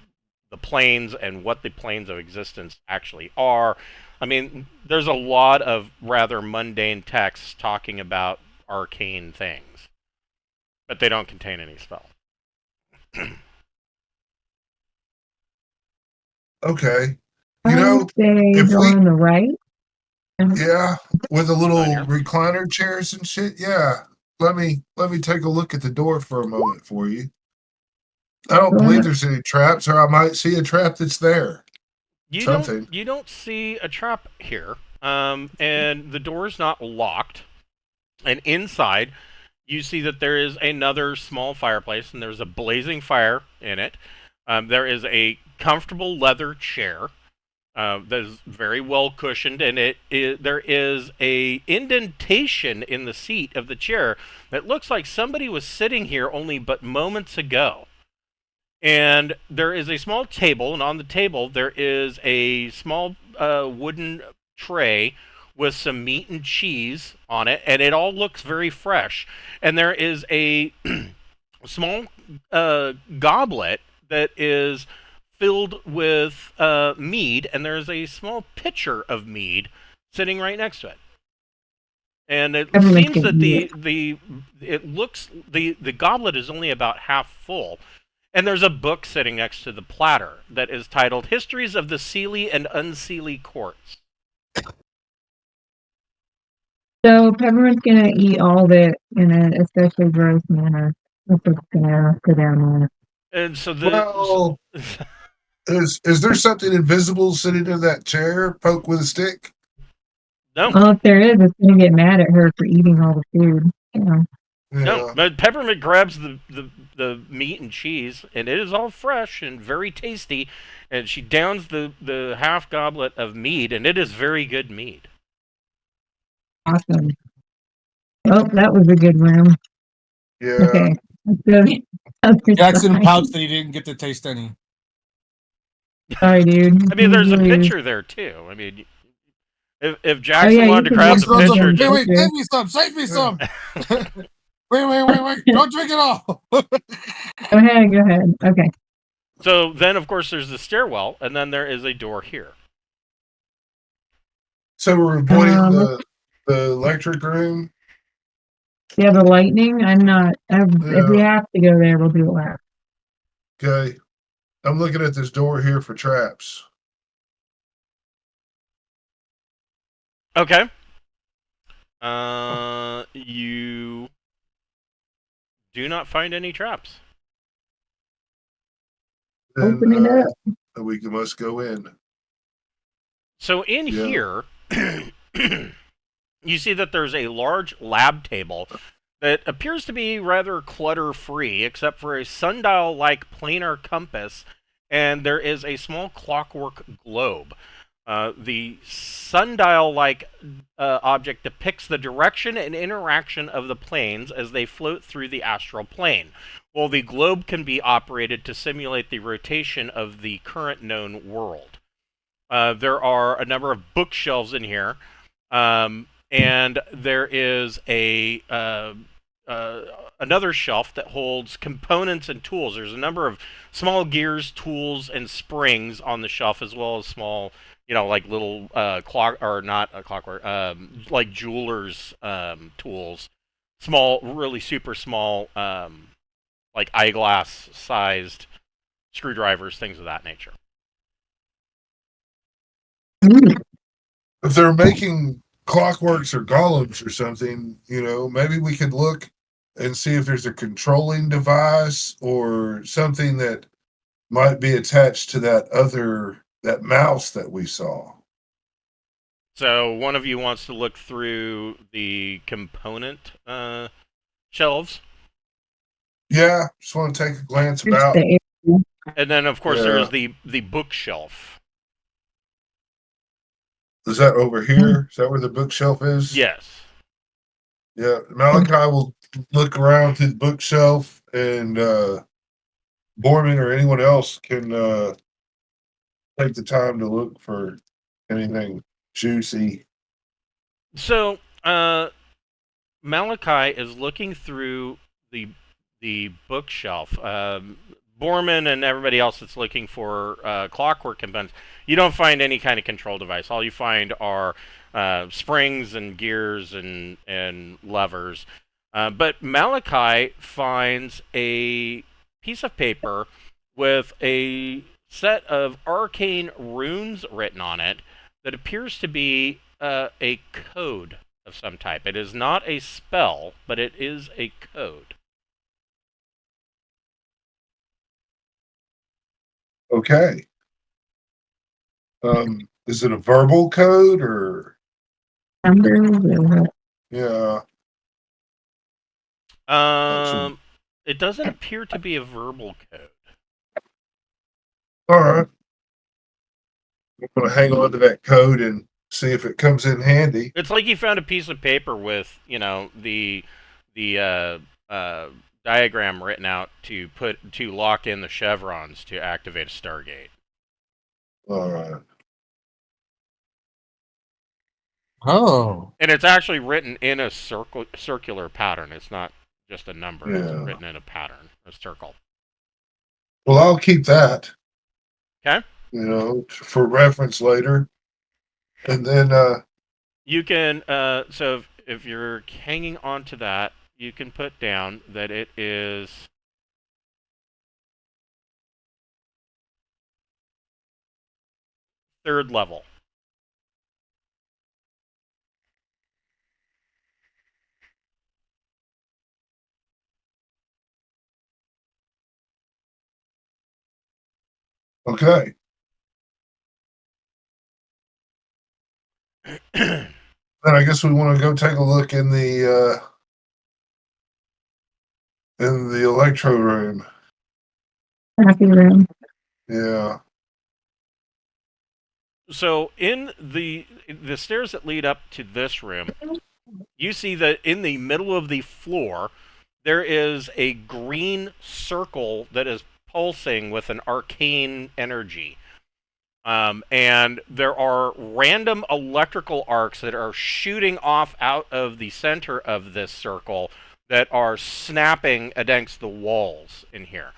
the planes and what the planes of existence actually are. I mean, there's a lot of rather mundane texts talking about arcane things, but they don't contain any spell. Okay. I would say if go we- on the right. Yeah, with the little On here. recliner chairs and shit. Yeah. Let me take a look at the door for a moment for you. I don't Go believe ahead. there's any traps, or I might see a trap that's there. You Something. don't see a trap here, and the door's not locked. And inside, you see that there is another small fireplace, and there's a blazing fire in it. There is a comfortable leather chair that is very well cushioned, and there is a indentation in the seat of the chair that looks like somebody was sitting here only but moments ago. And there is a small table, and on the table there is a small wooden tray with some meat and cheese on it, and it all looks very fresh. And there is a small goblet that is filled with mead, and there's a small pitcher of mead sitting right next to it. And it Everyone seems can that eat the goblet is only about half full. And there's a book sitting next to the platter that is titled Histories of the Seelie and Unseelie Courts. So Peppermint's gonna eat all of it in an especially gross manner. That's what's gonna go down there. And so the Well, is there something invisible sitting in that chair? Poke with a stick. no, Well, if there is, it's gonna get mad at her for eating all the food. Yeah. no. But Peppermint grabs the meat and cheese, and it is all fresh and very tasty. And she downs the half goblet of mead, and it is very good mead. Awesome. Well, that was a good room. Yeah. Okay. Let's go the other Jackson side. pouts that he didn't get to taste any. Sorry, dude. I mean, there's a Lose. picture there too. I mean, if Jackson yeah, you wanted to can grab use the those picture, on Wait, wait, picture. save me some, save me some. wait, don't drink it all. Go ahead. Okay. so then of course there's the stairwell, and then there is a door here. So we're avoiding Um, the electric room. Yeah, the lightning. If we have to go there, we'll do it last. Okay. I'm looking at this door here for traps. Okay. You do not find any traps. Then Open it up. we must go in. So in Yeah. here, you see that there's a large lab table that appears to be rather clutter-free, except for a sundial-like planar compass, and there is a small clockwork globe. The sundial-like object depicts the direction and interaction of the planes as they float through the astral plane, while the globe can be operated to simulate the rotation of the current known world. There are a number of bookshelves in here, and there is another shelf that holds components and tools. There's a number of small gears, tools, and springs on the shelf, as well as small, like little clock, or not a clockwork, like jewelers' tools, small, really super small, like eyeglass-sized screwdrivers, things of that nature. If they're making clockworks or golems or something, maybe we could look and see if there's a controlling device or something that might be attached to that mouse that we saw. So one of you wants to look through the component shelves. Yeah, just want to take a glance Here's about. the area. And then, of course, Yeah. there's the bookshelf. Is that over here? Is that where the bookshelf is? Yes. Yeah, Malachi will look around through the bookshelf, and Boorman or anyone else can take the time to look for anything juicy. So Malachi is looking through the bookshelf. Boorman and everybody else that's looking for clockwork components, you don't find any kind of control device. All you find are springs and gears and levers. But Malachi finds a piece of paper with a set of arcane runes written on it that appears to be a code of some type. It is not a spell, but it is a code. Okay. Is it a verbal code or? Numbers. Yeah. It doesn't appear to be a verbal code. All right. I'm going to hang on to that code and see if it comes in handy. It's like you found a piece of paper with, the diagram written out to lock in the chevrons to activate a Stargate. All right. Oh. And it's actually written in a circular pattern. It's not just a number. Yeah. It's written in a pattern, a circle. Well, I'll keep that. Okay. For reference later. And then You can, so if you're hanging on to that, you can put down that it is third level. okay. Then I guess we want to go take a look in the electro room. Happy room. Yeah. So in the stairs that lead up to this room, you see that in the middle of the floor there is a green circle that is pulsing with an arcane energy. And there are random electrical arcs that are shooting off out of the center of this circle that are snapping against the walls in here.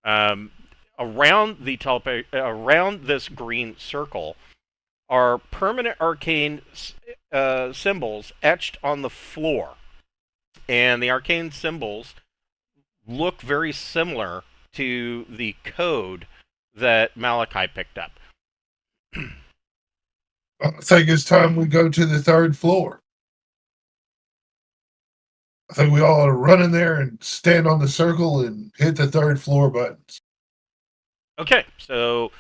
Around this green circle are permanent arcane symbols etched on the floor. And the arcane symbols look very similar to the code that Malachi picked up. I think it's time we go to the third floor. I think we all ought to run in there and stand on the circle and hit the third floor buttons. Okay, so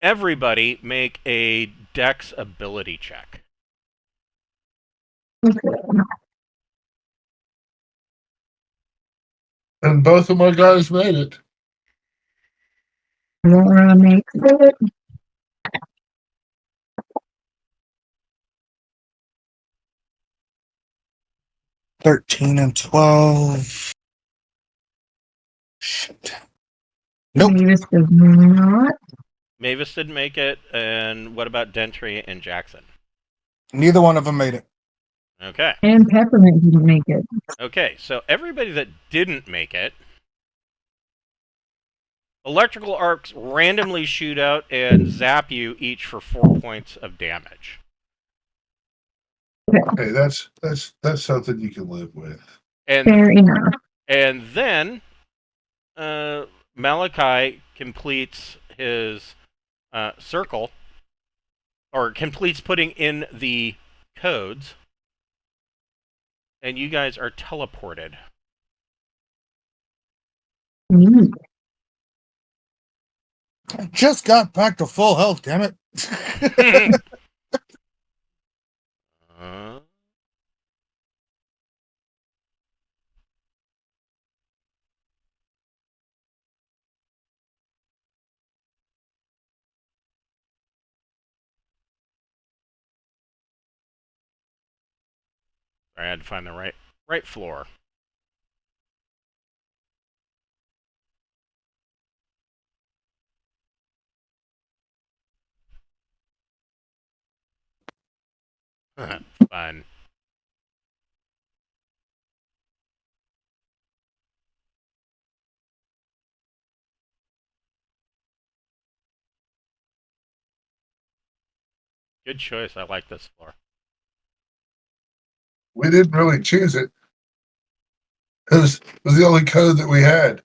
everybody make a Dex ability check. And both of my guys made it. Laura makes it. 13 and 12. Shit. Nope. Mavis does not. Mavis didn't make it, and what about Dentry and Jackson? Neither one of them made it. Okay. And Peppermint didn't make it. Okay, so everybody that didn't make it, electrical arcs randomly shoot out and zap you each for 4 points of damage. Hey, that's something you can live with. And Fair enough. And then Malachi completes his circle, or completes putting in the codes, and you guys are teleported. Neat. I just got back to full health, damn it. I had to find the right floor. Fun. Good choice. I like this floor. We didn't really choose it. It was the only code that we had.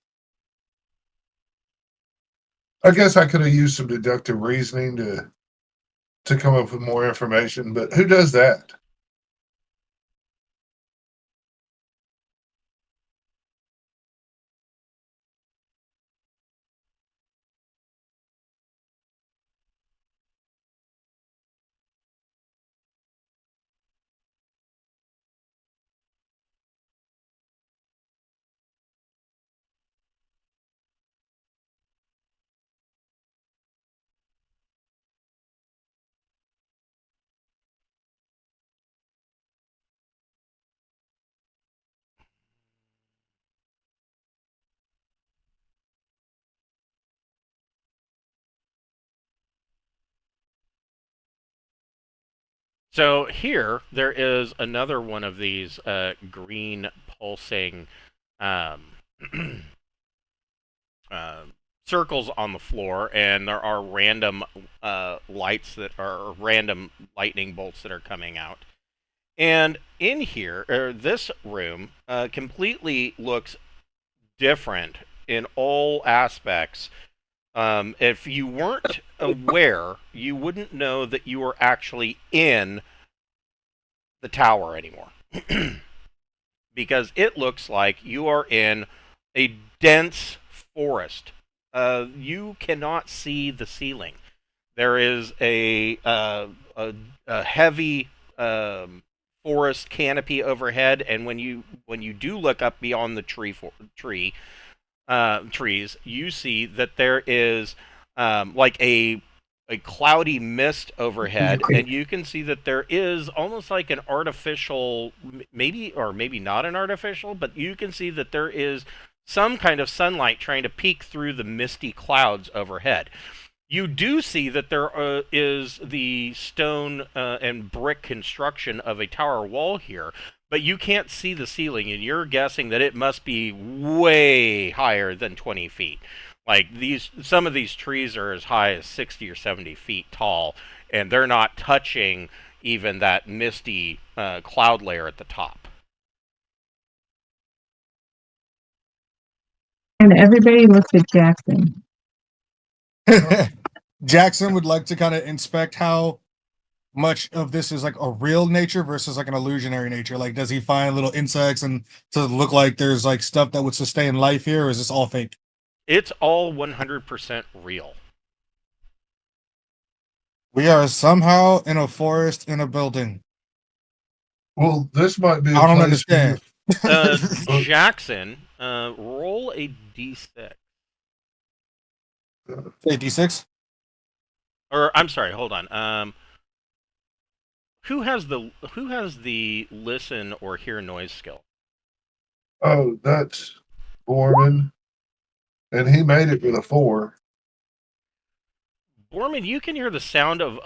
I guess I could have used some deductive reasoning to come up with more information, but who does that? So here, there is another one of these green pulsing circles on the floor, and there are random lights that are random lightning bolts that are coming out. And in here, this room completely looks different in all aspects. If you weren't aware, you wouldn't know that you were actually in the tower anymore. Because it looks like you are in a dense forest. You cannot see the ceiling. There is a heavy forest canopy overhead, and when you do look up beyond the trees, you see that there is like a a cloudy mist overhead, and you can see that there is almost like an artificial, maybe or maybe not an artificial, but you can see that there is some kind of sunlight trying to peek through the misty clouds overhead. You do see that there is the stone and brick construction of a tower wall here, but you can't see the ceiling, and you're guessing that it must be way higher than 20 feet. Like some of these trees are as high as 60 or 70 feet tall, and they're not touching even that misty cloud layer at the top. And everybody looks at Jackson. Jackson would like to kind of inspect how much of this is like a real nature versus like an illusionary nature. Like, does he find little insects and to look like there's like stuff that would sustain life here, or is this all fake? It's all 100% real. We are somehow in a forest in a building. Well, this might be a I don't place for you understand. Jackson, roll a d6. Hey, D6? Or I'm sorry, hold on. Who has the listen or hear noise skill? Oh, that's Boorman. And he made it with a 4. Boorman, you can hear the sound of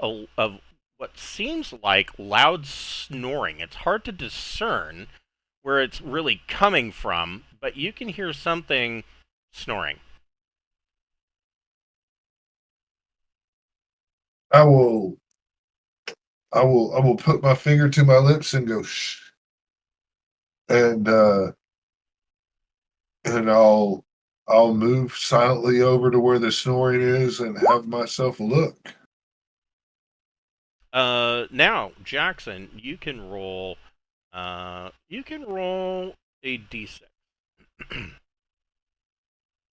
what seems like loud snoring. It's hard to discern where it's really coming from, but you can hear something snoring. I will put my finger to my lips and go shh. And I'll move silently over to where the snoring is and have myself look. Now, Jackson, you can roll a d6.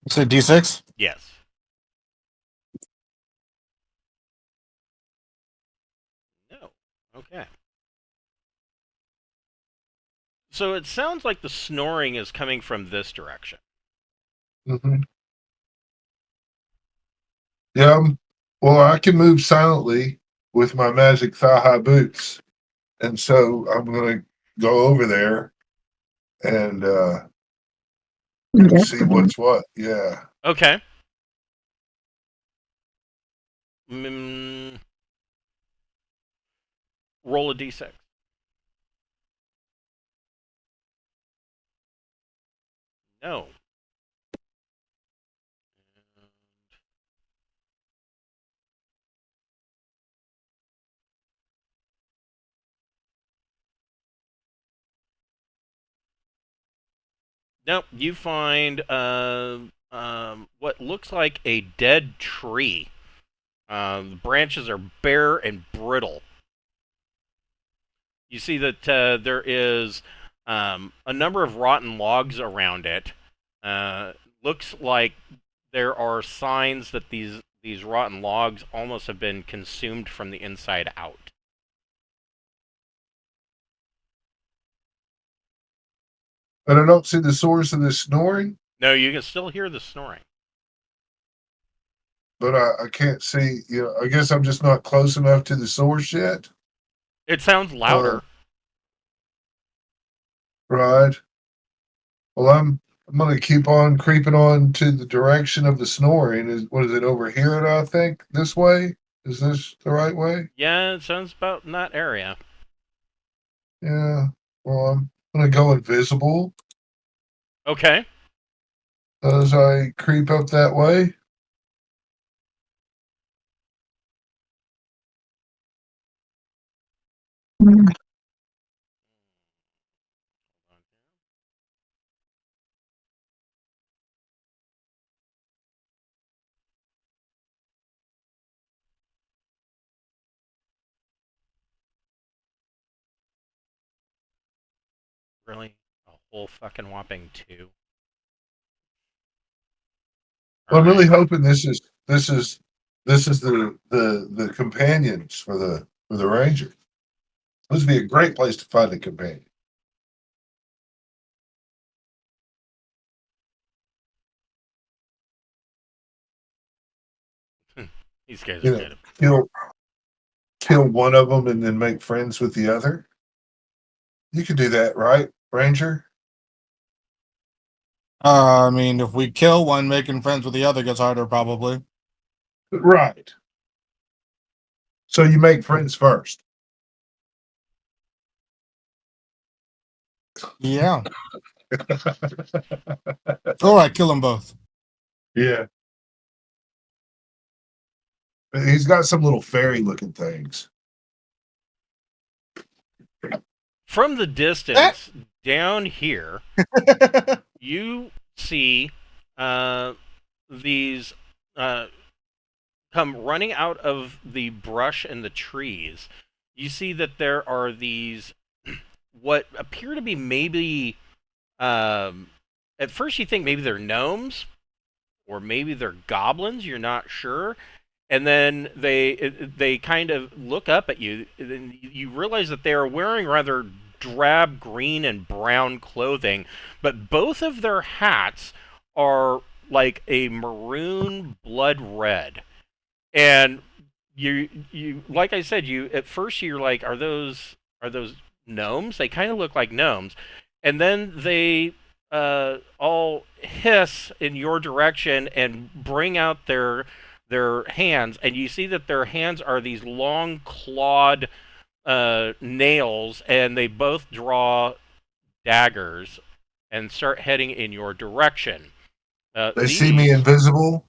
You said D6? Yes. No. Okay. So it sounds like the snoring is coming from this direction. Mm-hmm. Yeah. Well, I can move silently with my magic thigh-high boots, and so I'm gonna go over there and see what's what. Yeah. Okay. Mm, roll a d6. No. Nope. You find what looks like a dead tree. The branches are bare and brittle. You see that there is a number of rotten logs around it. Looks like there are signs that these rotten logs almost have been consumed from the inside out. But I don't see the source of this snoring. No, you can still hear the snoring. But I can't see. You know, I guess I'm just not close enough to the source yet. It sounds louder. Right. Well, I'm going to keep on creeping on to the direction of the snoring. What is it over here? I think this way. Is this the right way? Yeah, it sounds about in that area. Yeah. Well, I'm going to go invisible Okay. as I creep up that way. Really? A whole fucking whopping 2. Well, I'm really hoping this is the companions for the ranger. This would be a great place to find a companion. These guys You are know, good. kill one of them and then make friends with the other. You could do that, right, Ranger? I mean, if we kill one, making friends with the other gets harder, probably. Right. So you make friends first. Yeah. All right, kill them both. Yeah. He's got some little fairy looking things. From the distance, down here, you see these come running out of the brush and the trees. You see that there are these what appear to be maybe at first you think maybe they're gnomes or maybe they're goblins, you're not sure. And then they kind of look up at you and you realize that they are wearing rather drab green and brown clothing, but both of their hats are like a maroon blood red. And you like I said, you at first you're like, are those gnomes? They kind of look like gnomes, and then they all hiss in your direction and bring out their hands, and you see that their hands are these long clawed nails, and they both draw daggers and start heading in your direction. They see me invisible.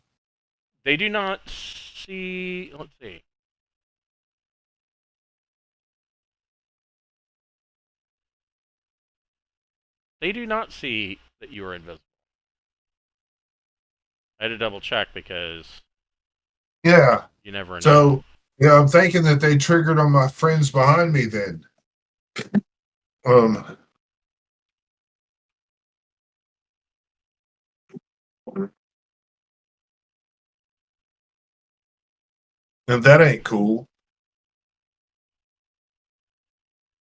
They do not see. Let's see. They do not see that you are invisible. I had to double check because Yeah. you never know. So, yeah, I'm thinking that they triggered on my friends behind me then. Um, and that ain't cool.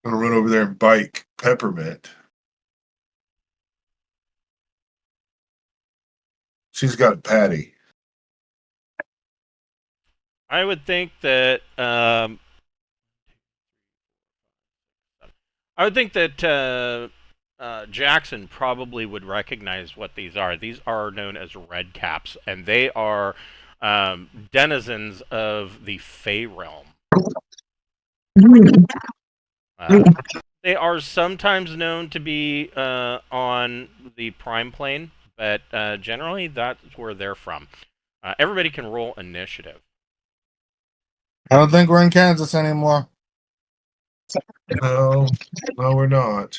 I'm gonna run over there and bite Peppermint. She's got a patty. I would think that Jackson probably would recognize what these are. These are known as red caps, and they are denizens of the Fey realm. They are sometimes known to be on the Prime Plane, but generally that's where they're from. Everybody can roll initiative. I don't think we're in Kansas anymore. No, no, we're not.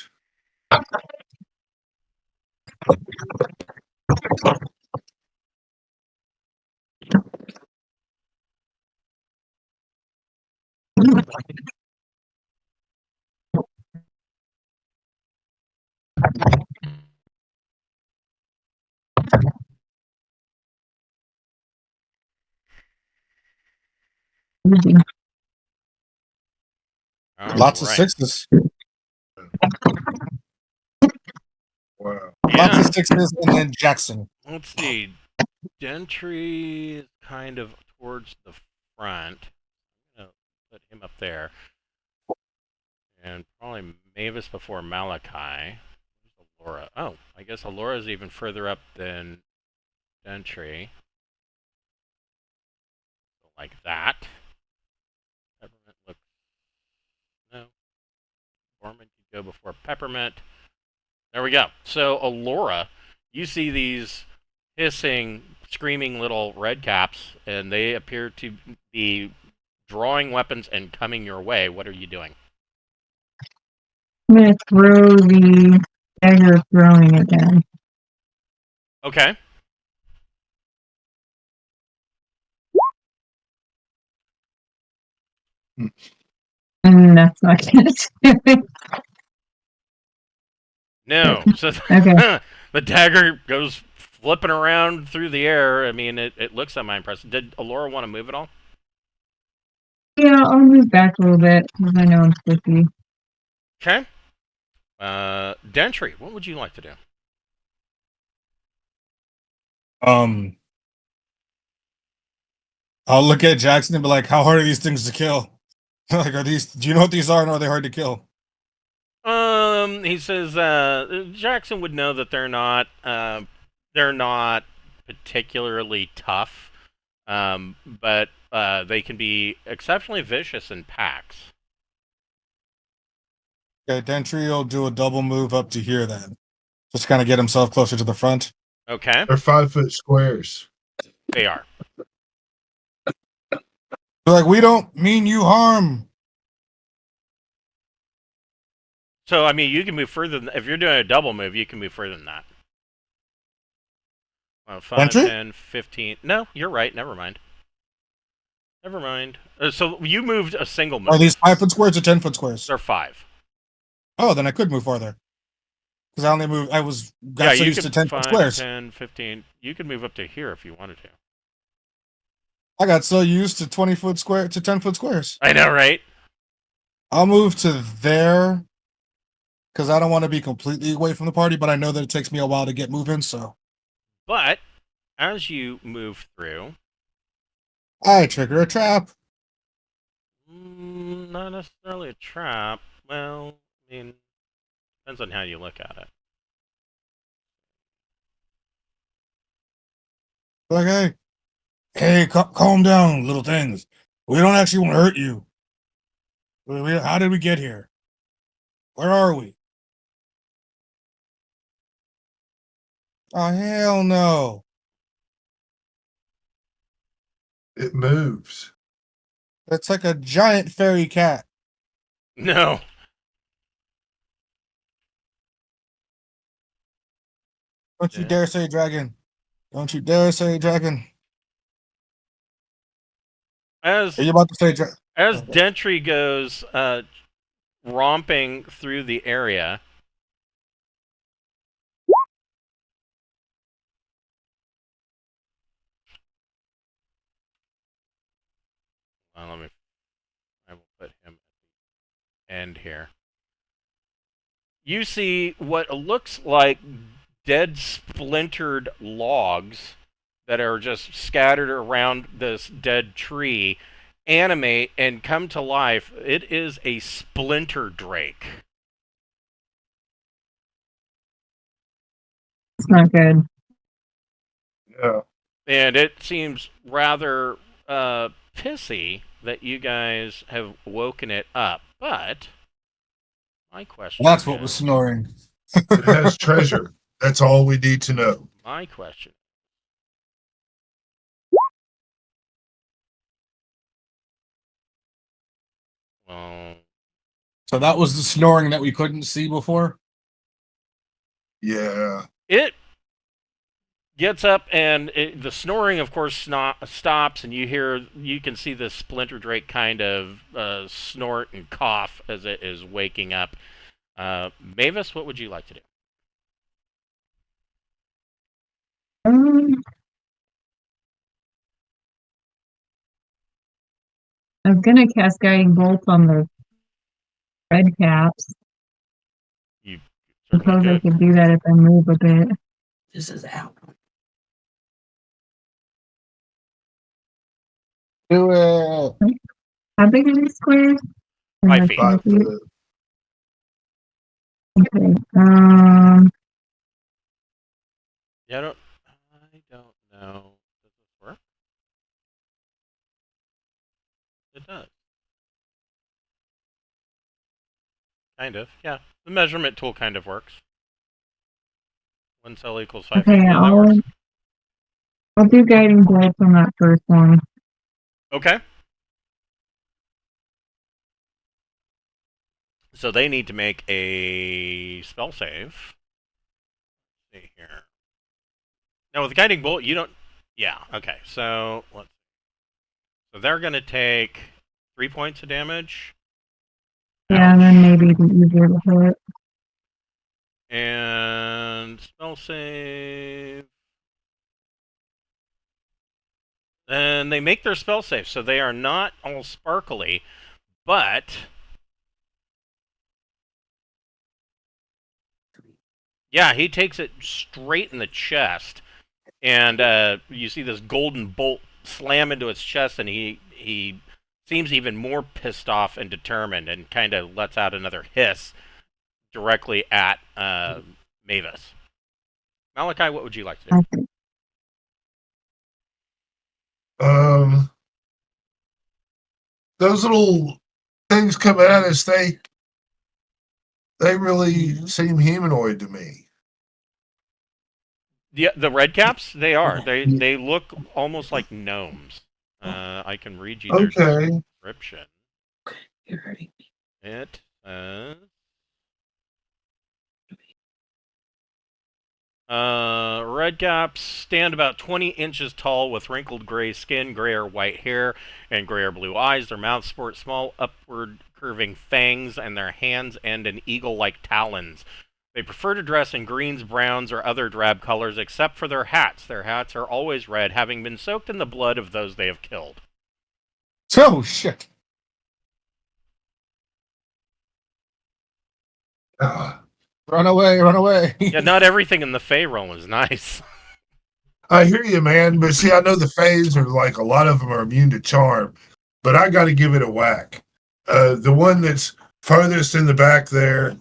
Lots of Right. sixes. Wow. Lots Yeah. of sixes, and then Jackson. Let's see. Gentry is kind of towards the front. I'm gonna put him up there. And probably Mavis before Malachi. Where's Alora? Oh, I guess Alora's even further up than Gentry. So like that. Peppermint looks. No. Boorman could go before Peppermint. There we go. So Alora, you see these hissing, screaming little red caps, and they appear to be drawing weapons and coming your way. What are you doing? I'm gonna throw the dagger of throwing it down. Okay. And that's not good. No. So Okay. the dagger goes flipping around through the air. I mean, it looks semi-impressive. Did Alora want to move at all? Yeah, I'll move back a little bit because I know I'm sticky. Okay. Dentry, what would you like to do? Um, I'll look at Jackson and be like, "How hard are these things to kill? Like, are these? Do you know what these are? And are they hard to kill?" He says Jackson would know that they're not particularly tough, but they can be exceptionally vicious in packs. Okay, Dentry will do a double move up to here then. Just kind of get himself closer to the front. Okay, They're 5-foot squares. they are. They're like, "We don't mean you harm." So I mean, you can move further. If you're doing a double move, you can move further than that. Well, 5, Dentry? 10, 15. No, you're right. Never mind. Never mind. So you moved a single move. Are these 5-foot squares or 10-foot squares? They're 5. Oh, then I could move farther. Because I only moved. Got so you used to can 10-foot 5, squares. 10, 15. You can move up to here if you wanted to. I got so used to 20-foot square to 10-foot squares. I know, right? I'll move to there because I don't want to be completely away from the party, but I know that it takes me a while to get moving. So But as you move through, I trigger a trap. not necessarily a trap. Well, I mean, depends on how you look at it. Like, hey, calm down, little things. We don't actually want to hurt you. How did we get here? Where are we? Oh, hell no. It moves. It's like a giant fairy cat. No. Don't you Yeah. dare say dragon. Don't you dare say dragon. As Are you about to say dragon? as Dentry goes romping through the area, I will put him at the end here. You see what looks like dead, splintered logs that are just scattered around this dead tree animate and come to life. It is a splinter drake. It's not good. Yeah. And it seems rather pissy that you guys have woken it up. But my question That's what was snoring. It has treasure. That's all we need to know. My question. Well, So that was the snoring that we couldn't see before? Yeah. it gets up and the snoring, of course, stops, and you can see the splinter drake kind of snort and cough as it is waking up. Mavis, what would you like to do? I was gonna cast guiding bolt on the red caps. You Suppose certainly I could. could do that if I move a bit. This is out. Do it. How big are these squares? 5 feet. 5 foot. Okay. Yeah, I don't know. Does this work? It does. Kind of, yeah. The measurement tool kind of works. 1 cell equals 5 feet. Okay, Yeah, that works. I'll do guiding bolt on that first one. Okay. So they need to make a spell save. Let's see here. Now with guiding bolt, you don't. Yeah. Okay. So they're gonna take 3 points of damage. Yeah, and then maybe it'd be easier to hit. And spell save. And they make their spell save, so they are not all sparkly, but yeah, he takes it straight in the chest, and you see this golden bolt slam into its chest, and he seems even more pissed off and determined, and kind of lets out another hiss directly at Mavis. Malachi, what would you like to do? Okay. Those little things coming at us, they really seem humanoid to me. The red caps, they are. They look almost like gnomes. I can read you their Okay. description. You're hurting me. It says, red caps stand about 20 inches tall with wrinkled gray skin, gray or white hair, and gray or blue eyes. Their mouths sport small upward curving fangs, and their hands end in eagle-like talons. They prefer to dress in greens, browns, or other drab colors, except for their hats. Their hats are always red, having been soaked in the blood of those they have killed. Oh shit! Run away! Run away! Yeah, not everything in the Fey realm is nice. I hear you, man. But see, I know the Fays are like a lot of them are immune to charm, but I got to give it a whack. The one that's farthest in the back there,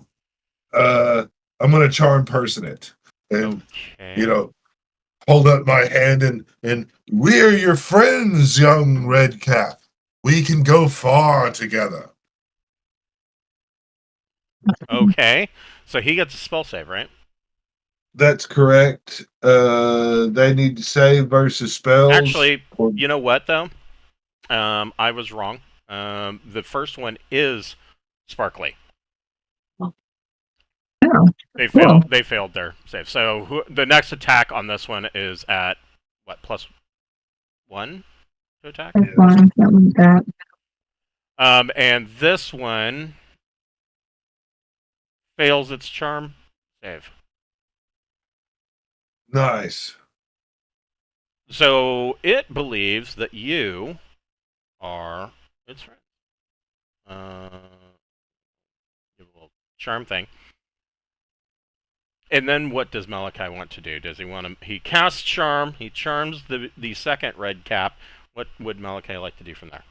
I'm gonna charm person it, and Okay. hold up my hand and we're your friends, young red cap. We can go far together. Okay. So he gets a spell save, right? That's correct. They need to save versus spells. Actually, you know what though? I was wrong. The first one is sparkly. Oh, They cool. failed. They failed their save. So the next attack on this one is at what, +1 to attack? That's fine. Something like that. And this one fails its charm save. Nice. So it believes that you are its friend. Give a little charm thing. And then what does Malachi want to do? Does he want to... He casts charm. He charms the second red cap. What would Malachi like to do from there?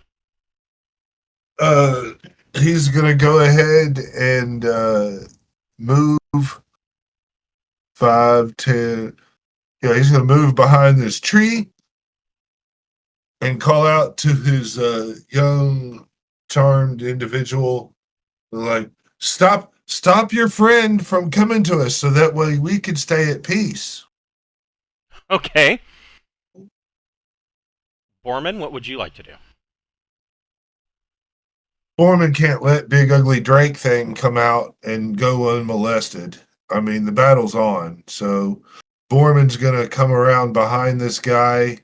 He's gonna go ahead and move 5, 10. Yeah, he's gonna move behind this tree and call out to his young charmed individual, like, stop your friend from coming to us, so that way we can stay at peace. Okay. Boorman, what would you like to do? Boorman can't let Big Ugly Drake thing come out and go unmolested. I mean, the battle's on, so Boorman's gonna come around behind this guy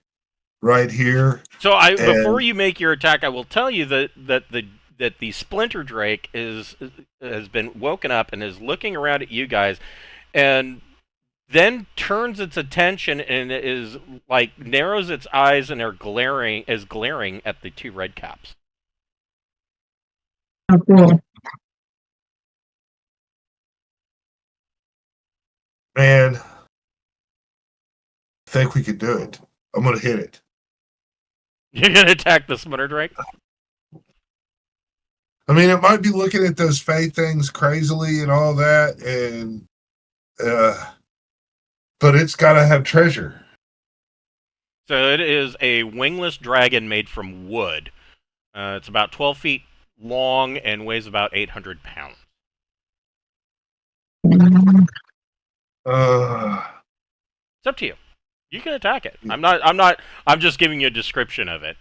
right here. So before you make your attack, I will tell you that the Splinter Drake has been woken up and is looking around at you guys, and then turns its attention and is like narrows its eyes and is glaring at the two red caps. Oh, cool. Man, I think we could do it. I'm gonna hit it. You're gonna attack the Splinter Drake? I mean, it might be looking at those Fae things crazily and all that, and but it's gotta have treasure. So it is a wingless dragon made from wood. It's about 12 feet long and weighs about 800 pounds. It's up to you. You can attack it. I'm just giving you a description of it.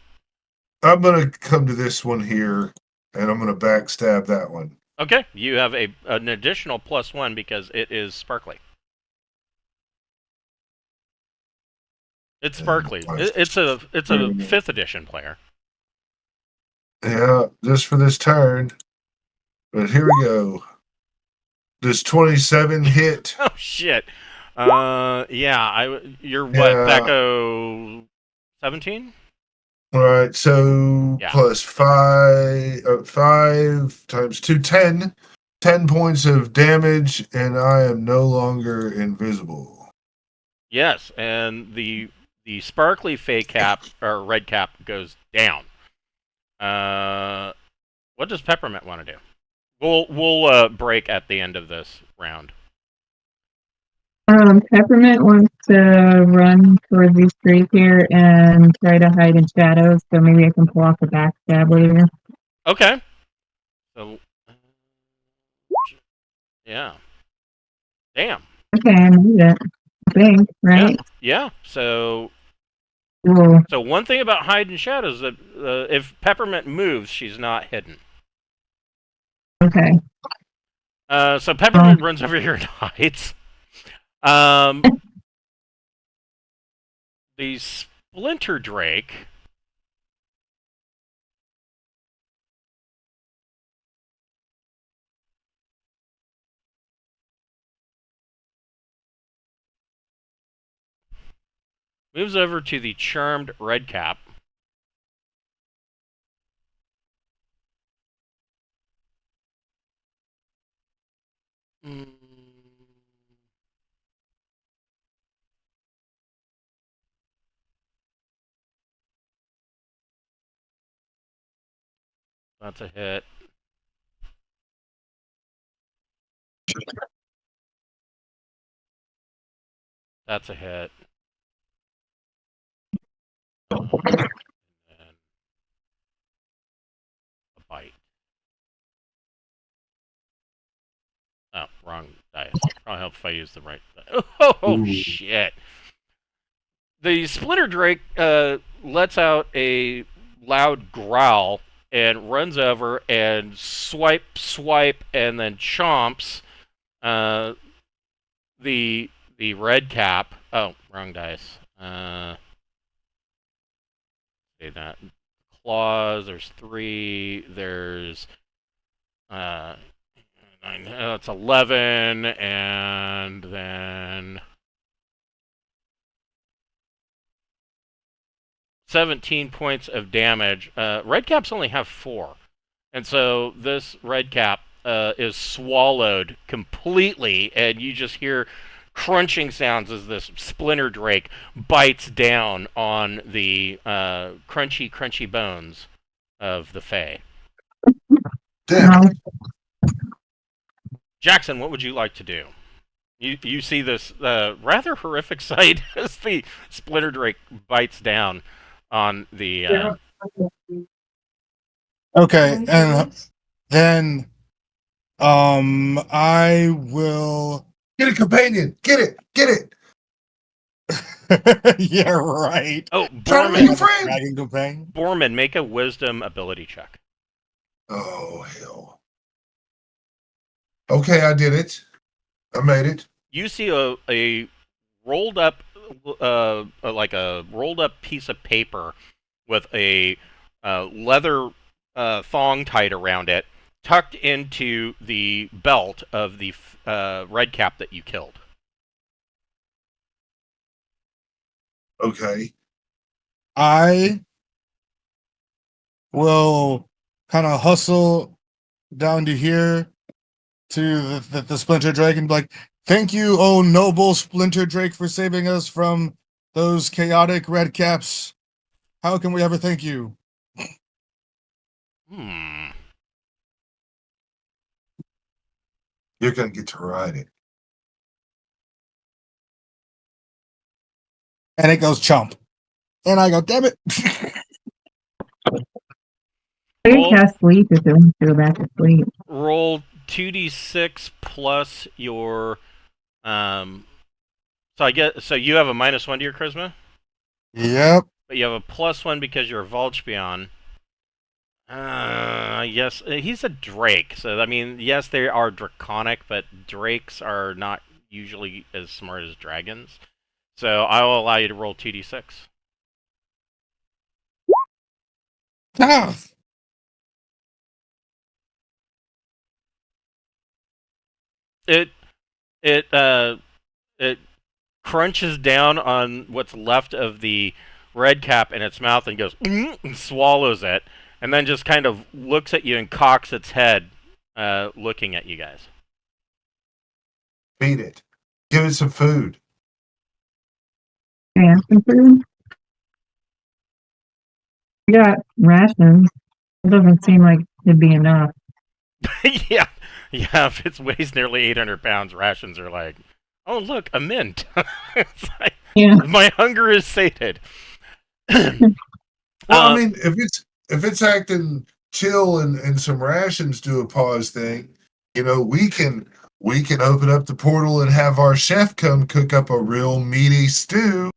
I'm gonna come to this one here, and I'm gonna backstab that one. Okay, you have an additional +1 because it is sparkly. It's sparkly. It's a 5th edition player. Yeah, just for this turn. But here we go. Does 27 hit? Oh shit. Yeah, you're what, Becco 17? All right, so Yeah. plus 5 times 2, 10. 10 points of damage, and I am no longer invisible. Yes, and the the sparkly fey cap or red cap goes down. What does Peppermint want to do? We'll break at the end of this round. Peppermint wants to run towards these trees here and try to hide in shadows, so maybe I can pull off a backstab later. Okay. So, yeah. Damn. Okay, I made it. I think, right? Yeah. So Cool. one thing about hide in shadows is that if Peppermint moves, she's not hidden. Okay. So Peppermint runs over here and hides. The Splinter Drake moves over to the Charmed Redcap. That's a hit. That's a hit. And a bite. Oh, wrong dice. Probably help if I use the right dice. Oh, shit. The Splinter Drake lets out a loud growl and runs over and swipe, and then chomps the red cap. Oh, wrong dice. Say that. Claws, there's 3, there's 9, it's 11, and then 17 points of damage. Red caps only have 4. And so this red cap is swallowed completely, and you just hear crunching sounds as this Splinter Drake bites down on the crunchy bones of the Fae. Damn. Jackson, what would you like to do? You see this rather horrific sight as the Splinter Drake bites down on the. Okay, and then I will. Get a companion. Get it. Yeah, right. Oh, Try to make a Boorman, friend. Dragon companion. Boorman, make a wisdom ability check. Oh hell. Okay, I did it. I made it. You see a rolled up, like a rolled up piece of paper with a leather thong tied around it, tucked into the belt of the red cap that you killed. Okay. I will kind of hustle down to here to the Splinter Drake and be like, "Thank you, oh noble Splinter Drake, for saving us from those chaotic red caps. How can we ever thank you?" You're gonna get to ride it. And it goes chomp. And I go, "Damn it." I can cast sleep if it wants to go back to sleep. Roll 2d6 plus your so you have a -1 to your charisma? Yep. But you have a +1 because you're a Volchpion. Yes, he's a Drake. So I mean, yes, they are draconic, but Drakes are not usually as smart as dragons. So I will allow you to roll 2d6. Ah. It crunches down on what's left of the red cap in its mouth and goes and swallows it, and then just kind of looks at you and cocks its head, looking at you guys. Feed it. Give it some food. Can I have some food? We got rations. It doesn't seem like it'd be enough. Yeah, if it weighs nearly 800 pounds, rations are like, oh look, a mint. It's like, Yeah. my hunger is sated. Well, I mean, if it's acting chill and some rations do a pause thing, we can open up the portal and have our chef come cook up a real meaty stew.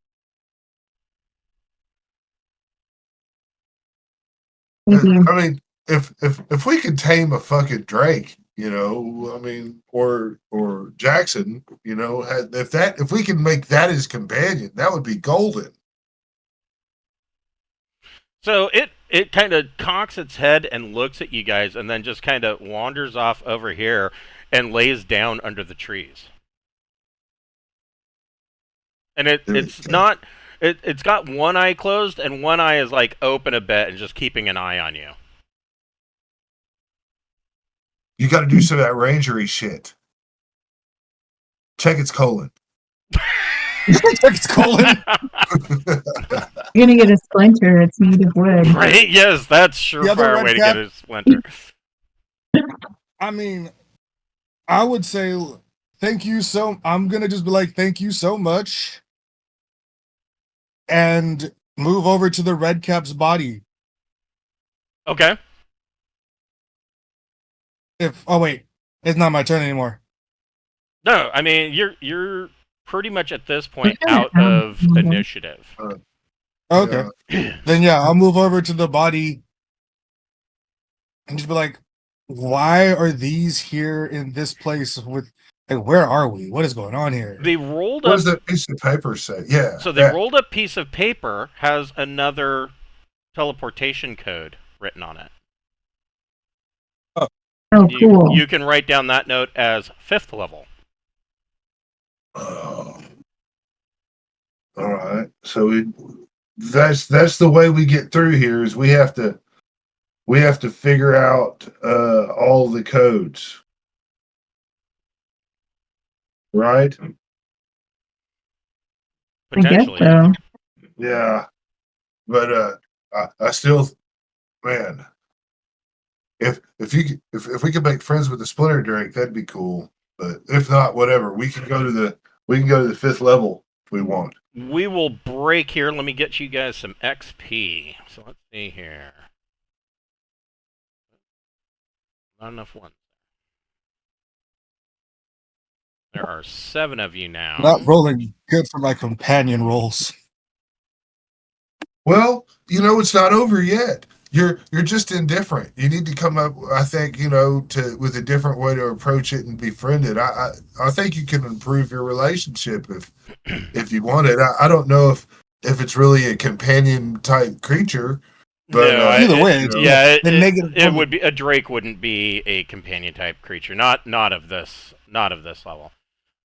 Maybe. I mean, if we could tame a fucking Drake, I mean, or Jackson, if we can make that his companion, that would be golden. So it kind of cocks its head and looks at you guys, and then just kind of wanders off over here and lays down under the trees. And it's not. It's got one eye closed, and one eye is like open a bit and just keeping an eye on you. You got to do some of that rangery shit. Check its colon. It's colon. You're gonna get a splinter. It's made of wood. Right? Yes, that's surefire way to get a splinter. I mean, I would say thank you so. I'm gonna just be like, thank you so much, and move over to the red cap's body. Okay. Oh wait, it's not my turn anymore. No, I mean you're pretty much at this point Okay. out of initiative. Okay, then yeah, I'll move over to the body and just be like, why are these here in this place with? Like, where are we? What is going on here? They rolled What up. does that piece of paper say? Yeah. So they rolled up piece of paper has another teleportation code written on it. Oh, You, cool. you can write down that note as 5th level. Oh. All right. So that's the way we get through here is we have to figure out all the codes. Right? I guess Potentially. so. Yeah. But I still, man, if we could make friends with the Splinter Drake, that'd be cool. But if not, whatever. We can go to the 5th level if we want. We will break here. Let me get you guys some XP. So let's see here. Not enough ones. There are 7 of you now. Not rolling good for my companion rolls. Well, it's not over yet. You're just indifferent. You need to come up, I think, with a different way to approach it and befriend it. I think you can improve your relationship if you want it. I don't know if it's really a companion type creature. But no, either way, it would be a Drake. Wouldn't be a companion type creature. Not of this level.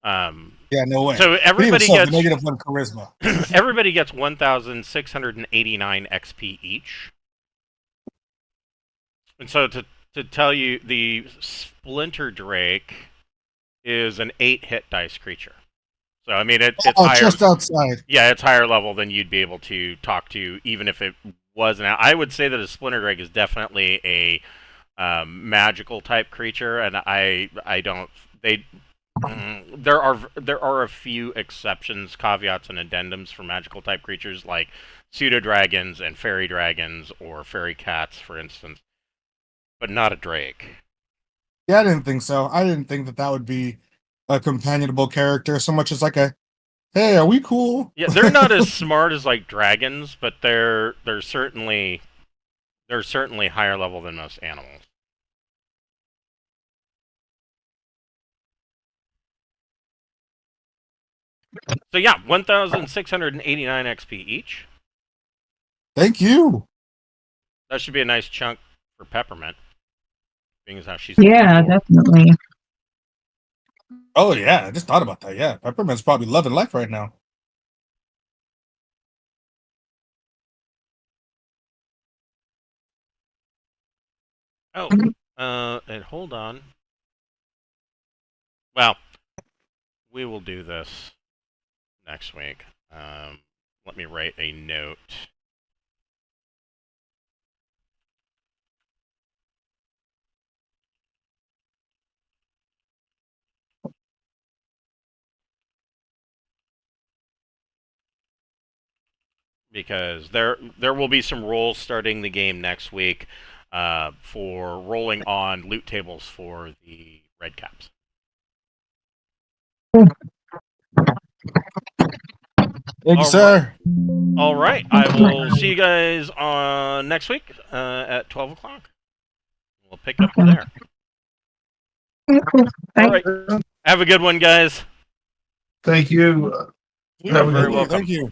Yeah, no way. So everybody gets -1 charisma. Everybody gets 1,689 XP each. And so to tell you, the Splinter Drake is an 8-hit dice creature. So I mean, it's higher. Just outside. Yeah, it's higher level than you'd be able to talk to, even if it wasn't. I would say that a Splinter Drake is definitely a magical type creature, and I don't. There are a few exceptions, caveats, and addendums for magical type creatures like pseudo dragons and fairy dragons or fairy cats, for instance, but not a Drake. Yeah, I didn't think so. I didn't think that would be a companionable character so much as like a, hey, are we cool? Yeah, they're not as smart as like dragons, but they're certainly higher level than most animals. So yeah, 1,689 XP each. Thank you. That should be a nice chunk for Peppermint, being as how she's Yeah, 24. definitely. Oh yeah, I just thought about that. Yeah, Peppermint's probably loving life right now. Oh, and hold on. Well, we will do this next week. Let me write a note. because there will be some rolls starting the game next week for rolling on loot tables for the red caps. Thank you, sir. All right, I will see you guys on next week at 12 o'clock. We'll pick up from there. Okay, cool. Bye. All right, have a good one, guys. Thank you. You're very Have a good welcome. Thank you.